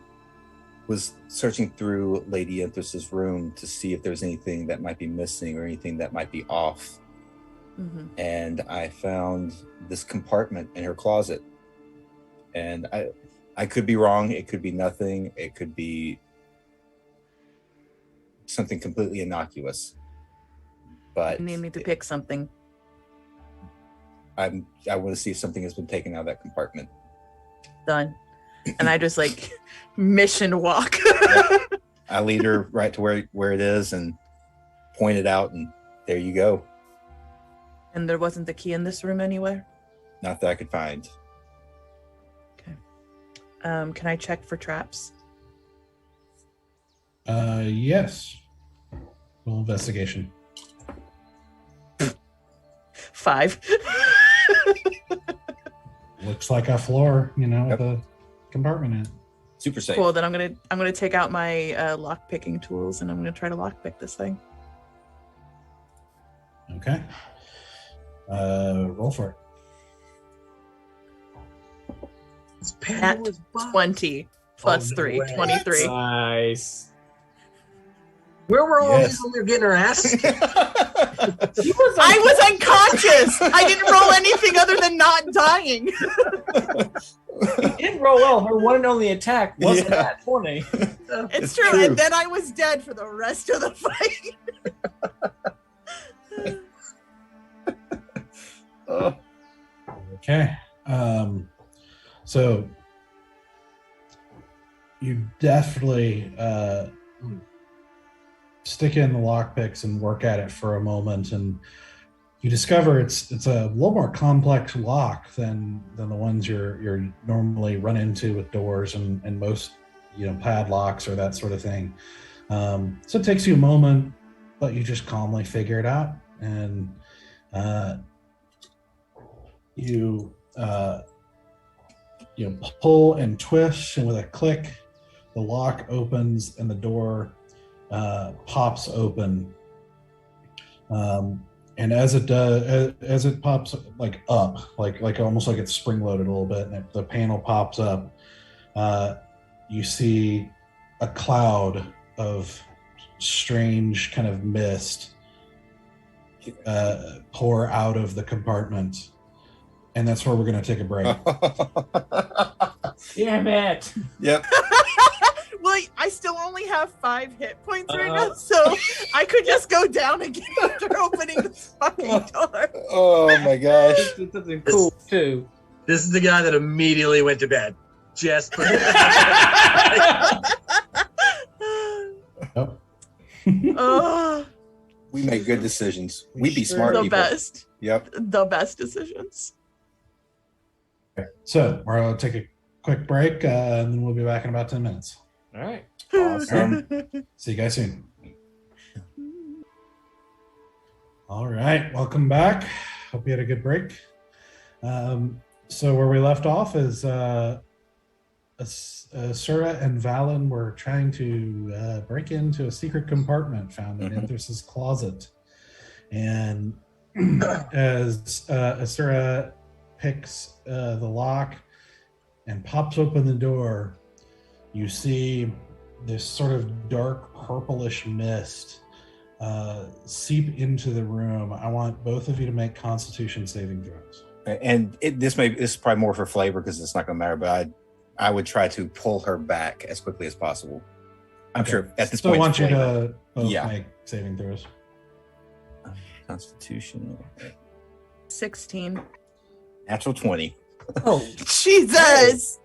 was searching through Lady Enthress's room to see if there's anything that might be missing or anything that might be off. Mm-hmm. And I found this compartment in her closet. And I could be wrong. It could be nothing. It could be something completely innocuous. But You need me to pick something. I want to see if something has been taken out of that compartment. Done. And I just mission walk. I lead her right to where it is and point it out, and there you go. And there wasn't a key in this room anywhere? Not that I could find. Okay. Can I check for traps? Yes. Roll investigation. 5. Looks like a floor, with Yep. a compartment in it. Super safe. Cool. Then I'm gonna take out my lock picking tools and I'm gonna try to lock pick this thing. Okay. Roll for it. It's At Pandora's box. 20 plus no 3, way. 23. Nice. Where were all Yes. these when we were getting our ass? I was unconscious. I didn't roll anything other than not dying. You did roll well. Her one and only attack wasn't Yeah. that 20. It's true. And then I was dead for the rest of the fight. Oh. Okay. So you definitely stick in the lockpicks and work at it for a moment, and you discover it's a little more complex lock than the ones you're normally run into with doors and most padlocks or that sort of thing. So it takes you a moment, but you just calmly figure it out, and you pull and twist, and with a click, the lock opens and the door pops open. And as it does, as it pops up, like almost like it's spring loaded a little bit, and the panel pops up, you see a cloud of strange kind of mist pour out of the compartment. And that's where we're going to take a break. Damn it. Yep. Well, I still only have 5 hit points right now, so I could just go down again after opening this fucking door. Oh my gosh. It's something cool too. This is the guy that immediately went to bed. Just put Nope. Oh, We make good decisions. We be Sure. smart the people. best. Yep. The best decisions. So we're going to take a quick break, and then we'll be back in about 10 minutes. All right. Awesome. See you guys soon. All right, welcome back. Hope you had a good break. So where we left off is Sura and Valen were trying to break into a secret compartment found in Enthress's closet. And as Sura picks the lock and pops open the door, you see this sort of dark purplish mist seep into the room. I want both of you to make Constitution saving throws. And this is probably more for flavor because it's not going to matter. But I would try to pull her back as quickly as possible. I'm sure at this So point. I want you flavor. to both Yeah. make saving throws. Constitution. 16. Natural 20. Oh, Jesus!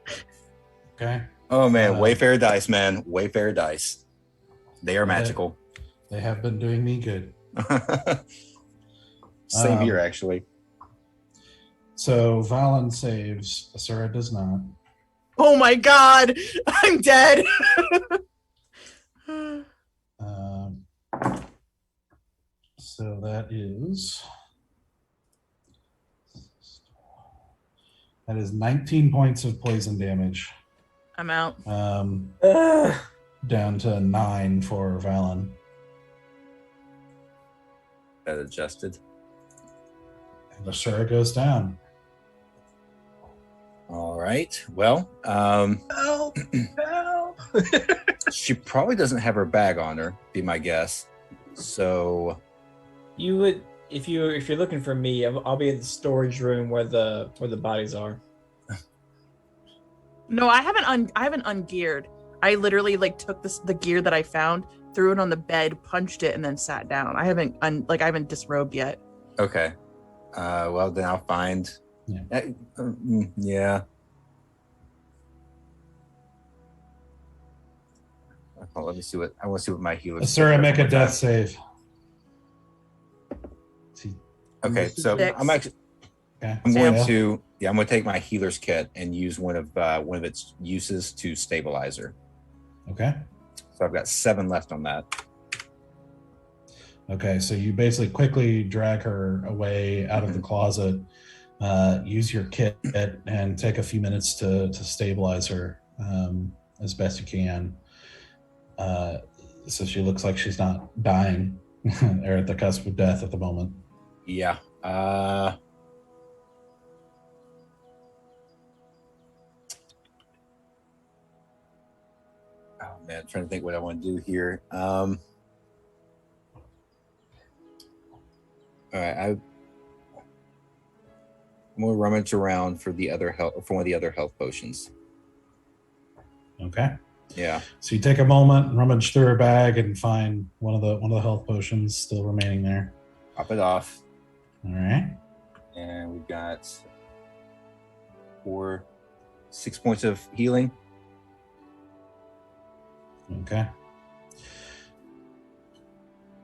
Okay. Oh man, Uh, Wayfair dice, man. Wayfair dice. They are magical. They have been doing me good. Same here, actually. So Valen saves, Asura does not. Oh my god! I'm dead! So that is 19 points of poison damage. I'm out. Down to 9 for Valen. That adjusted. And Asura goes down. All right. Well, help, help. she probably doesn't have her bag on her, be my guess. So you would if you're looking for me. I'll be in the storage room where the bodies are. No, I haven't ungeared. I literally took the gear that I found, threw it on the bed, punched it, and then sat down. I haven't disrobed yet. okay. Well, then I'll find. Yeah. Yeah. Oh, let me see what I want to see what my healer. Asura, make a death save. Okay, so Six. I'm actually Okay. I'm going Fail. to I'm going to take my healer's kit and use one of its uses to stabilize her. Okay. So I've got 7 left on that. Okay, so you basically quickly drag her away out of the closet, use your kit, and take a few minutes to stabilize her as best you can. So she looks like she's not dying or at the cusp of death at the moment. Yeah. Oh man, I'm trying to think what I want to do here. All right, I'm gonna rummage around for the other health for one of the other health potions. Okay. Yeah. So you take a moment, rummage through her bag, and find one of the health potions still remaining there. Pop it off. All right. And we've got 6 points of healing. Okay.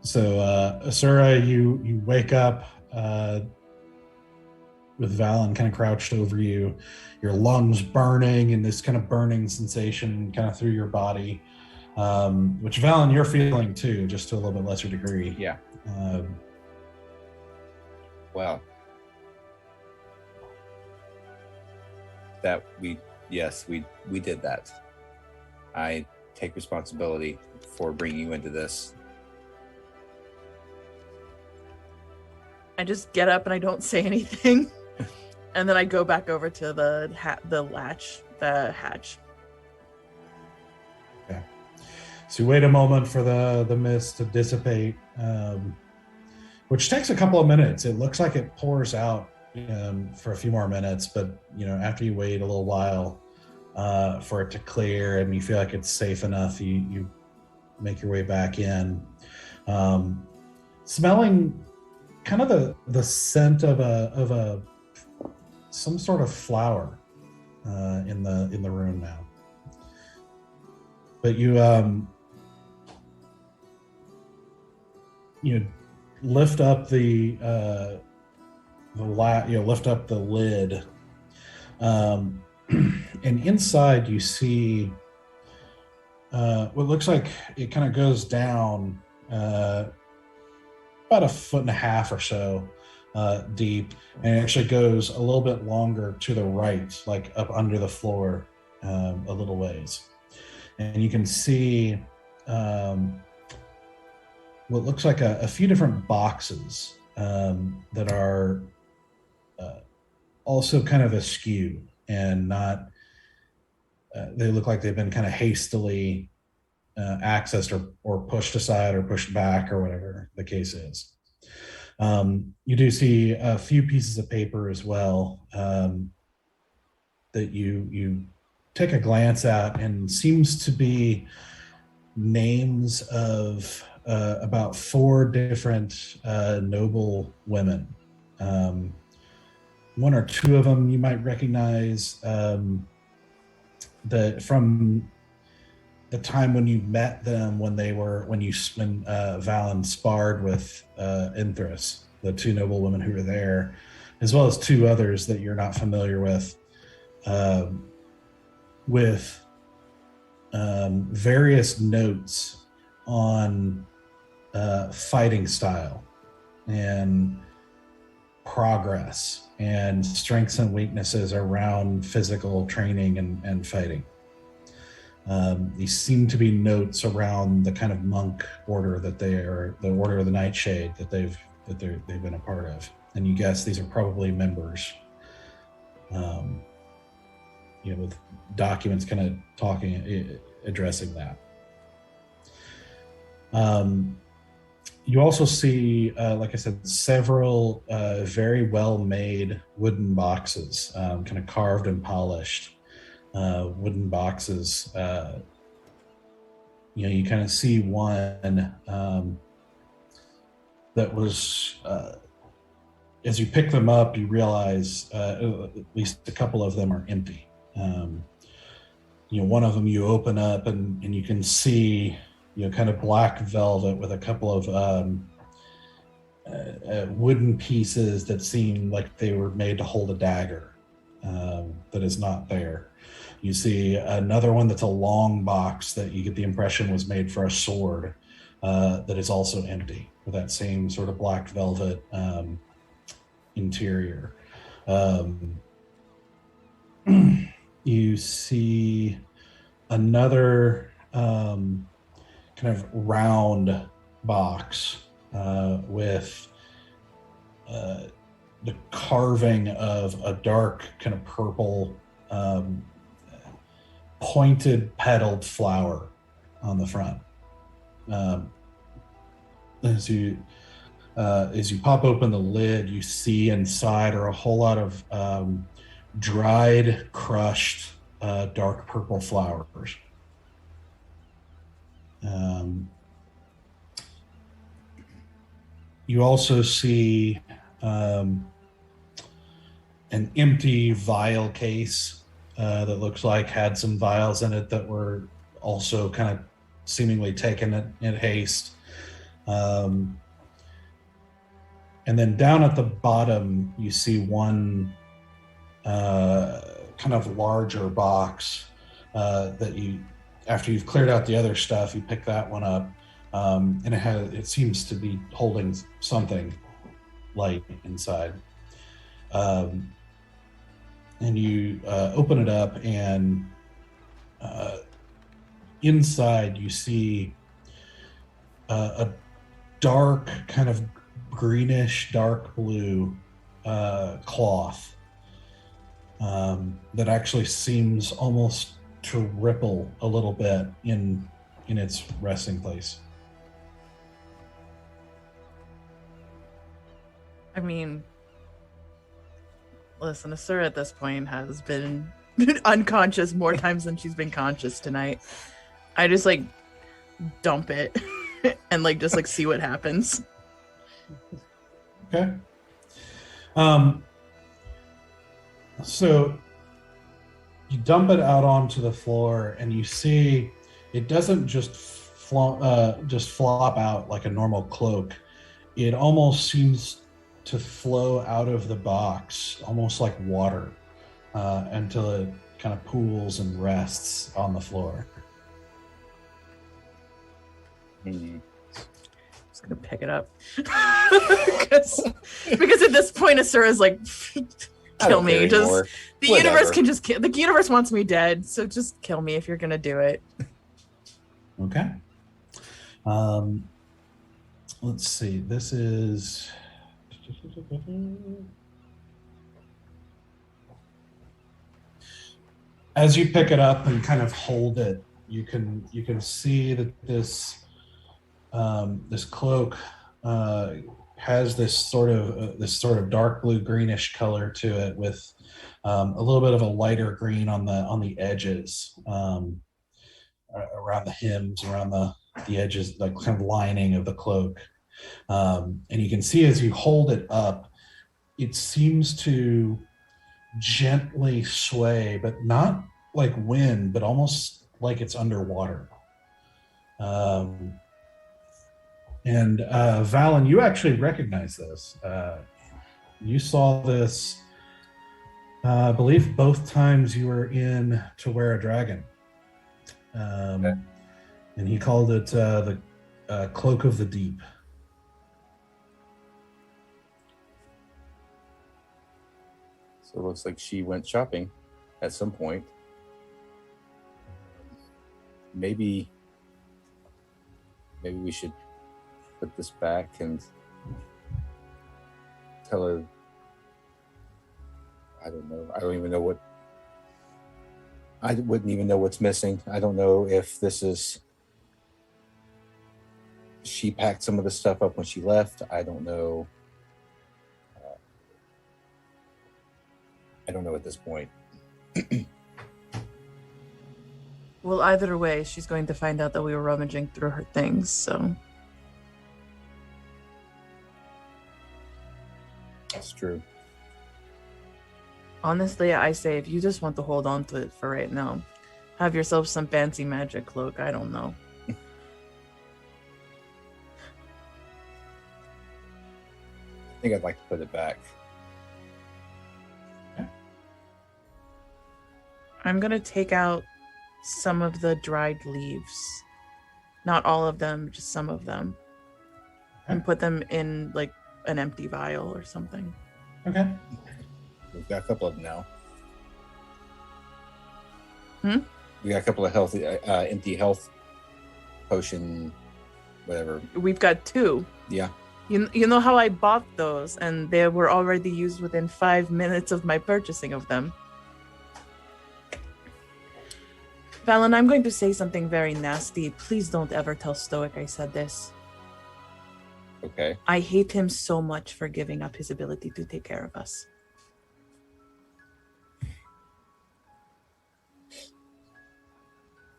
So, Asura, you wake up with Valen kind of crouched over you, your lungs burning, and this kind of burning sensation kind of through your body, which Valen, you're feeling too, just to a little bit lesser degree. Yeah. Well, that we did that. I take responsibility for bringing you into this. I just get up and I don't say anything, and then I go back over to the hatch. Okay. So you wait a moment for the mist to dissipate, which takes a couple of minutes. It looks like it pours out for a few more minutes, but after you wait a little while for it to clear and you feel like it's safe enough, you make your way back in, smelling kind of the scent of some sort of flower in the room now. But you lift up lift up the lid, and inside you see what looks like it kind of goes down about 1.5 feet or so deep, and it actually goes a little bit longer to the right, like up under the floor a little ways. And you can see what looks like a few different boxes that are also kind of askew and not, they look like they've been kind of hastily accessed or pushed aside or pushed back or whatever the case is. You do see a few pieces of paper as well that you take a glance at, and seems to be names of about 4 different noble women. 1 or 2 of them you might recognize that from the time when you met them, when Valen sparred with Enthress, the 2 noble women who were there, as well as 2 others that you're not familiar with various notes on fighting style and progress and strengths and weaknesses around physical training and fighting. These seem to be notes around the kind of monk order that they are, the Order of the Nightshade that they've been a part of, and you guess these are probably members. With documents kind of addressing that. You also see, like I said, several very well-made wooden boxes, kind of carved and polished wooden boxes. You kind of see one that was, as you pick them up, you realize at least a couple of them are empty. One of them you open up and you can see kind of black velvet with a couple of wooden pieces that seem like they were made to hold a dagger that is not there. You see another one that's a long box that you get the impression was made for a sword, that is also empty with that same sort of black velvet interior. You see another kind of round box with the carving of a dark kind of purple pointed petaled flower on the front. As you pop open the lid, you see inside are a whole lot of dried, crushed, dark purple flowers. You also see an empty vial case that looks like had some vials in it that were also kind of seemingly taken in haste. And then down at the bottom, you see one kind of larger box that you, after you've cleared out the other stuff, you pick that one up, and it seems to be holding something light inside. And you open it up, and inside you see a dark, kind of greenish, dark blue cloth that actually seems almost to ripple a little bit in its resting place. I mean, listen, Asura at this point has been unconscious more times than she's been conscious tonight. I just like dump it and like just like see what happens. Okay. So you dump it out onto the floor, and you see it doesn't just flop out like a normal cloak. It almost seems to flow out of the box, almost like water, until it kind of pools and rests on the floor. Just gonna pick it up because at this point Asura's like, kill me. Just the Whatever. universe can just kill. The universe wants me dead, so just kill me if you're gonna do it. Okay. Let's see. This is. As you pick it up and kind of hold it, you can see that this cloak has this sort of dark blue greenish color to it, with a little bit of a lighter green on the edges, around the hems, around the edges, like kind of lining of the cloak. And you can see as you hold it up, it seems to gently sway, but not like wind, but almost like it's underwater. And Valen, you actually recognize this. You saw this, I believe, both times you were in To Wear a Dragon. Okay. And he called it the Cloak of the Deep. So it looks like she went shopping at some point. Maybe we should put this back and tell her. I don't know. I don't even know what. I wouldn't even know what's missing. I don't know if this is. She packed some of the stuff up when she left. I don't know. I don't know at this point. Well, either way, she's going to find out that we were rummaging through her things, so. That's true. Honestly, I say if you just want to hold on to it for right now, have yourself some fancy magic cloak. I don't know. I think I'd like to put it back. I'm gonna take out some of the dried leaves. Not all of them, just some of them. And put them in like an empty vial or something. Okay. We've got a couple of them now. We got a couple of healthy, empty health potion, whatever. We've got 2. Yeah. You know how I bought those and they were already used within 5 minutes of my purchasing of them. Valen, I'm going to say something very nasty. Please don't ever tell Stoic I said this. Okay. I hate him so much for giving up his ability to take care of us.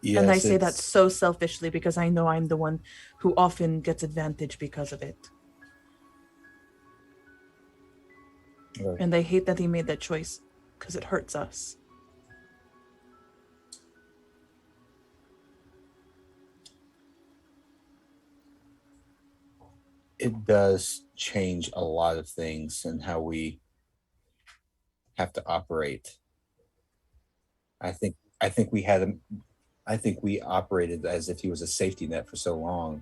Yes, And I say that so selfishly because I know I'm the one who often gets advantage because of it. And I hate that he made that choice because it hurts us. It does change a lot of things and how we have to operate. I think we operated as if he was a safety net for so long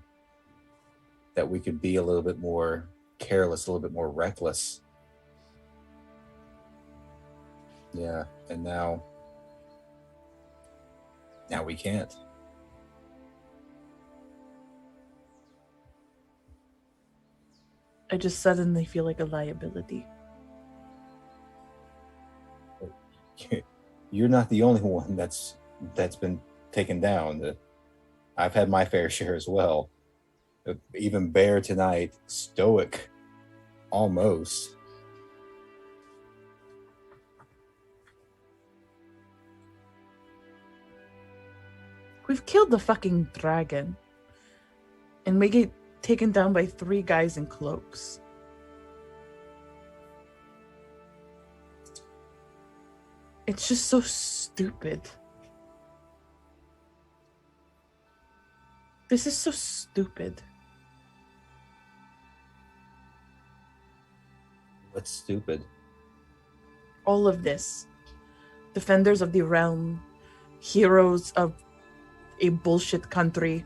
that we could be a little bit more careless, a little bit more reckless. Yeah, and now we can't. I just suddenly feel like a liability. You're not the only one that's been taken down. I've had my fair share as well. Even Bear tonight, Stoic, almost. We've killed the fucking dragon. And we get taken down by 3 guys in cloaks. It's just so stupid. This is so stupid. What's stupid? All of this. Defenders of the realm. Heroes of a bullshit country.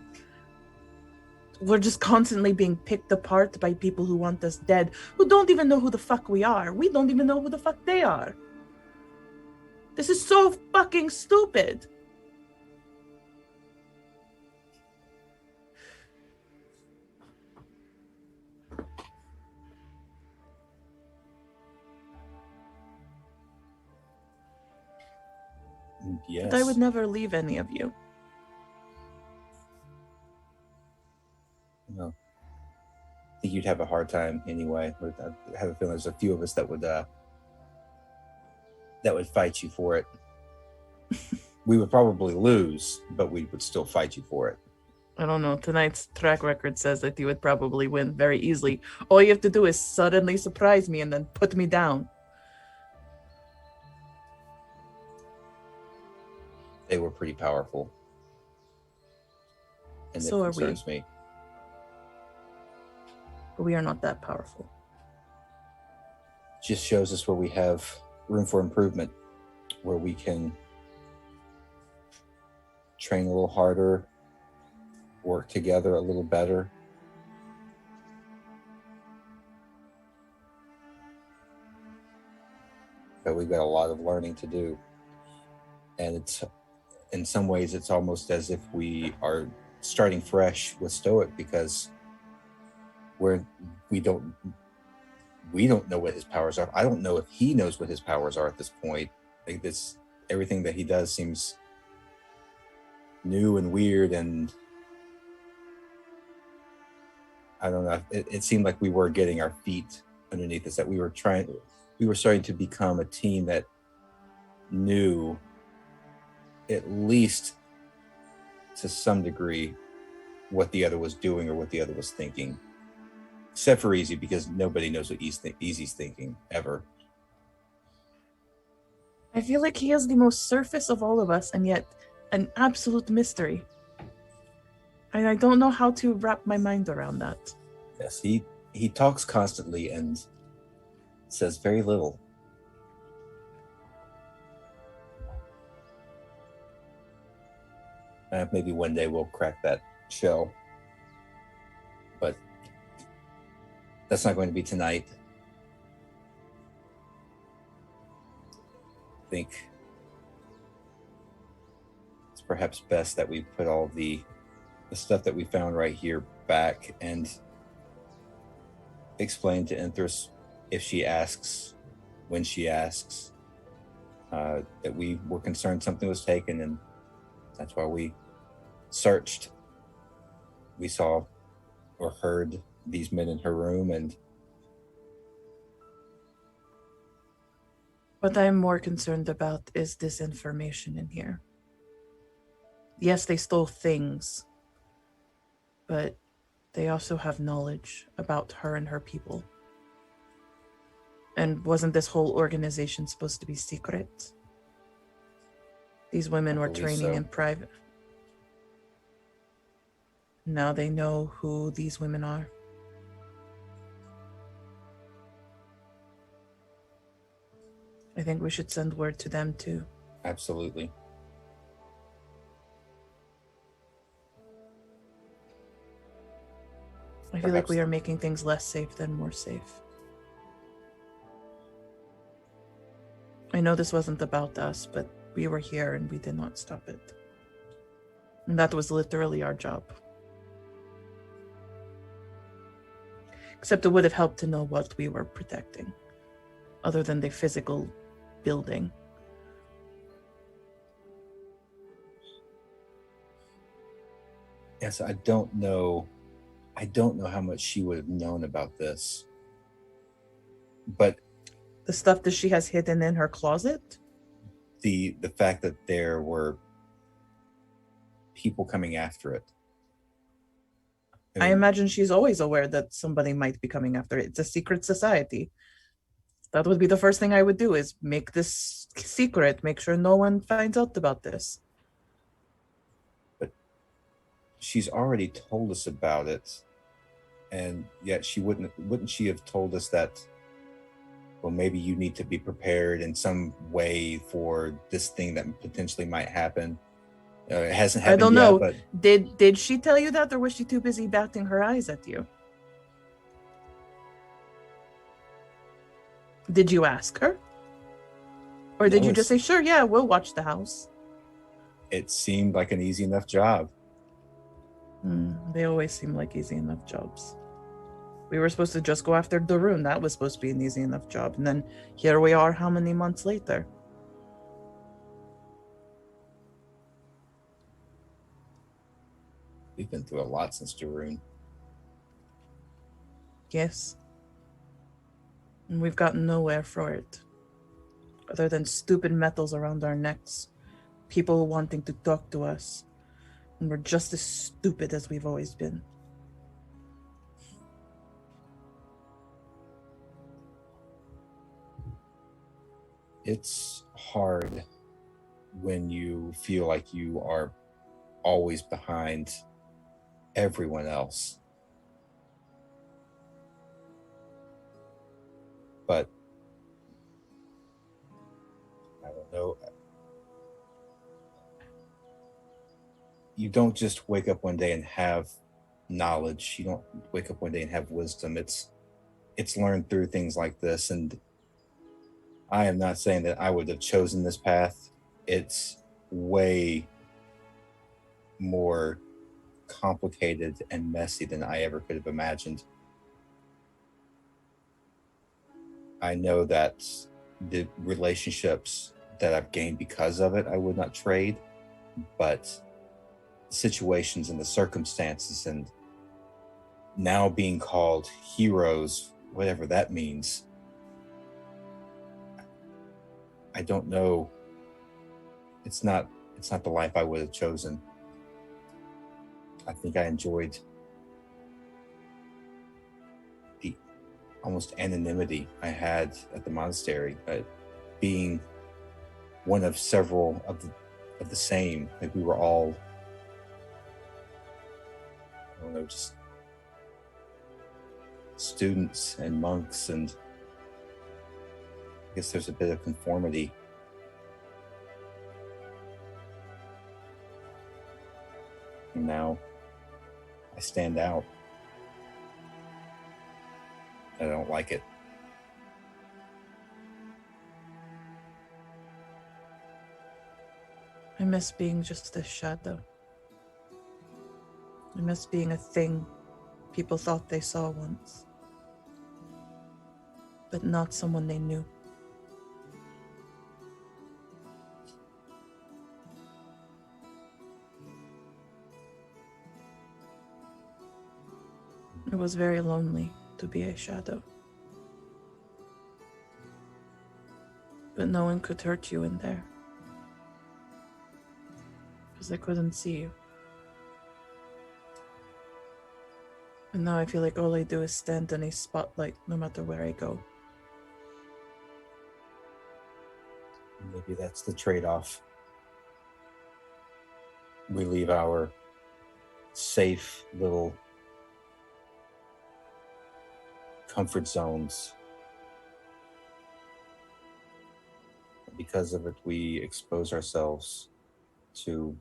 We're just constantly being picked apart by people who want us dead, who don't even know who the fuck we are. We don't even know who the fuck they are. This is so fucking stupid. Yes. But I would never leave any of you. No. I think you'd have a hard time anyway. I have a feeling there's a few of us that would fight you for it. We would probably lose, but we would still fight you for it. I don't know. Tonight's track record says that you would probably win very easily. All you have to do is suddenly surprise me and then put me down. They were pretty powerful. And So it are we. concerns me. But we are not that powerful. Just shows us where we have room for improvement, where we can train a little harder, work together a little better. But we've got a lot of learning to do. And it's, in some ways, it's almost as if we are starting fresh with Stoic, because we don't know what his powers are. I don't know if he knows what his powers are at this point. Like everything that he does seems new and weird, and I don't know. It seemed like we were getting our feet underneath us, that we were starting to become a team that knew, at least to some degree, what the other was doing or what the other was thinking. Except for Easy, because nobody knows what Easy's thinking, ever. I feel like he is the most surface of all of us, and yet an absolute mystery. And I don't know how to wrap my mind around that. Yes, he talks constantly and says very little. Maybe one day we'll crack that shell. But that's not going to be tonight. I think it's perhaps best that we put all the stuff that we found right here back and explain to Enthress if she asks, when she asks, that we were concerned something was taken, and that's why we searched. We saw or heard these men in her room, and what I'm more concerned about is this information in here. Yes, they stole things, but they also have knowledge about her and her people. And wasn't this whole organization supposed to be secret? These women were training in private. Now they know who these women are. I think we should send word to them too. Absolutely. I feel like we are making things less safe than more safe. I know this wasn't about us, but we were here and we did not stop it. And that was literally our job. Except it would have helped to know what we were protecting, other than the physical building. Yes, I don't know how much she would have known about this. But the stuff that she has hidden in her closet? The fact that there were people coming after it. I imagine she's always aware that somebody might be coming after it. It's a secret society. That would be the first thing I would do, is make this secret, make sure no one finds out about this. But she's already told us about it, and yet wouldn't she have told us that, well, maybe you need to be prepared in some way for this thing that potentially might happen. It hasn't happened I don't know. But did she tell you that, or was she too busy batting her eyes at you? Did you ask her? Or did you just say, sure, yeah, we'll watch the house? It seemed like an easy enough job. They always seem like easy enough jobs. We were supposed to just go after Darun. That was supposed to be an easy enough job. And then here we are how many months later? We've been through a lot since Darun. Yes. And we've gotten nowhere for it. Other than stupid metals around our necks. People wanting to talk to us. And we're just as stupid as we've always been. It's hard when you feel like you are always behind everyone else. But I don't know. You don't just wake up one day and have knowledge. You don't wake up one day and have wisdom. It's learned through things like this. And I am not saying that I would have chosen this path. It's way more complicated and messy than I ever could have imagined. I know that the relationships that I've gained because of it, I would not trade, but situations and the circumstances and now being called heroes, whatever that means, I don't know. It's not the life I would have chosen. I think I enjoyed the almost anonymity I had at the monastery, being one of several of the same. Like we were all, I don't know, just students and monks, and I guess there's a bit of conformity. from now, I stand out. I don't like it. I miss being just a shadow. I miss being a thing people thought they saw once, but not someone they knew. It was very lonely to be a shadow. But no one could hurt you in there, because I couldn't see you. And now I feel like all I do is stand in a spotlight no matter where I go. Maybe that's the trade-off. We leave our safe little comfort zones. Because of it, we expose ourselves to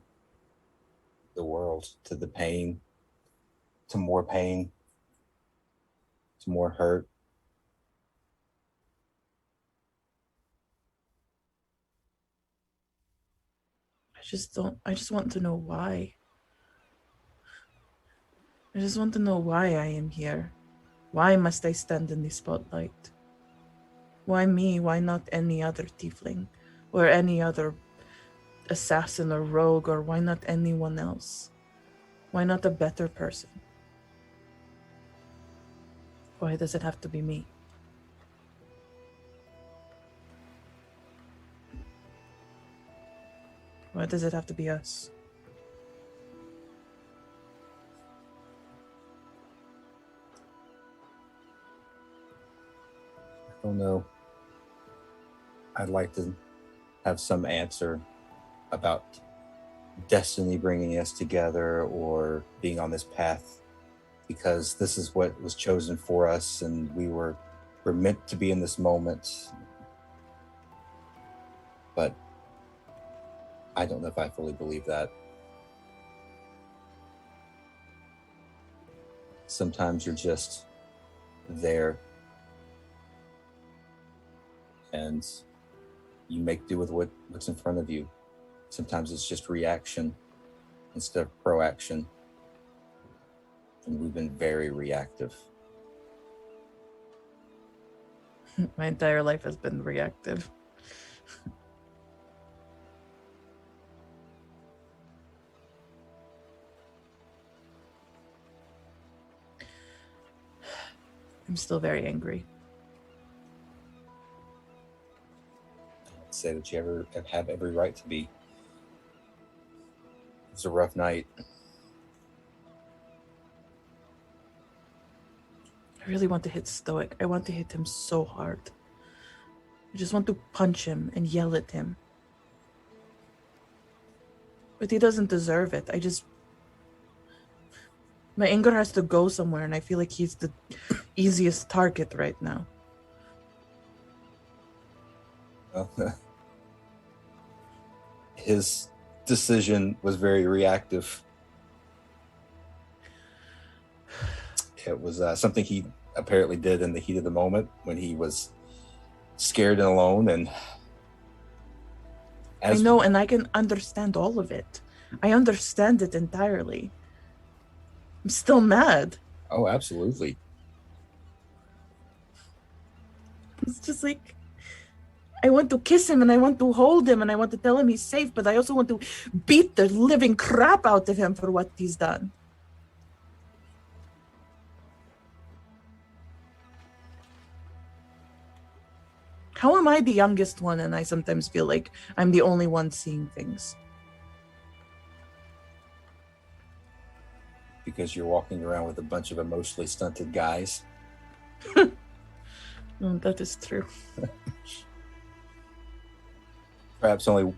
the world, to the pain, to more pain, to more hurt. I just want to know why. I just want to know why I am here. Why must I stand in the spotlight? Why me? Why not any other tiefling? Or any other assassin or rogue? Or why not anyone else? Why not a better person? Why does it have to be me? Why does it have to be us? I don't know. I'd like to have some answer about destiny bringing us together or being on this path, because this is what was chosen for us and we're meant to be in this moment. But I don't know if I fully believe that. Sometimes you're just there and you make do with what's in front of you. Sometimes it's just reaction instead of proaction. And we've been very reactive. My entire life has been reactive. I'm still very angry. I'd say that you have every right to be. It's a rough night. I really want to hit Stoic. I want to hit him so hard. I just want to punch him and yell at him. But he doesn't deserve it. My anger has to go somewhere, and I feel like he's the easiest target right now. Well, his decision was very reactive. It was something he apparently did in the heat of the moment when he was scared and alone. And I know, and I can understand all of it. I understand it entirely. I'm still mad. Oh, absolutely. It's just like, I want to kiss him and I want to hold him and I want to tell him he's safe, but I also want to beat the living crap out of him for what he's done. How am I the youngest one and I sometimes feel like I'm the only one seeing things? Because you're walking around with a bunch of emotionally stunted guys. That is true. Perhaps only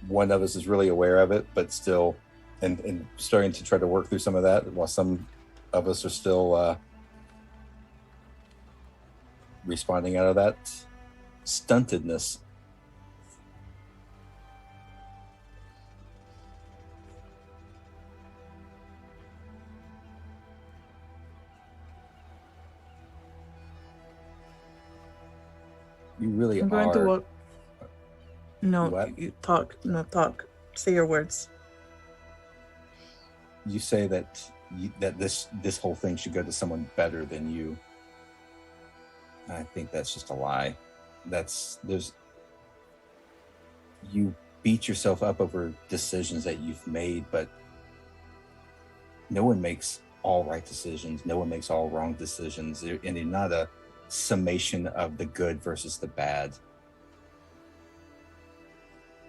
one of us is really aware of it, but still, and starting to try to work through some of that, while some of us are still responding out of that stuntedness. You really I'm going to are. walk. No, What? you talk. No, talk. Say your words. You say that this whole thing should go to someone better than you. I think that's just a lie. You beat yourself up over decisions that you've made, but no one makes all right decisions. No one makes all wrong decisions. And they're not a summation of the good versus the bad.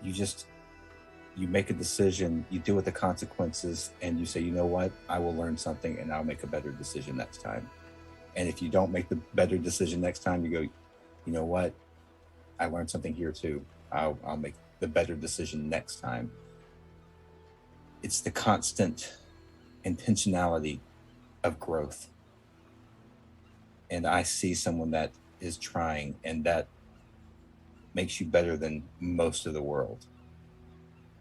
You make a decision, you deal with the consequences, and you say, you know what, I will learn something and I'll make a better decision next time. And if you don't make the better decision next time, you go, you know what, I learned something here too. I'll make the better decision next time. It's the constant intentionality of growth. And I see someone that is trying, and that makes you better than most of the world,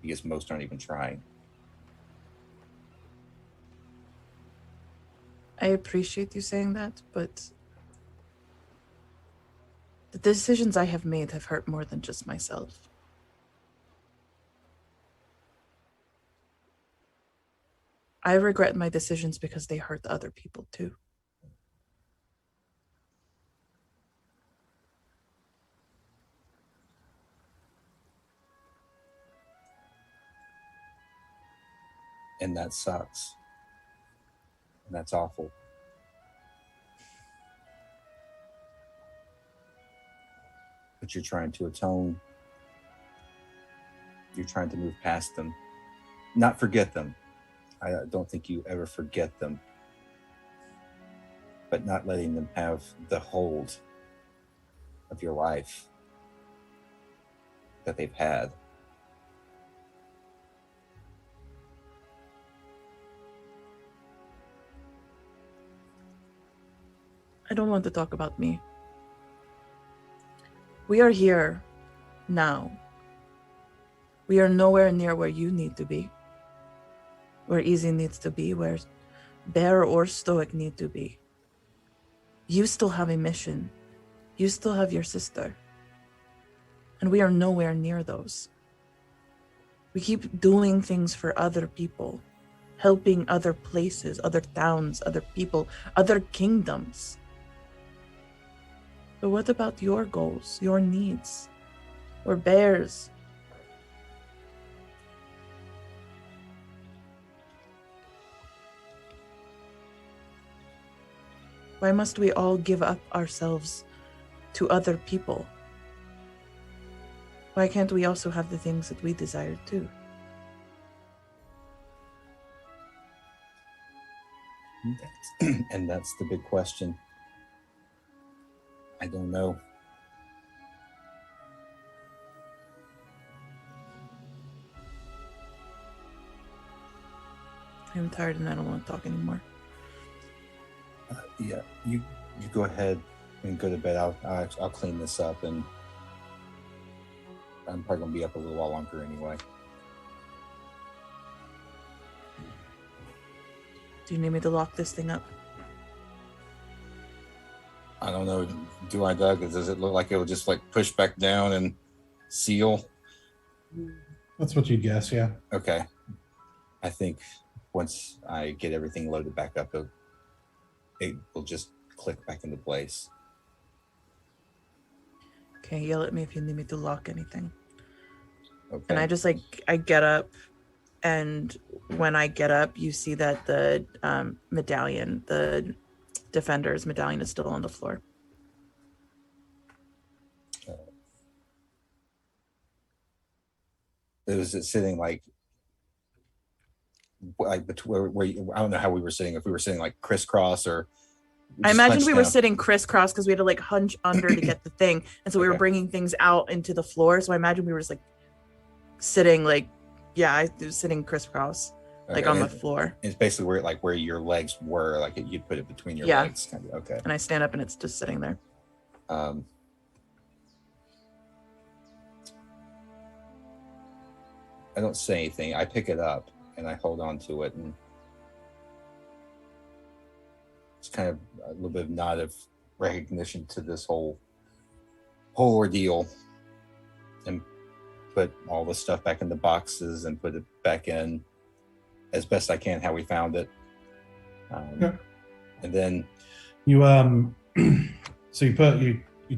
because most aren't even trying. I appreciate you saying that, but the decisions I have made have hurt more than just myself. I regret my decisions because they hurt other people too. And that sucks. And that's awful. But you're trying to atone. You're trying to move past them. Not forget them. I don't think you ever forget them. But not letting them have the hold of your life that they've had. I don't want to talk about me. We are here now. We are nowhere near where you need to be, where Easy needs to be, where Bear or Stoic need to be. You still have a mission. You still have your sister. And we are nowhere near those. We keep doing things for other people, helping other places, other towns, other people, other kingdoms. But what about your goals, your needs, or Bear's? Why must we all give up ourselves to other people? Why can't we also have the things that we desire too? And that's the big question. I don't know. I'm tired and I don't want to talk anymore. Yeah, you go ahead and go to bed. I'll clean this up, and I'm probably gonna be up a little while longer anyway. Do you need me to lock this thing up? I don't know. Do I, Doug? Does it look like it will just like push back down and seal? That's what you'd guess, yeah. Okay. I think once I get everything loaded back up, it will just click back into place. Okay, yell at me if you need me to lock anything. Okay. And I get up, and when I get up, you see that the medallion, the defender's medallion, is still on the floor. Was it sitting like between where I don't know how we were sitting, if we were sitting like crisscross or I imagine we were down? sitting crisscross because we had to like hunch under to get the thing, and so we were Okay. bringing things out into the floor. So I imagine we were just like sitting like, yeah, I was sitting crisscross, like Okay, on the and floor. it's basically where your legs were, like you'd put it between your Yeah. legs, kind of. Okay. And I stand up and it's just sitting there. I don't say anything. I pick it up and I hold on to it, and it's kind of a little bit of nod of recognition to this whole whole ordeal and put all the stuff back in the boxes and put it back in as best I can how we found it. Yeah. And then You so you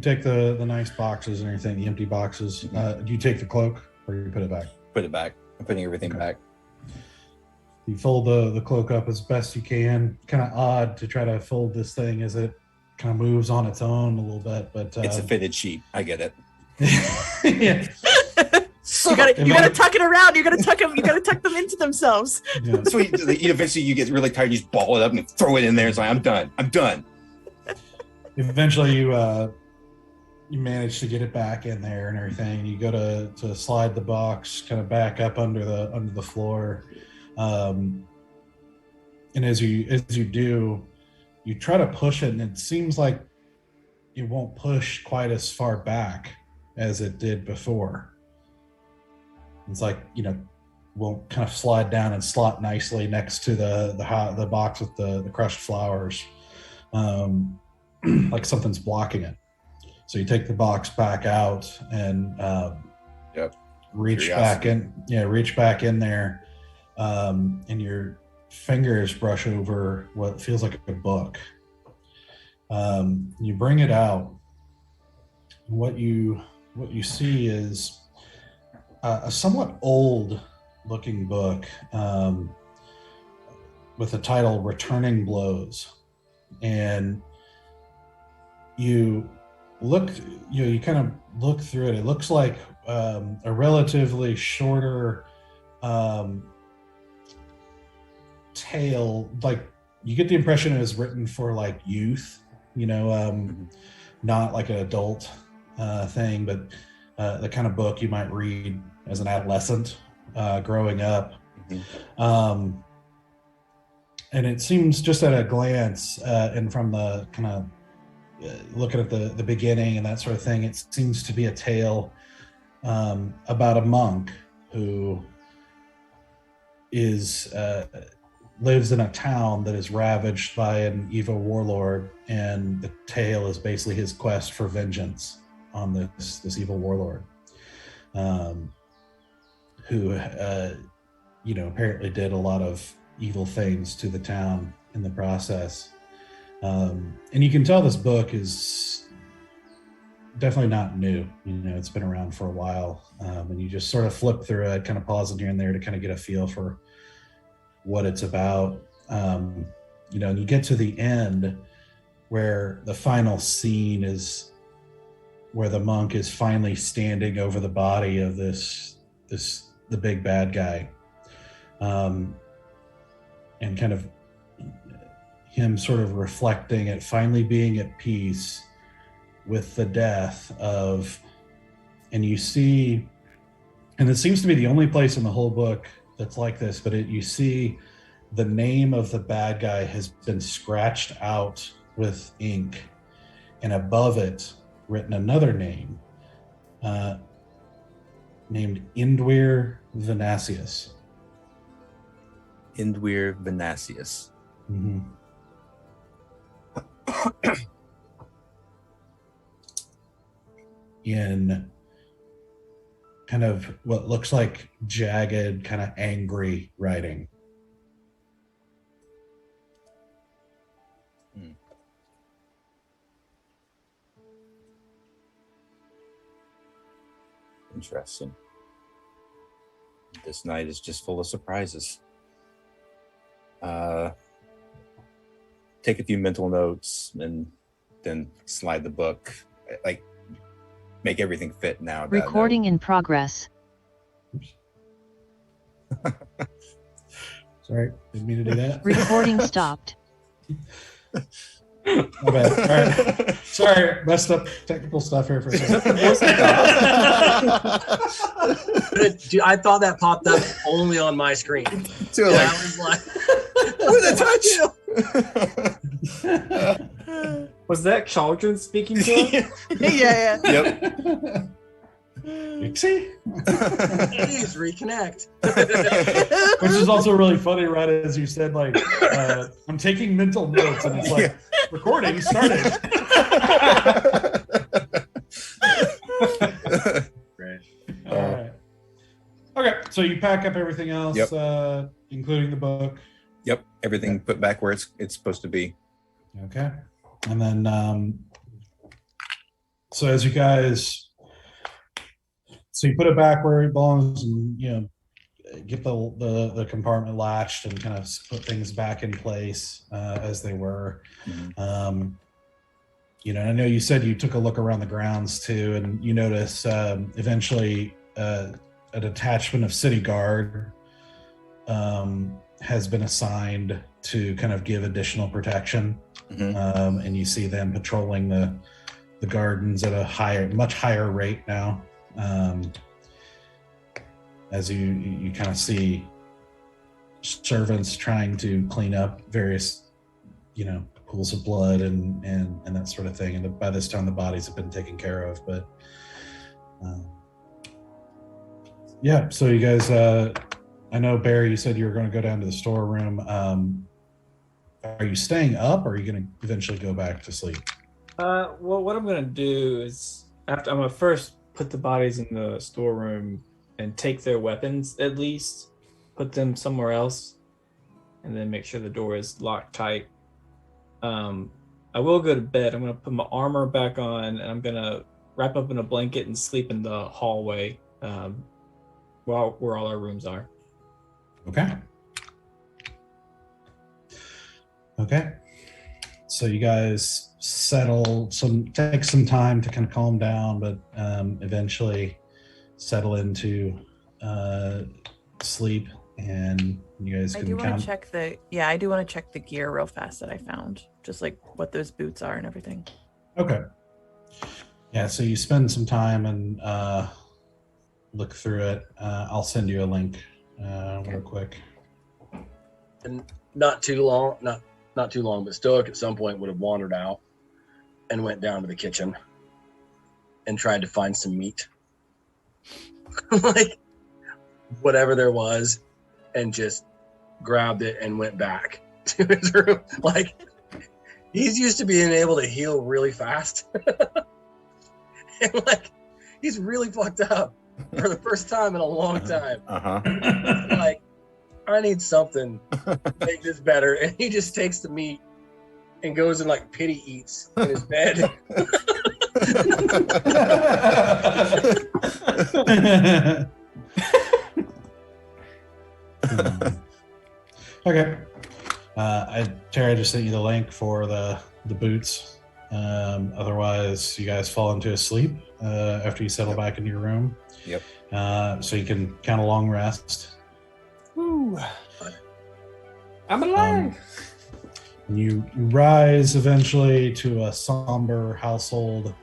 take the nice boxes and everything, the empty boxes. Do you take the cloak or you put it back? put it back. I'm putting everything back. You fold the cloak up as best you can. Kind of odd to try to fold this thing as it kind of moves on its own a little bit, but It's a fitted sheet. I get it. yeah. You gotta tuck it around. You gotta tuck them. You gotta tuck them into themselves. Yeah. So eventually you get really tired. You just ball it up and throw it in there. It's like, I'm done. Eventually you manage to get it back in there and everything. You go to slide the box kind of back up under the floor, and as you do, you try to push it, and it seems like it won't push quite as far back as it did before. It's like, won't kind of slide down and slot nicely next to the box with the crushed flowers, like something's blocking it. So you take the box back out and reach back in there, and your fingers brush over what feels like a book. You bring it out. What you see is a somewhat old looking book with the title Returning Blows. And you kind of look through it. It looks like a relatively shorter tale. Like, you get the impression it was written for like youth, not like an adult thing, but the kind of book you might read as an adolescent growing up. And it seems, just at a glance and from the kind of looking at the beginning and that sort of thing, it seems to be a tale about a monk who lives in a town that is ravaged by an evil warlord, and the tale is basically his quest for vengeance on this evil warlord, who apparently did a lot of evil things to the town in the process. And you can tell this book is definitely not new. It's been around for a while, and you just sort of flip through it, kind of pausing here and there to kind of get a feel for what it's about. And you get to the end where the final scene is where the monk is finally standing over the body of the big bad guy, and kind of him sort of reflecting at finally being at peace with the death of, and you see, and it seems to be the only place in the whole book that's like this, but you see the name of the bad guy has been scratched out with ink, and above it written another name, named Indwir Venasius. Indwir Venasius. Mm-hmm. In kind of what looks like jagged, kind of angry writing. Interesting. This night is just full of surprises. Take a few mental notes and then slide the book. Like, make everything fit now. Recording in progress. Oops. Sorry, didn't mean to do that. Recording stopped. My bad. All right. Sorry, messed up technical stuff here for a second. Dude, I thought that popped up only on my screen. So I was like, with a touch. Was that Chaldron speaking to him? Yeah. Yep. See? Please reconnect. Which is also really funny, right? As you said, like, I'm taking mental notes, and it's like, recording started. right. Okay, so you pack up everything else, including the book. Yep, everything put back where it's supposed to be. Okay, and then so as you guys, so you put it back where it belongs, and get the compartment latched and kind of put things back in place as they were. Mm-hmm. I know you said you took a look around the grounds too, and you notice eventually a detachment of city guard has been assigned to kind of give additional protection. Mm-hmm. And you see them patrolling the gardens at a much higher rate now. As you kind of see servants trying to clean up various, pools of blood and that sort of thing. And by this time, the bodies have been taken care of. But so you guys, I know, Barry, you said you were going to go down to the storeroom. Are you staying up, or are you going to eventually go back to sleep? Well, what I'm going to do is, I'm going to first put the bodies in the storeroom and take their weapons, at least, put them somewhere else, and then make sure the door is locked tight. I will go to bed. I'm going to put my armor back on, and I'm going to wrap up in a blanket and sleep in the hallway where all our rooms are. Okay. So you guys take some time to kind of calm down, but eventually settle into sleep, and you guys can count. I do want to check the gear real fast that I found, just like what those boots are and everything. Okay. Yeah, so you spend some time and look through it. I'll send you a link real quick. And not too long, but Stoic at some point would have wandered out and went down to the kitchen and tried to find some meat. Like whatever there was, and just grabbed it and went back to his room. Like he's used to being able to heal really fast. And like he's really fucked up for the first time in a long time. Like, I need something to make this better. And he just takes the meat and goes and like pity eats in his bed. Okay. Tara just sent you the link for the boots. Otherwise, you guys fall into a sleep after you settle back into your room. Yep. So you can count a long rest. Woo. I'm alive. You rise eventually to a somber household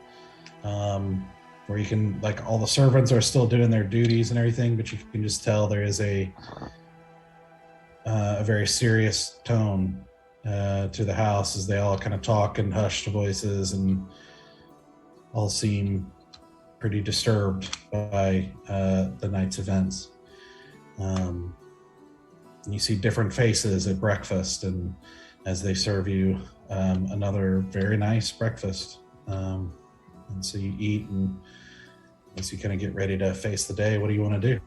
where you can, like, all the servants are still doing their duties and everything, but you can just tell there is a very serious tone to the house as they all kind of talk in hushed voices and all seem pretty disturbed by the night's events. You see different faces at breakfast, and as they serve you another very nice breakfast. And so you eat, and as you kind of get ready to face the day, what do you want to do?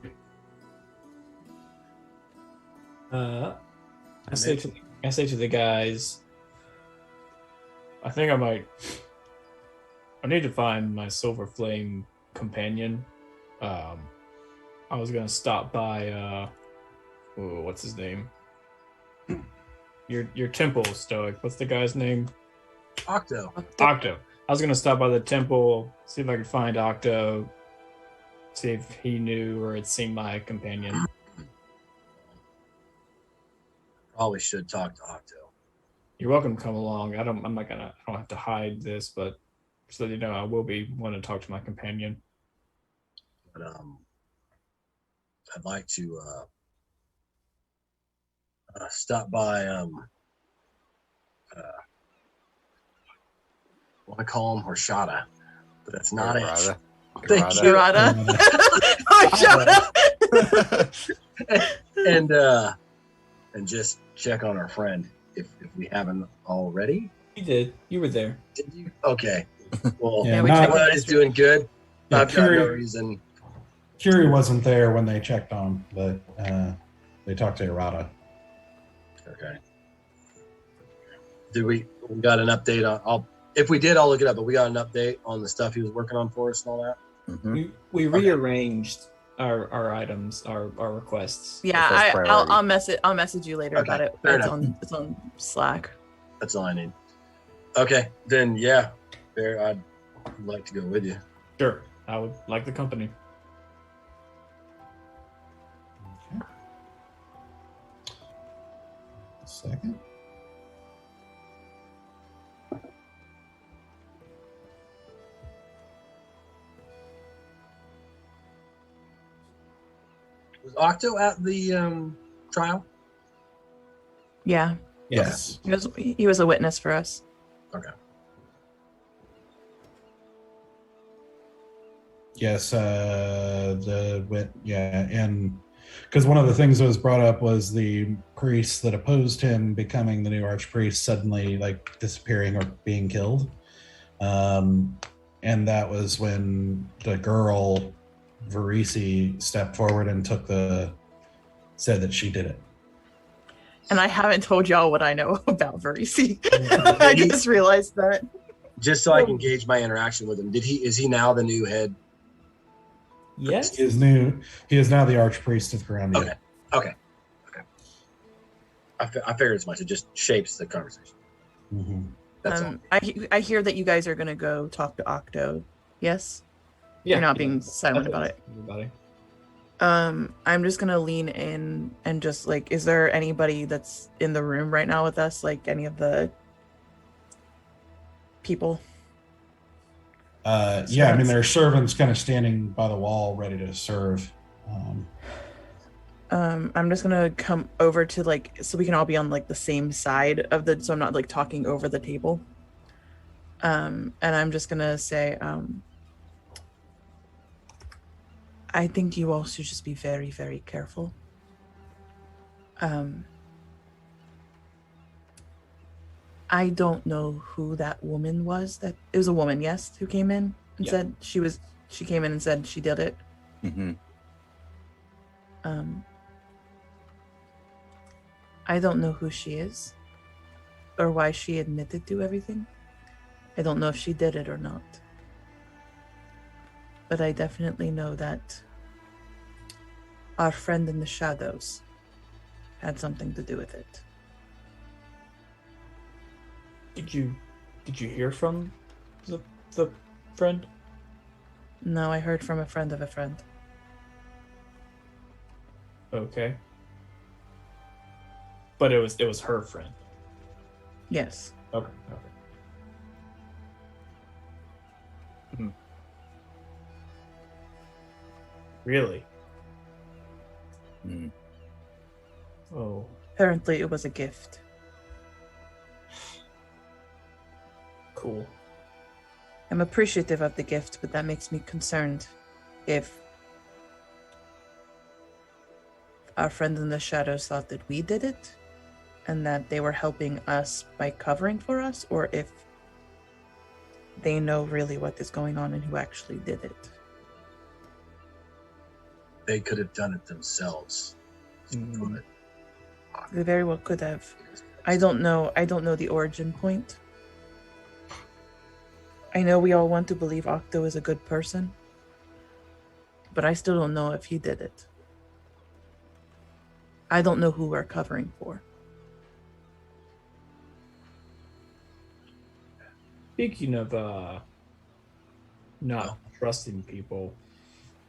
I say to the guys, I think I need to find my Silver Flame companion. I was gonna stop by what's his name? Your temple, Stoic. What's the guy's name? Octo. I was gonna stop by the temple, see if I could find Octo, see if he knew or had seen my companion. Probably should talk to Octo. You're welcome to come along. I don't have to hide this, but so you know, I will be wanting to talk to my companion. But I'd like to stop by. I want to call him Horshada, but that's not it. Thank you, Horshada. And just check on our friend if we haven't already. You did. You were there. Did you? Okay. Well, we checked he's doing good. Yeah, I've got no reason. Curie wasn't there when they checked on him, but they talked to Errata. Okay. Did we got an update on? If we did, I'll look it up. But we got an update on the stuff he was working on for us and all that. Mhm. We rearranged our items, our requests. Yeah, That's priority. I'll message you later Okay, about it. fair It's enough. on Slack. That's all I need. Okay, then yeah, Bear, I'd like to go with you. Sure, I would like the company. Okay. Second. Was Octo at the trial? Yeah, Yes. he was a witness for us. Okay. Yes, and because one of the things that was brought up was the priest that opposed him becoming the new archpriest suddenly like disappearing or being killed, and that was when the girl Verisi stepped forward and said that she did it. And I haven't told y'all what I know about Verisi. I just realized that. Just so I can gauge my interaction with him. Is he now the new head? Yes. He is now the archpriest of Columbia. Okay. I figured as much. It just shapes the conversation. Mm-hmm. That's all. I hear that you guys are gonna go talk to Octo. Yes. Yeah. You're not being silent about it. Everybody. I'm just gonna lean in and just like, is there anybody that's in the room right now with us? Like any of the people? Yeah, I mean, there are servants kind of standing by the wall ready to serve. I'm just gonna come over to like, so we can all be on like the same side of so I'm not like talking over the table. And I'm just gonna say, I think you all should just be very, very careful. I don't know who that woman was. It was a woman, yes, who came in and said she came in and said she did it. Mm-hmm. I don't know who she is or why she admitted to everything. I don't know if she did it or not. But I definitely know that our friend in the shadows had something to do with it. Did you hear from the friend? No, I heard from a friend of a friend. Okay. But it was her friend. Yes. Okay. Really? Mm. Oh. Apparently it was a gift. Cool. I'm appreciative of the gift, but that makes me concerned if our friend in the shadows thought that we did it and that they were helping us by covering for us, or if they know really what is going on and who actually did it. They could have done it themselves. Mm. They very well could have. I don't know the origin point. I know we all want to believe Octo is a good person, but I still don't know if he did it. I don't know who we're covering for. Speaking of not trusting people,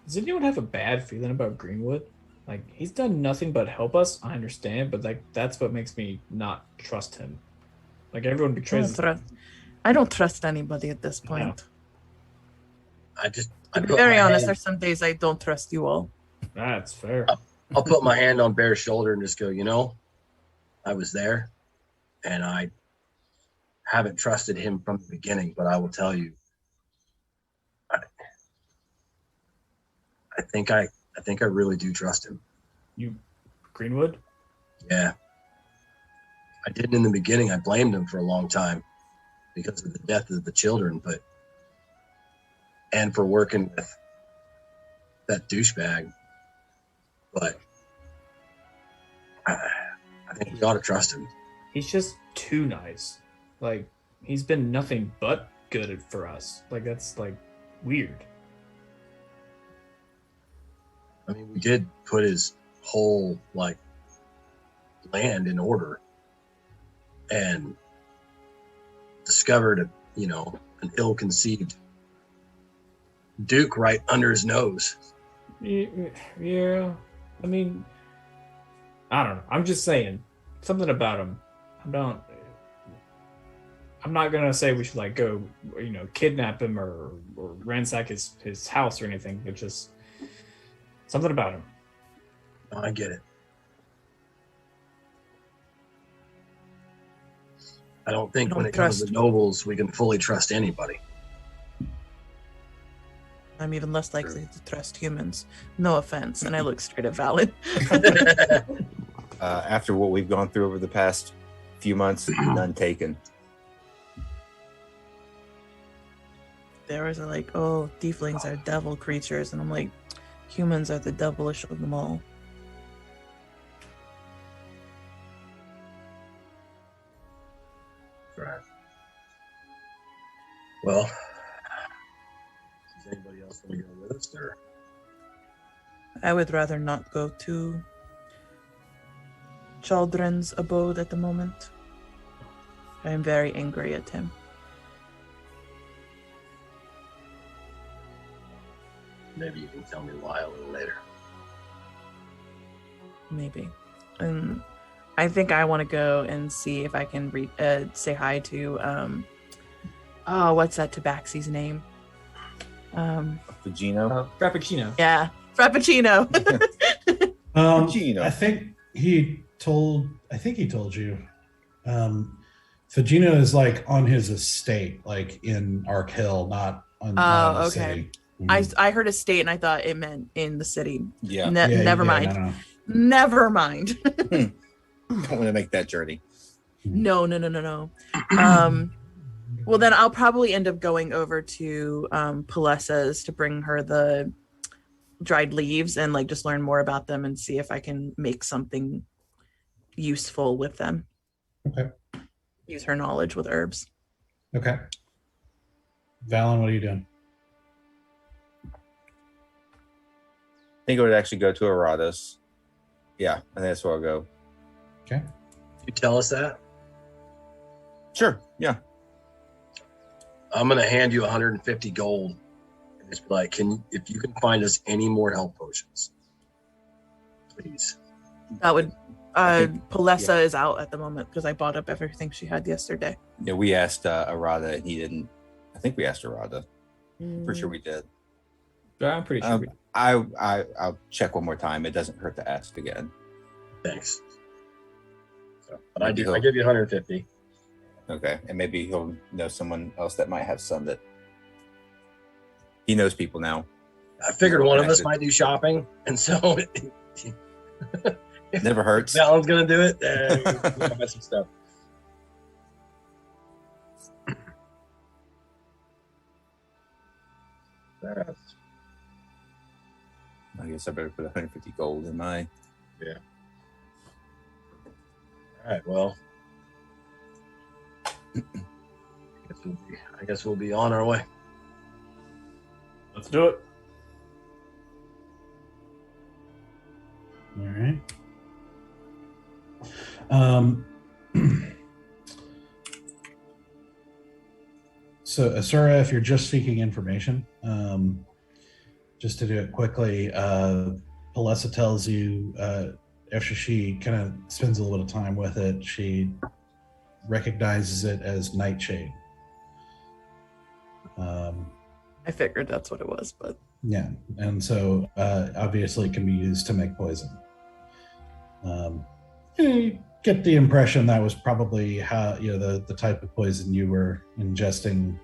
does anyone have a bad feeling about Greenwood? Like, he's done nothing but help us. I understand, but like that's what makes me not trust him. Like, everyone betrays. I don't trust anybody at this point. I To be very honest, there's some days I don't trust you all. That's fair. I'll put my hand on Bear's shoulder and just go, I was there, and I haven't trusted him from the beginning, but I will tell you, I think I really do trust him. You, Greenwood? Yeah. I didn't in the beginning. I blamed him for a long time because of the death of the children, and for working with that douchebag, but I think we ought to trust him. He's just too nice. Like, he's been nothing but good for us. Like, that's like weird. I mean, we did put his whole like land in order and discovered an ill-conceived duke right under his nose. Yeah. I mean, I don't know. I'm just saying something about him. I'm not gonna say we should like go, kidnap him or ransack his house or anything, but just something about him. No, I get it. I don't think when it comes to nobles, we can fully trust anybody. I'm even less likely to trust humans. No offense, and I look straight at Valid. After what we've gone through over the past few months, none taken. There was like, oh, tieflings are devil creatures, and I'm like, humans are the devilish of them all. Right. Well, does anybody else want to go with us, or? I would rather not go to Chaldron's abode at the moment. I am very angry at him. Maybe you can tell me why a little later. Maybe. And I think I want to go and see if I can say hi to what's that tabaxi's name? Fugino? Frappuccino. Yeah, Frappuccino. Fugino. I think he told you. Fugino is like on his estate, like in Ark Hill, not on the okay. city. I heard estate and I thought it meant in the city. Yeah. Never mind. No. Never mind. Don't want to make that journey. No. Well, then I'll probably end up going over to Palessa's to bring her the dried leaves and like just learn more about them and see if I can make something useful with them. Okay. Use her knowledge with herbs. Okay. Valen, what are you doing? I think I would actually go to Arados. Yeah, I think that's where I'll go. Okay. You tell us that? Sure. Yeah. I'm gonna hand you 150 gold and just be like, if you can find us any more health potions, please. That would Palessa is out at the moment because I bought up everything she had yesterday. Yeah, we asked Arada and he didn't. I think we asked Arada. I'm pretty sure we did. Yeah, I'm pretty sure. I'll check one more time. It doesn't hurt to ask again. Thanks. So, but I give you 150. Okay, and maybe he'll know someone else that might have some that he knows people now. I figured one of us might do shopping, and so it never hurts. Valen's gonna do it. We'll buy some stuff. I guess I better put 150 gold in my. Yeah. All right. Well, I guess we'll be on our way. Let's do it. All right. So, Asura, if you're just seeking information, just to do it quickly, Palessa tells you after she kind of spends a little bit of time with it, she recognizes it as nightshade. I figured that's what it was, but yeah, and so obviously it can be used to make poison. You get the impression that was probably how the type of poison you were ingesting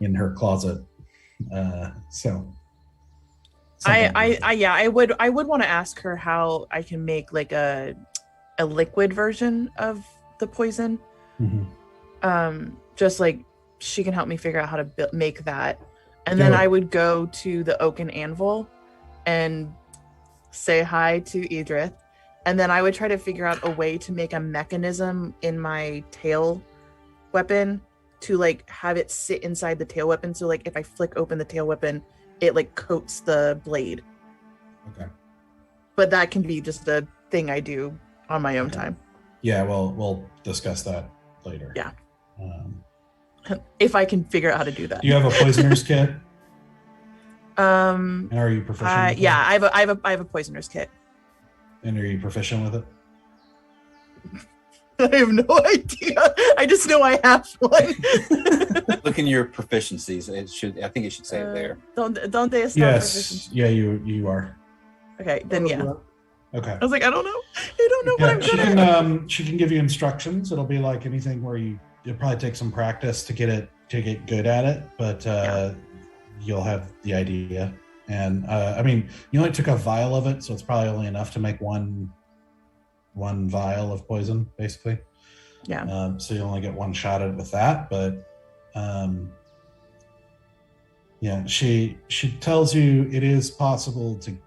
in her closet. So I would want to ask her how I can make like a liquid version of the poison. Mm-hmm. Just like she can help me figure out how to make that. And then I would go to the oaken anvil and say hi to Edith. And then I would try to figure out a way to make a mechanism in my tail weapon to like have it sit inside the tail weapon. So like if I flick open the tail weapon, it like coats the blade. Okay. But that can be just a thing I do on my own time. Yeah, well, we'll discuss that later. Yeah. If I can figure out how to do that. Do you have a poisoner's kit? And are you proficient? With yeah, it? I have a poisoner's kit. And are you proficient with it? I have no idea. I just know I have one. Look in your proficiencies. I think it should say it there. Don't they establish Yes. proficiency? Yeah, you are. Okay, then yeah. Okay. I was like, I don't know. I don't know what I'm good at. She can give you instructions. It'll be like anything where it'll probably take some practice to get good at it, but you'll have the idea. And I mean, you only took a vial of it, so it's probably only enough to make one vial of poison, basically. Yeah. So you only get one shot at it with that, but yeah, she tells you it is possible to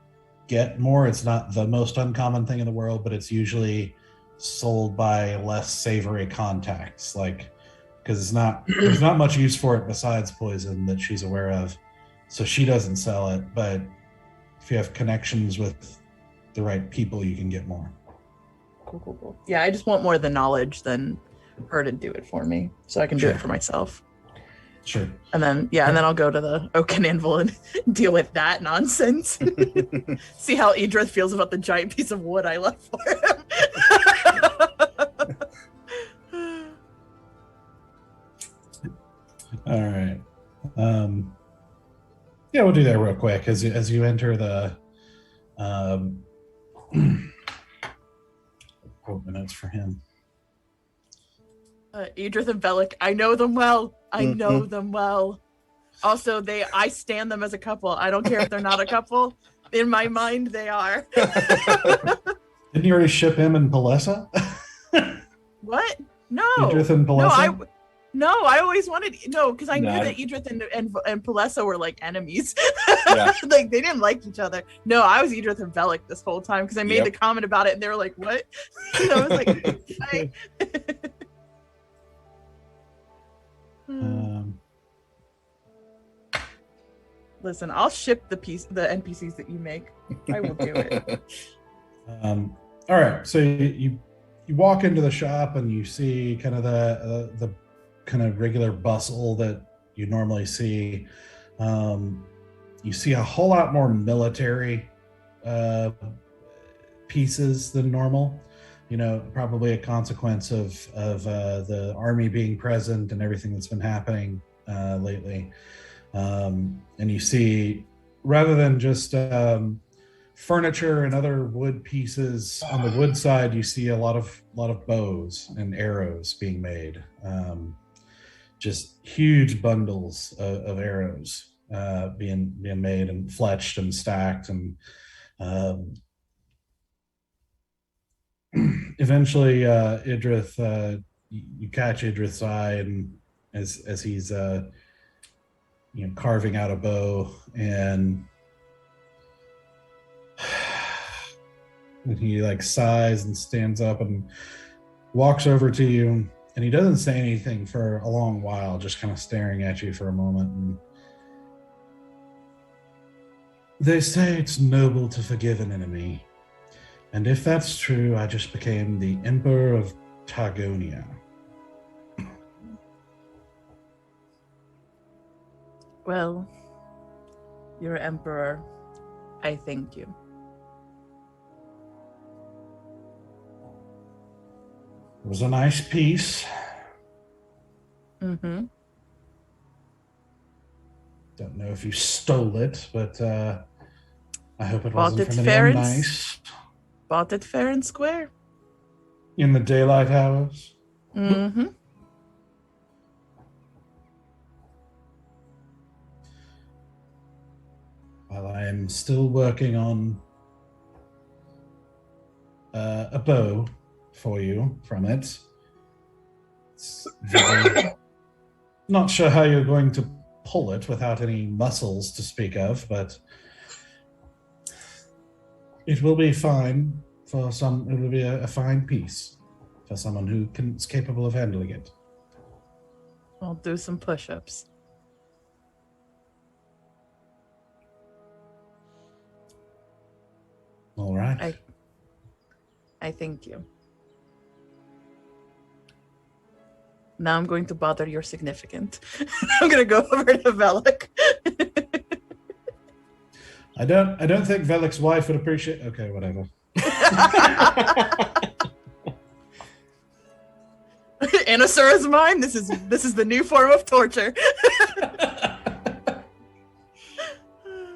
get more. It's not the most uncommon thing in the world, but it's usually sold by less savory contacts, like because there's not much use for it besides poison that she's aware of, so she doesn't sell it. But if you have connections with the right people, you can get more. Cool. Yeah, I just want more of the knowledge than her to do it for me, so I can do it for myself. Sure. And then I'll go to the oaken anvil and deal with that nonsense. See how Edith feels about the giant piece of wood I left for him. All right. Yeah, we'll do that real quick as you enter the quote minutes for him. Edith and Bellic, I know them well. I know them well. Also, I stand them as a couple. I don't care if they're not a couple. In my mind, they are. Didn't you already ship him and Palessa? What? No. Edith and Palessa? No, I always wanted because I knew that Edith and Palessa were like enemies. Yeah. Like they didn't like each other. No, I was Edith and Bellic this whole time because I made the comment about it and they were like, "What?" And I was like, "Hi." Listen, I'll ship the NPCs that you make. I will do it. All right, so you walk into the shop and you see kind of the kind of regular bustle that you normally see. You see a whole lot more military pieces than normal. Probably a consequence of the army being present and everything that's been happening lately. And you see, rather than just furniture and other wood pieces on the wood side, you see a lot of bows and arrows being made. Just huge bundles of arrows being made and fletched and stacked, and eventually Idrith, you catch Idrith's eye, and as he's carving out a bow, and he like sighs and stands up and walks over to you, and he doesn't say anything for a long while, just kind of staring at you for a moment. And they say it's noble to forgive an enemy, and if that's true, I just became the Emperor of Targonia. Well, you're emperor. I thank you. It was a nice piece. Mm-hmm. Don't know if you stole it, but I hope it Bought wasn't it from fair anyone and nice. Bought it fair and square. In the daylight hours. Mm-hmm. While I am still working on a bow for you from it. Not sure how you're going to pull it without any muscles to speak of, but it will be fine for some. It will be a fine piece for someone who is capable of handling it. I'll do some push-ups. All right. I thank you. Now I'm going to bother your significant. I'm going to go over to Velik. I don't think Velik's wife would appreciate. Okay, whatever. Anasura's mine. This is the new form of torture.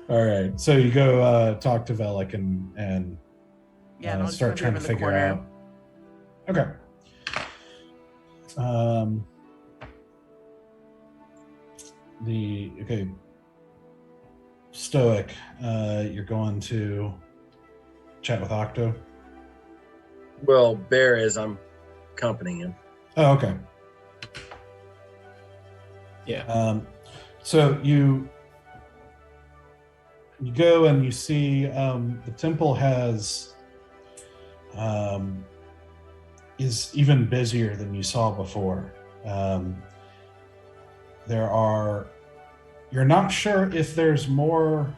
All right, so you go talk to Velik and Yeah, start trying to figure out. Okay. Stoic. You're going to chat with Octo. Well, Bear is. I'm accompanying him. Oh, okay. Yeah. So you go and you see the temple is even busier than you saw before. You're not sure if there's more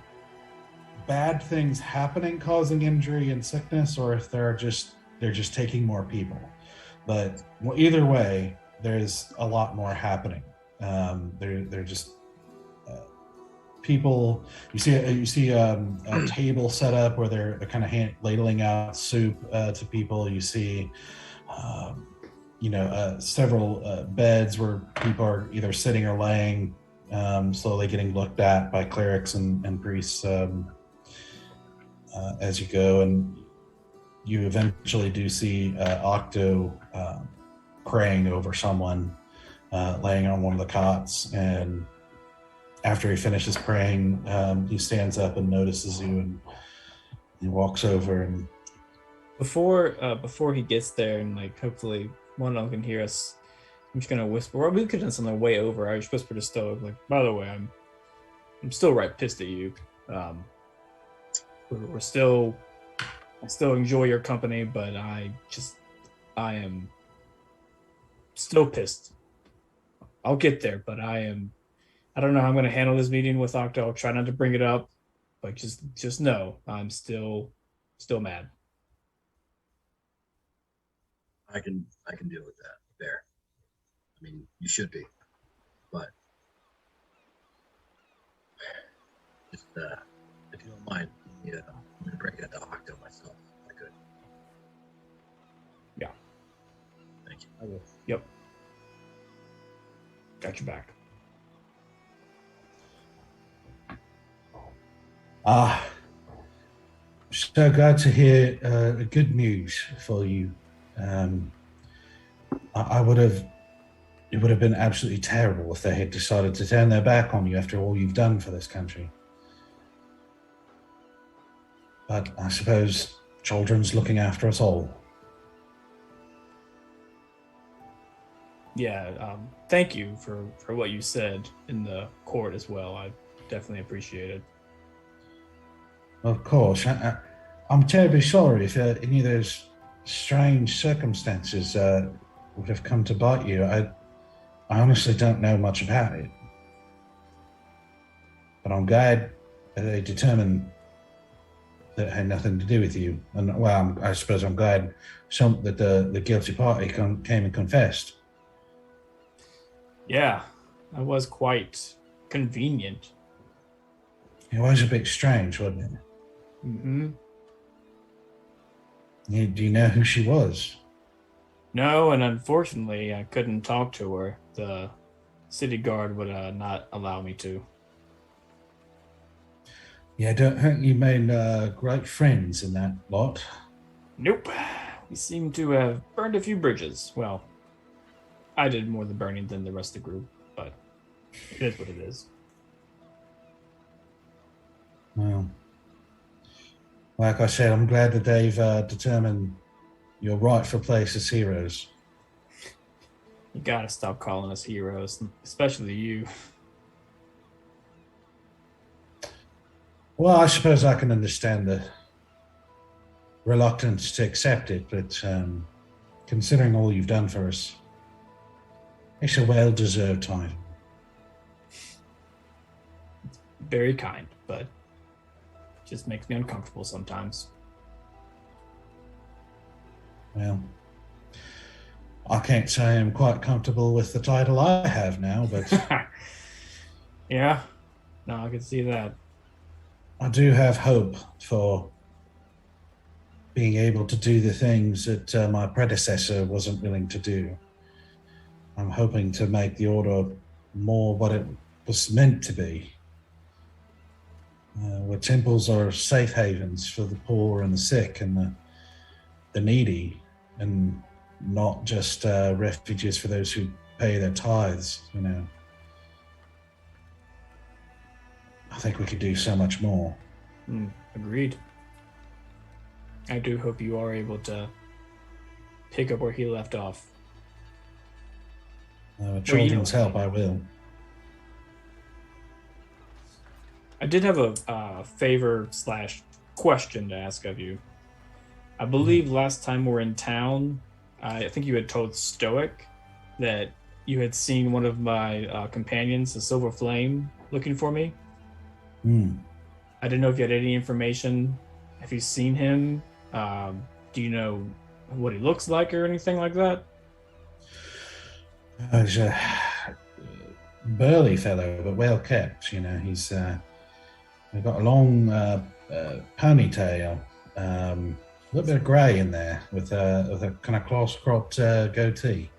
bad things happening causing injury and sickness, or if they're just taking more people. But either way, there's a lot more happening. They're just people. You see a table set up where they're kind of ladling out soup to people. You see, several beds where people are either sitting or laying, slowly getting looked at by clerics and priests as you go, and you eventually do see Octo praying over someone laying on one of the cots, and after he finishes praying, he stands up and notices you, and he walks over. And before he gets there, and like hopefully one of them can hear us, I'm just gonna whisper. Or we could have done something way over. I just whispered to Stoic, like, by the way, I'm still right pissed at you. I still enjoy your company, but I am still pissed. I'll get there, but I don't know how I'm going to handle this meeting with Octo. I'll try not to bring it up, but just know I'm still mad. I can deal with that, Bear. I mean, you should be, but just if you don't mind, yeah, I'm gonna bring it to Octo myself. If I could. Yeah. Thank you. I will. Yep. Got your back. So glad to hear good news for you. It would have been absolutely terrible if they had decided to turn their back on you after all you've done for this country. But I suppose children's looking after us all. Yeah, thank you for what you said in the court as well. I definitely appreciate it. Of course. I'm terribly sorry if any of those strange circumstances would have come to bite you. I honestly don't know much about it. But I'm glad that they determined that it had nothing to do with you. And well, I suppose I'm glad that the guilty party came and confessed. Yeah, that was quite convenient. It was a bit strange, wasn't it? Mm-hmm. Do you know who she was? No, and unfortunately, I couldn't talk to her. The city guard would not allow me to. Yeah, I don't think you made great friends in that lot. Nope. We seem to have burned a few bridges. Well, I did more the burning than the rest of the group, but it is what it is. Well, like I said, I'm glad that they've determined your rightful place as heroes. You gotta stop calling us heroes, especially you. Well, I suppose I can understand the reluctance to accept it, but considering all you've done for us, it's a well-deserved title. Very kind, but just makes me uncomfortable sometimes. Well, I can't say I'm quite comfortable with the title I have now, but Yeah, no, I can see that. I do have hope for being able to do the things that my predecessor wasn't willing to do. I'm hoping to make the order more what it was meant to be. Where temples are safe havens for the poor and the sick and the needy, and not just refuges for those who pay their tithes, you know. I think we could do so much more. Agreed. I do hope you are able to pick up where he left off. With children's help, I will. I did have a favor/question to ask of you. I believe last time we were in town, I think you had told Stoic that you had seen one of my companions, the Silver Flame, looking for me. I didn't know if you had any information. Have you seen him? Do you know what he looks like or anything like that? He's a burly fellow, but well kept. You know, he's got a long ponytail, a little bit of grey in there, with a kind of close-cropped goatee.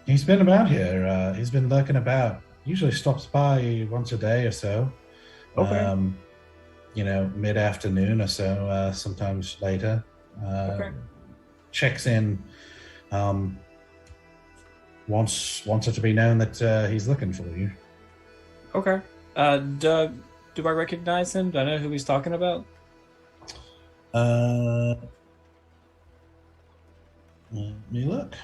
He's been about here. He's been lurking about. Usually stops by once a day or so. Okay. You know, mid-afternoon or so, sometimes later. Okay. Checks in. Wants it to be known that he's looking for you. Okay. Doug, do I recognize him? Do I know who he's talking about? Let me look.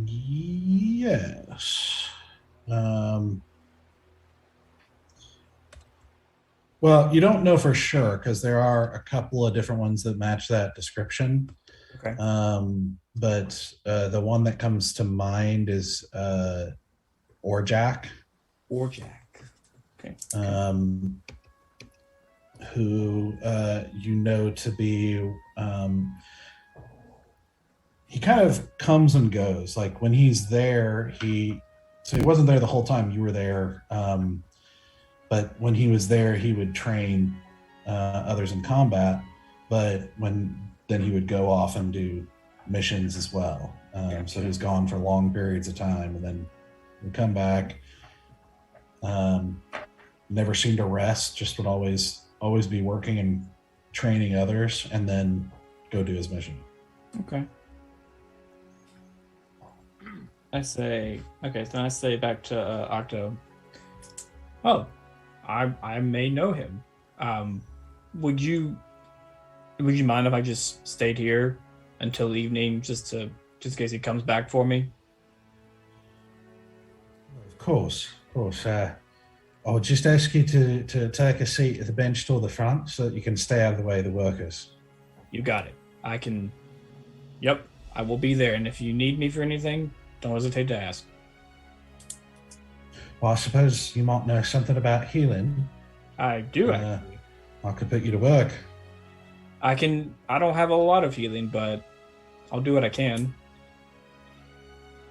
Yes. Well, you don't know for sure because there are a couple of different ones that match that description. Okay. But the one that comes to mind is Orjack. Orjack. Okay. Who you know to be he kind of comes and goes. Like when he's there, he wasn't there the whole time you were there. But when he was there, he would train others in combat. But then he would go off and do missions as well. So he was gone for long periods of time, and then would come back. Never seemed to rest. Just would always be working and training others, and then go do his mission. Okay. I say back to Octo. Oh, I may know him. Would you mind if I just stayed here until evening, just in case he comes back for me? Of course. I would just ask you to take a seat at the bench toward the front so that you can stay out of the way of the workers. You got it. I can. Yep, I will be there. And if you need me for anything, don't hesitate to ask. Well, I suppose you might know something about healing. I do, actually. I could put you to work. I don't have a lot of healing, but I'll do what I can.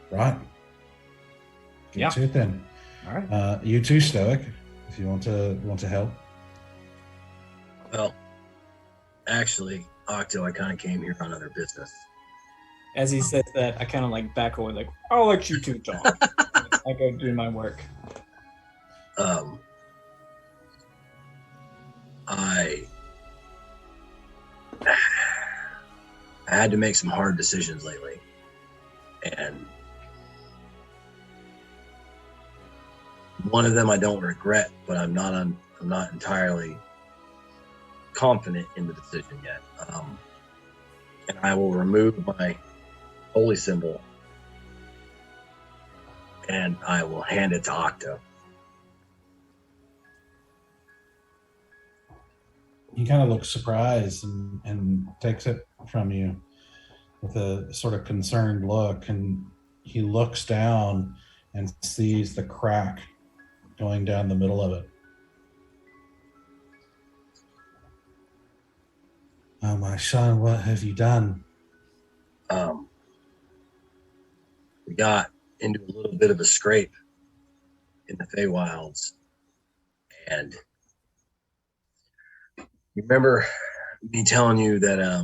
Right. Get to it then. All right. You too, Stoic, if you want to help. Well, actually, Octo, I kind of came here on other business. As he says that, I kind of like back away, like, I'll let you two talk. I go do my work. I had to make some hard decisions lately. And one of them I don't regret, but I'm not entirely confident in the decision yet. And I will remove my holy symbol and I will hand it to Octo. He kind of looks surprised and takes it from you with a sort of concerned look, and he looks down and sees the crack going down the middle of it. Oh, my son, what have you done? We got into a little bit of a scrape in the Feywilds, and you remember me telling you that I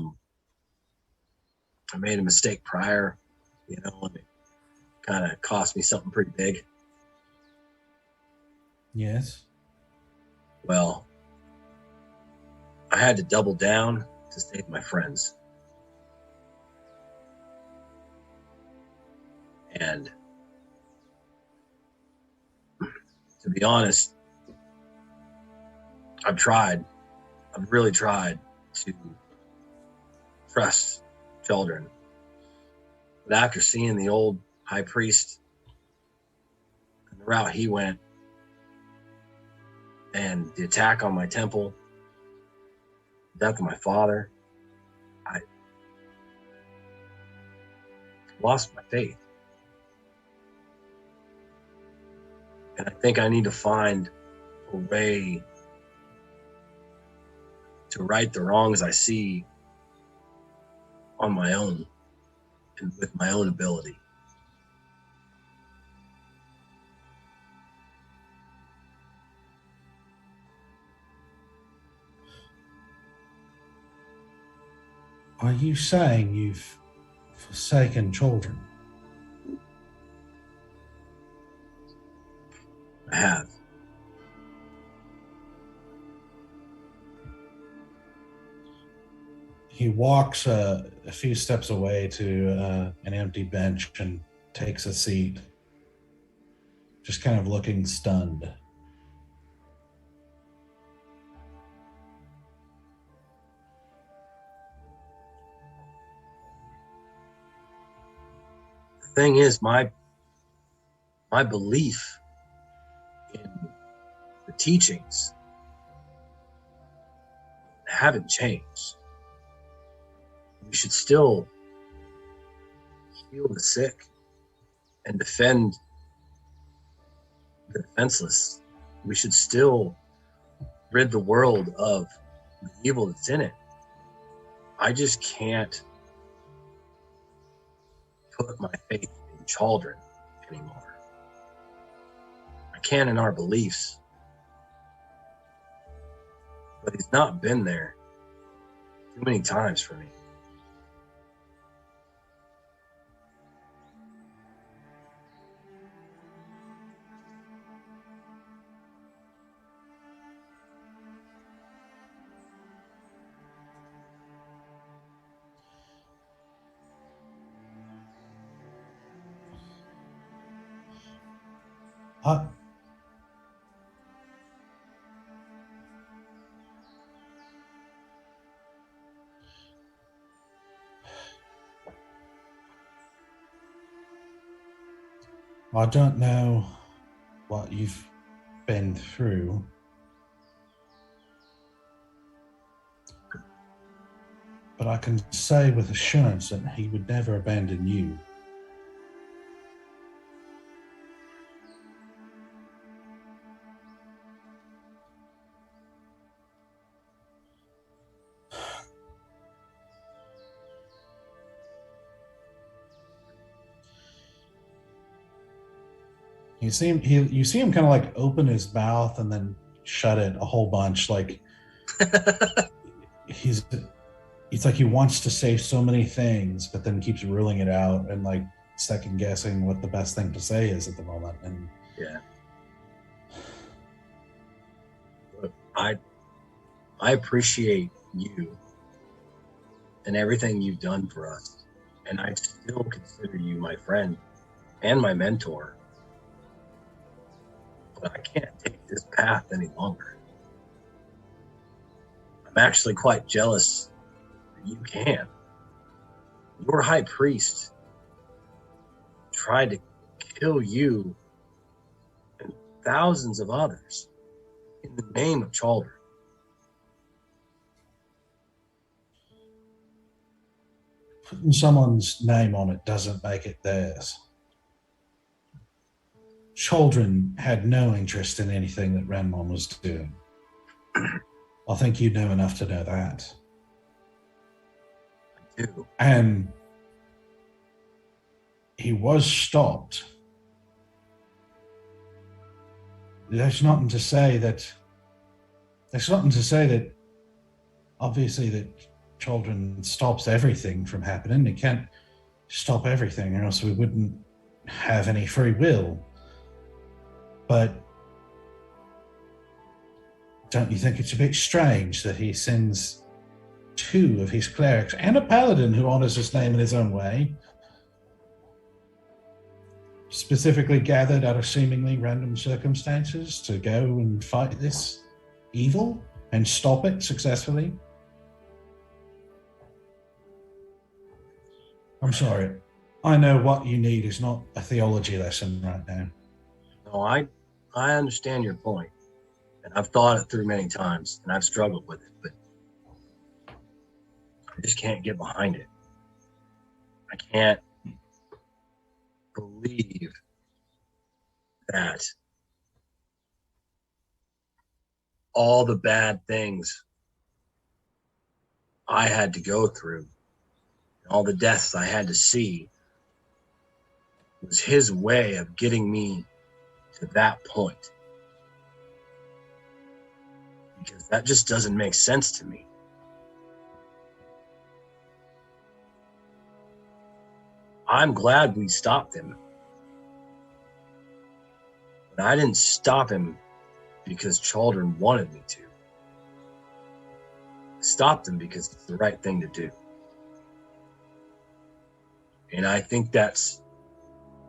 made a mistake prior, and it kind of cost me something pretty big. Yes. Well, I had to double down to save my friends. And to be honest, I've really tried to trust children. But after seeing the old high priest and the route he went, and the attack on my temple, the death of my father, I lost my faith. And I think I need to find a way to right the wrongs I see on my own and with my own ability. Are you saying you've forsaken children? I have. He walks a few steps away to an empty bench and takes a seat, just kind of looking stunned. The thing is, my belief in the teachings haven't changed. We should still heal the sick and defend the defenseless. We should still rid the world of the evil that's in it. I just can't put my faith in children anymore. I can in our beliefs, but he's not been there too many times for me. I don't know what you've been through, but I can say with assurance that he would never abandon you. You see him kind of like open his mouth and then shut it a whole bunch. Like it's like he wants to say so many things, but then keeps ruling it out and like second guessing what the best thing to say is at the moment. And Yeah. Look, I appreciate you and everything you've done for us. and I still consider you my friend and my mentor. But I can't take this path any longer. I'm actually quite jealous that you can. Your high priest tried to kill you and thousands of others in the name of children. Putting someone's name on it doesn't make it theirs. Children had no interest in anything that Renmon was doing. I think you know enough to know that. I do. And he was stopped. There's nothing to say that obviously that children stops everything from happening. It can't stop everything, or else we wouldn't have any free will. But don't you think it's a bit strange that he sends 2 of his clerics and a paladin who honors his name in his own way, specifically gathered out of seemingly random circumstances to go and fight this evil and stop it successfully? I'm sorry. I know what you need is not a theology lesson right now. No, I understand your point, and I've thought it through many times, and I've struggled with it, but I just can't get behind it. I can't believe that all the bad things I had to go through, all the deaths I had to see, was his way of getting me to that point. Because that just doesn't make sense to me. I'm glad we stopped him. But I didn't stop him because children wanted me to. I stopped him because it's the right thing to do. And I think that's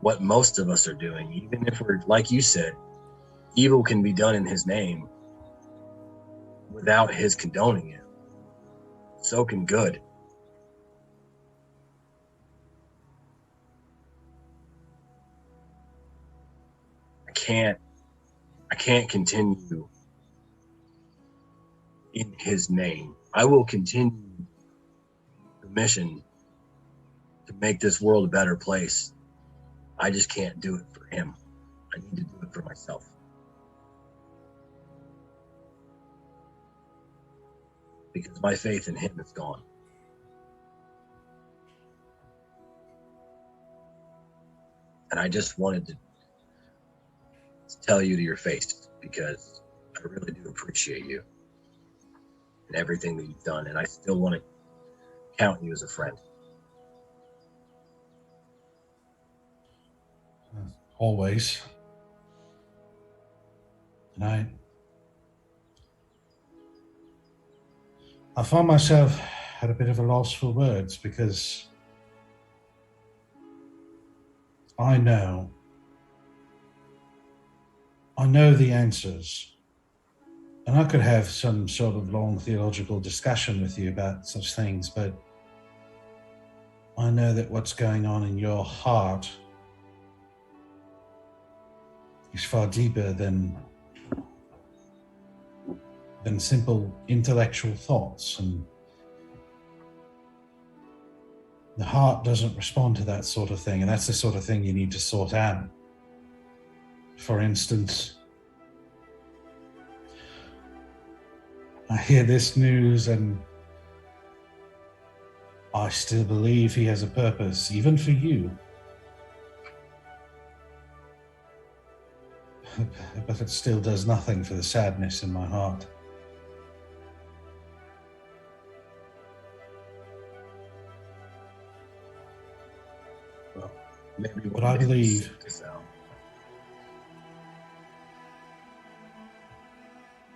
what most of us are doing. Even if we're, like you said, evil can be done in his name without his condoning it. So can good. I can't continue in his name. I will continue the mission to make this world a better place. I just can't do it for him. I need to do it for myself. Because my faith in him is gone. And I just wanted to tell you to your face, because I really do appreciate you and everything that you've done. And I still want to count you as a friend. Always. And I find myself at a bit of a loss for words, because I know the answers, and I could have some sort of long theological discussion with you about such things, but I know that what's going on in your heart is far deeper than simple intellectual thoughts, and the heart doesn't respond to that sort of thing, and that's the sort of thing you need to sort out. For instance, I hear this news and I still believe he has a purpose, even for you. But it still does nothing for the sadness in my heart. Well, maybe But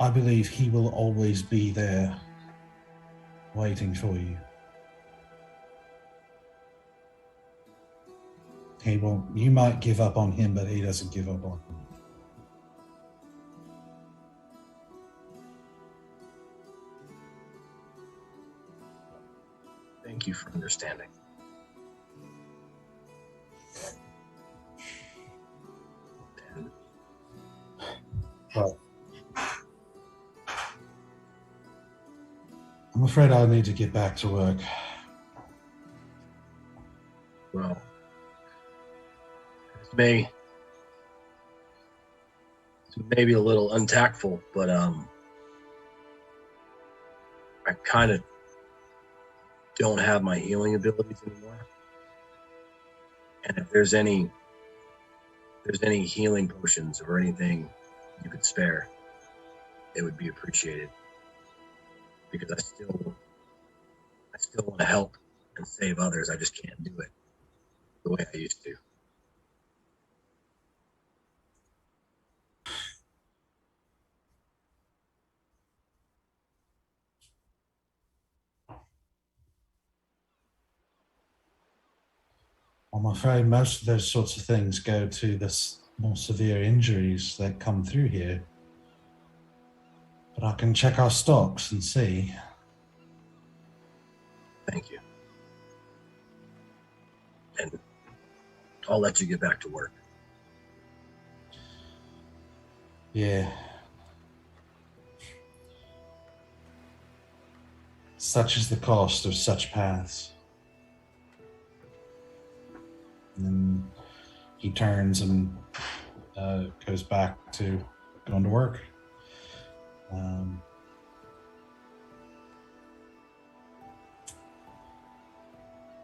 I believe he will always be there, waiting for you. He won't. You might give up on him, but he doesn't give up on you. Thank you for understanding. Well, I'm afraid I'll need to get back to work. Well, this may be a little untactful, but I kind of don't have my healing abilities anymore. And if there's any healing potions or anything you could spare, it would be appreciated. Because I still want to help and save others. I just can't do it the way I used to. I'm afraid most of those sorts of things go to the more severe injuries that come through here. But I can check our stocks and see. Thank you. And I'll let you get back to work. Yeah. Such is the cost of such paths. And then he turns and goes back to going to work.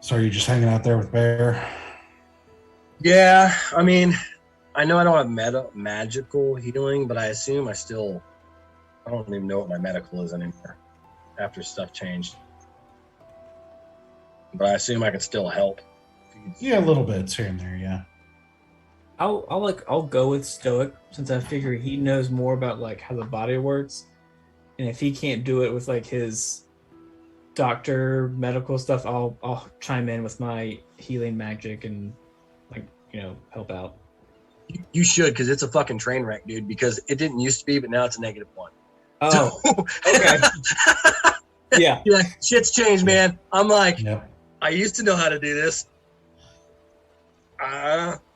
So are you just hanging out there with Bear? Yeah, I mean, I know I don't have magical healing, but I assume I don't even know what my medical is anymore after stuff changed. But I assume I can still help. Yeah, a little bit here and there, yeah. I'll go with Stoic since I figure he knows more about like how the body works, and if he can't do it with like his doctor medical stuff, I'll chime in with my healing magic and help out. You should, because it's a fucking train wreck, dude. Because it didn't used to be, but now it's a -1. Oh, okay. Yeah. You're like, shit's changed, man. I'm like, Yep. I used to know how to do this.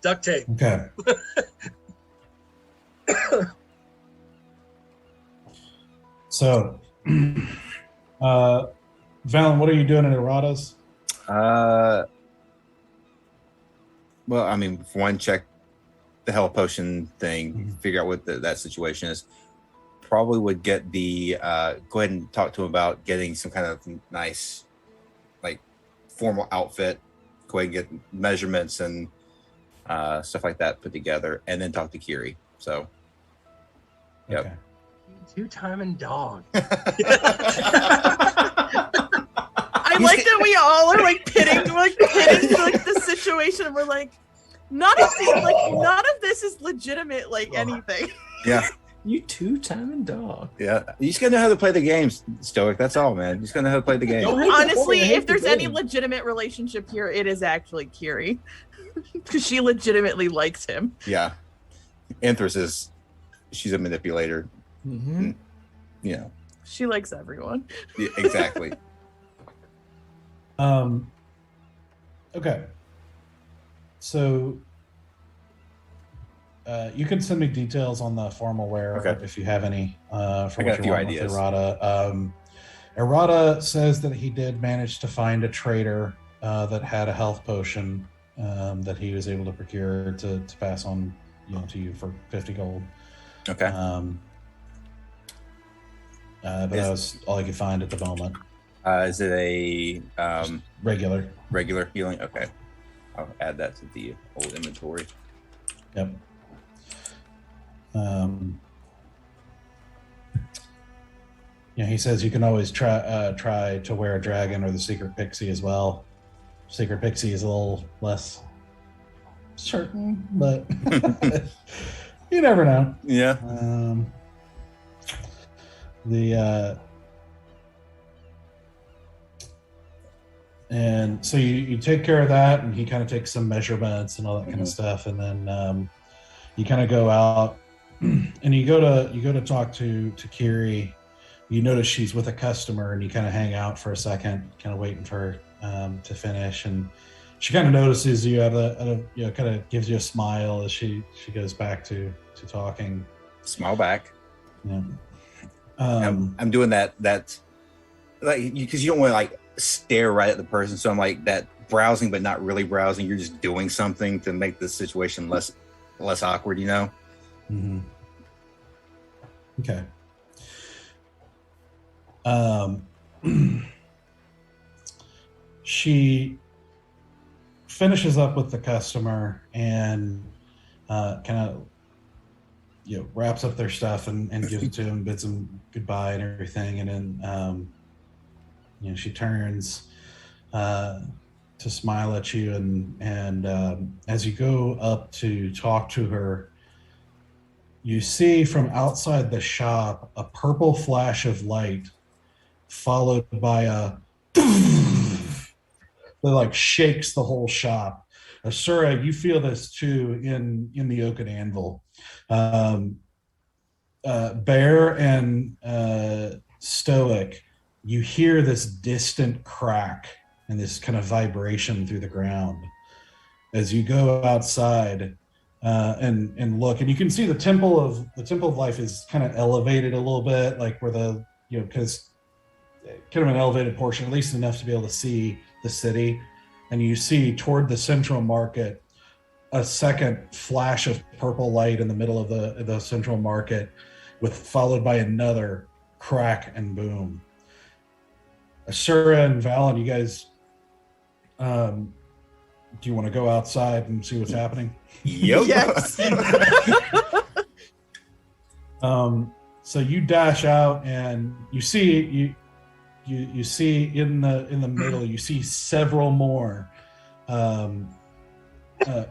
Duct tape. Okay. So, Valen, what are you doing at Errata's? Well, I mean, for one, check the health potion thing, figure out what that situation is. Probably would get the go ahead and talk to him about getting some kind of nice, like, formal outfit. Go ahead and get measurements and stuff like that put together, and then talk to Kiri. So, yep. Okay. Two-timing dog. I like that we all are like pitting like the situation. We're like, none of this is legitimate, like anything. Yeah. You two-timing dog. Yeah. You just gotta know how to play the games, Stoic. That's all, man. You just gotta know how to play the game. Honestly, if there's any legitimate relationship here, it is actually Kiri. Because she legitimately likes him. Yeah. Enthress she's a manipulator. Mm-hmm. You know. She likes everyone. Yeah, exactly. Okay. So you can send me details on the formal wear if you have any. For I what got a few you're wanting ideas. with Errata. Errata says that he did manage to find a trader that had a health potion that he was able to procure to pass on, to you for 50 gold. Okay. But that was all I could find at the moment. Is it a Regular. regular healing? Okay. I'll add that to the old inventory. Yep. He says you can always try to wear a dragon or the secret pixie as well. Secret pixie is a little less certain, but you never know. Yeah. And so you take care of that, and he kind of takes some measurements and all that kind of stuff, and then you kind of go out and you go to talk to Kiri. You notice she's with a customer, and you kind of hang out for a second, kind of waiting for her to finish, and she kind of notices you kind of gives you a smile as she goes back to talking. Smile back. Yeah. I'm doing that like, because you don't want to like stare right at the person, so I'm like that browsing but not really browsing. You're just doing something to make the situation less awkward, you know. Mm-hmm. Okay. She finishes up with the customer and kind of wraps up their stuff and gives it to him, bids him goodbye and everything, and then she turns to smile at you, and as you go up to talk to her, you see from outside the shop a purple flash of light followed by a that like shakes the whole shop. Asura, you feel this too in the oaken anvil. Bear and Stoic, you hear this distant crack and this kind of vibration through the ground as you go outside and look, and you can see the temple of life is kind of elevated a little bit, like where the because kind of an elevated portion, at least enough to be able to see the city, and you see toward the central market a second flash of purple light in the middle of the central market, followed by another crack and boom. Asura and Valen, you guys, do you want to go outside and see what's happening? Yep. Yes. So you dash out and you see you see in the middle, you see several more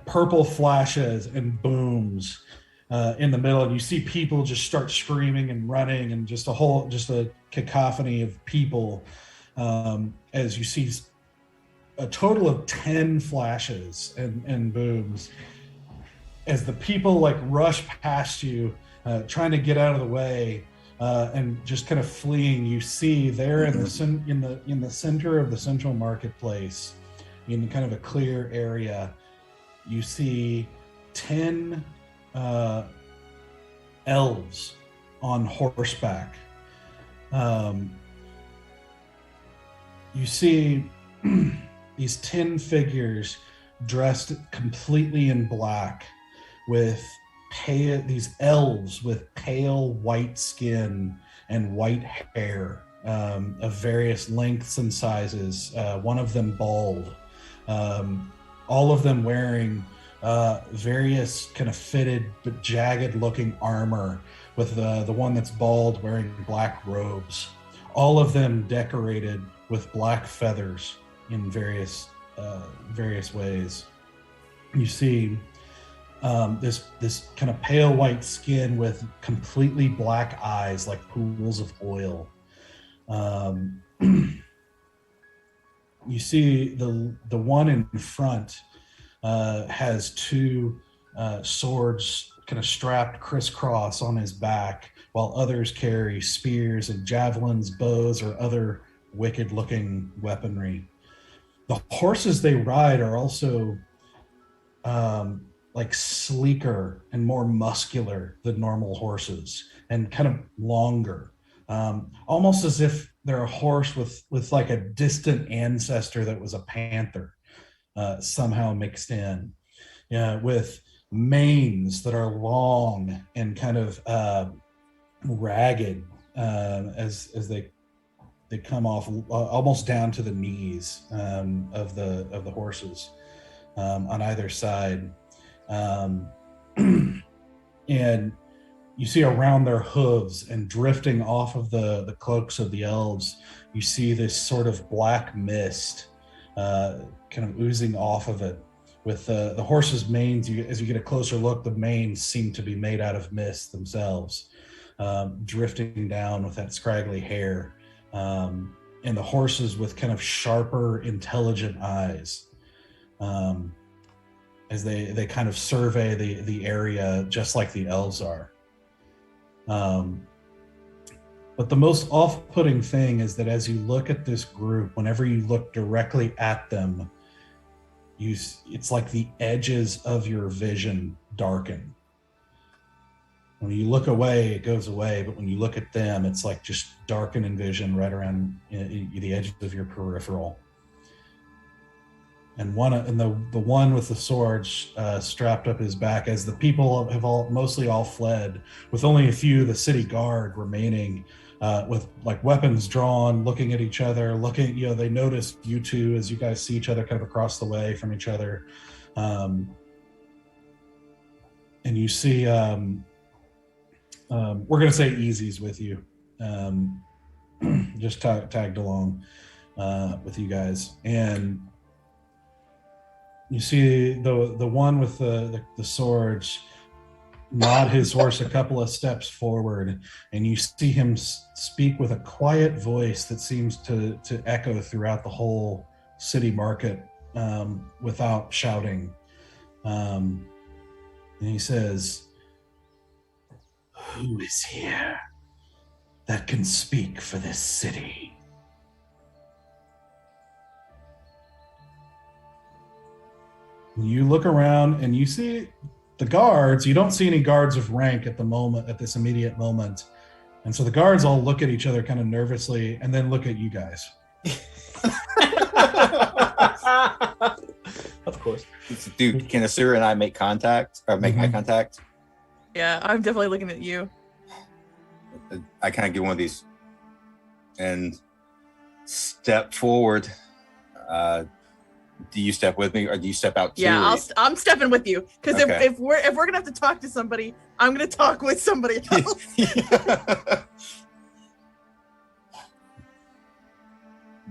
purple flashes and booms in the middle, and you see people just start screaming and running, and just a cacophony of people as you see a total of 10 flashes and booms as the people like rush past you, trying to get out of the way and just kind of fleeing. You see there in the center of the central marketplace, in kind of a clear area, you see 10 elves on horseback. You see these 10 figures dressed completely in black, with these elves with pale white skin and white hair of various lengths and sizes, one of them bald, all of them wearing various kind of fitted but jagged looking armor, with the one that's bald wearing black robes, all of them decorated with black feathers in various ways. You see this kind of pale white skin with completely black eyes like pools of oil. You see the one in front has two swords kind of strapped crisscross on his back, while others carry spears and javelins, bows, or other wicked looking weaponry. The horses they ride are also like sleeker and more muscular than normal horses, and kind of longer, almost as if they're a horse with like a distant ancestor that was a panther somehow mixed in, with manes that are long and kind of ragged as they come off almost down to the knees of the horses on either side. And you see around their hooves and drifting off of the cloaks of the elves, you see this sort of black mist kind of oozing off of it. With the horses' manes, as you get a closer look, the manes seem to be made out of mist themselves, drifting down with that scraggly hair. and the horses with kind of sharper, intelligent eyes, as they kind of survey the area just like the elves are. But the most off-putting thing is that as you look at this group, whenever you look directly at them, it's like the edges of your vision darken. When you look away, it goes away, but when you look at them, it's like just darkening vision right around the edges of your peripheral. And the one with the sword strapped up his back, as the people have mostly all fled, with only a few of the city guard remaining, with like weapons drawn, looking at each other, they notice you two as you guys see each other kind of across the way from each other. And you see, we're going to say Easy's with you, just tagged along with you guys. And you see the one with the swords nod his horse a couple of steps forward, and you see him speak with a quiet voice that seems to echo throughout the whole city market without shouting. And he says, "Who is here that can speak for this city?" You look around and you see the guards. You don't see any guards of rank at this immediate moment. And so the guards all look at each other kind of nervously and then look at you guys. Of course. Dude, can Asura and I make contact or make eye contact? Yeah, I'm definitely looking at you. I kind of get one of these and step forward. Do you step with me, or do you step out too? Yeah, I'm stepping with you, because Okay. if we're gonna have to talk to somebody, I'm gonna talk with somebody else.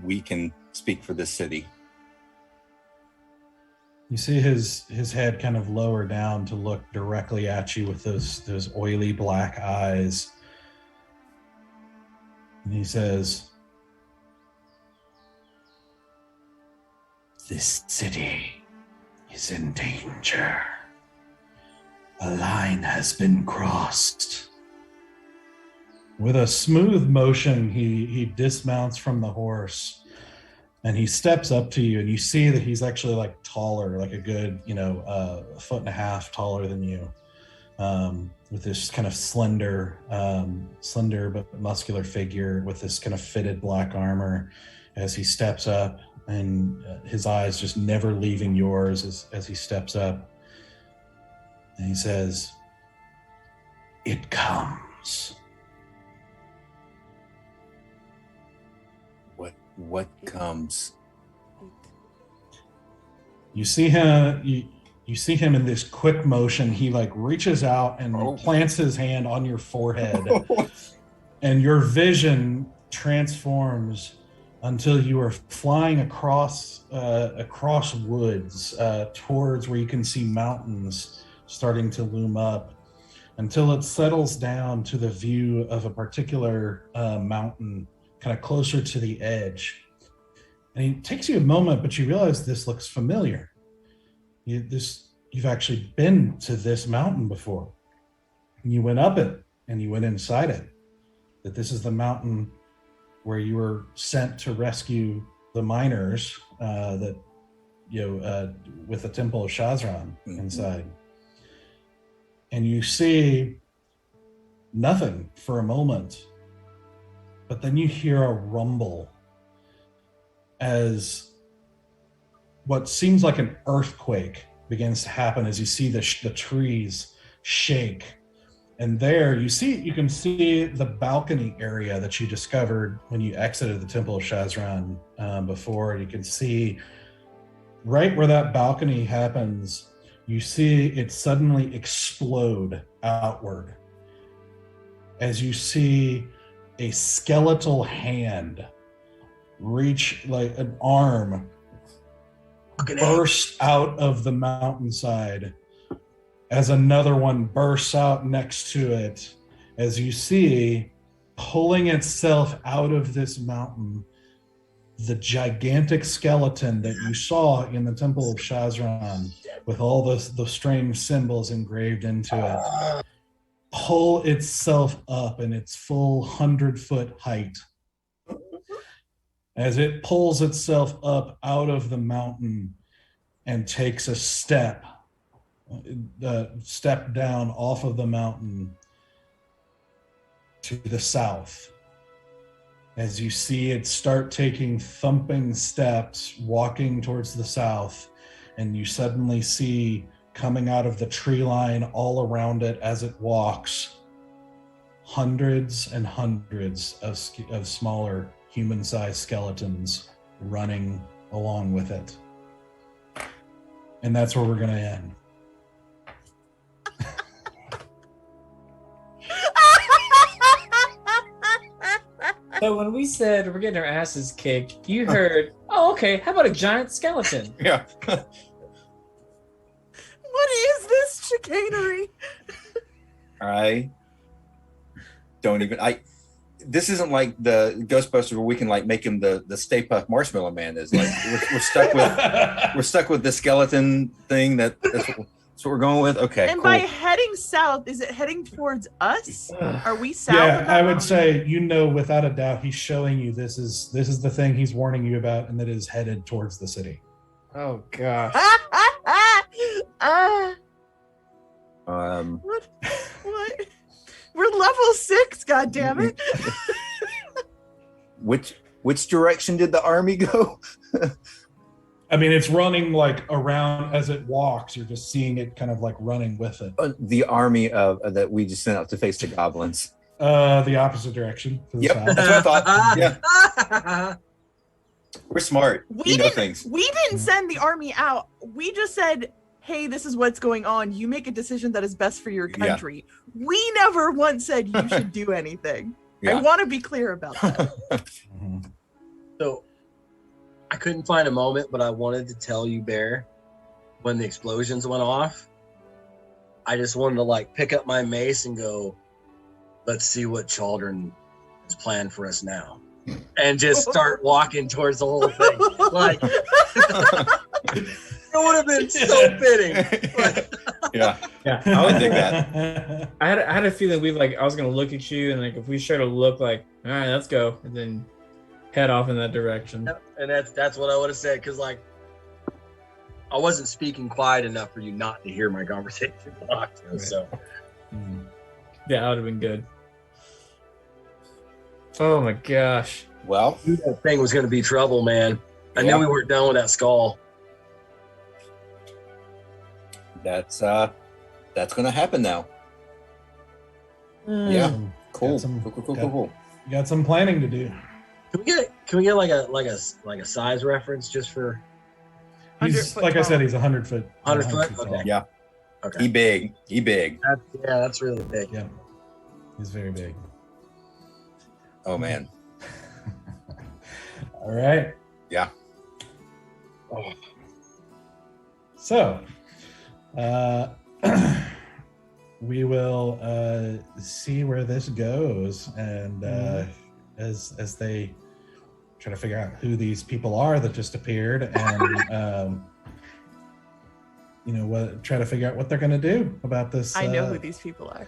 We can speak for this city. You see his head kind of lower down to look directly at you with those oily black eyes. And he says, "This city is in danger. A line has been crossed." With a smooth motion, he dismounts from the horse and he steps up to you, and you see that he's actually like taller, like a good, a foot and a half taller than you, with this kind of slender but muscular figure with this kind of fitted black armor as he steps up. And his eyes just never leaving yours as he steps up. And he says, "It comes." What comes? You see him. You see him in this quick motion. He like reaches out and plants his hand on your forehead, and your vision transforms until you are flying across woods towards where you can see mountains starting to loom up, until it settles down to the view of a particular mountain kind of closer to the edge. And it takes you a moment, but you realize this looks familiar. You've actually been to this mountain before. And you went up it and you went inside it. That this is the mountain where you were sent to rescue the miners with the Temple of Shazran inside. And you see nothing for a moment, but then you hear a rumble as what seems like an earthquake begins to happen as you see the trees shake. And there you can see the balcony area that you discovered when you exited the Temple of Shazran before. You can see right where that balcony happens, you see it suddenly explode outward as you see a skeletal hand reach, like an arm, burst out of the mountainside as another one bursts out next to it, as you see pulling itself out of this mountain the gigantic skeleton that you saw in the Temple of Shazran with all the strange symbols engraved into it pull itself up in its full 100-foot height. As it pulls itself up out of the mountain and takes a step down off of the mountain to the south. As you see it start taking thumping steps, walking towards the south, and you suddenly see coming out of the tree line all around it as it walks, hundreds and hundreds of smaller human-sized skeletons running along with it. And that's where we're going to end. So when we said we're getting our asses kicked, you heard, oh, okay, how about a giant skeleton? Yeah. What is this chicanery? I don't even. This isn't like the Ghostbusters where we can like make him the Stay Puft Marshmallow Man. Is like we're stuck with the skeleton thing. That's what we're going with. Okay. And cool. by heading south, is it heading towards us? Are we south? Yeah, of I that? would say, without a doubt, he's showing you this is the thing he's warning you about, and that is headed towards the city. Oh gosh. What? We're level 6. God damn it! Which direction did the army go? I mean, it's running like around as it walks. You're just seeing it kind of like running with it. The army that we just sent out to face the goblins. The opposite direction. To the Yep, south. that's what I thought. Yeah, we're smart. We know things. We didn't send the army out. We just said, hey, this is what's going on. You make a decision that is best for your country. Yeah. We never once said you should do anything. Yeah. I want to be clear about that. So I couldn't find a moment, but I wanted to tell you, Bear, when the explosions went off, I just wanted to like pick up my mace and go, let's see what Chaldron has planned for us now. And just start walking towards the whole thing. Like, it would have been so fitting. Yeah, I would dig that. I had a feeling I was gonna look at you, and like if we shared a look, like, all right, let's go, and then head off in that direction. Yep. And that's what I would have said, because like I wasn't speaking quiet enough for you not to hear my conversation. So yeah, that would have been good. Oh my gosh. Well, I knew that thing was going to be trouble, man. I knew we weren't done with that skull. That's going to happen now. Yeah. Cool. Cool. You got some planning to do. Can we get like a size reference just for? He's like I said, he's 100 foot. 100 foot. Okay. Yeah. Okay. He big. That's really big. Yeah. He's very big. Oh man. All right. Yeah. Oh. So, we will see where this goes, and as they try to figure out who these people are that just appeared, and try to figure out what they're going to do about this. I know who these people are.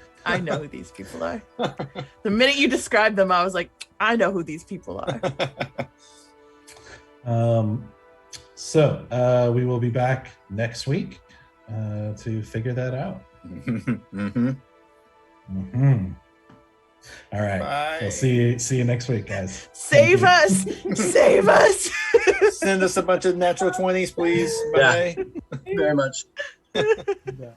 The minute you described them, I was like, I know who these people are. So we will be back next week to figure that out. All right. Bye. We'll see you next week, guys. Save us! Save us! Send us a bunch of natural 20s, please. Bye. Very much. Yeah.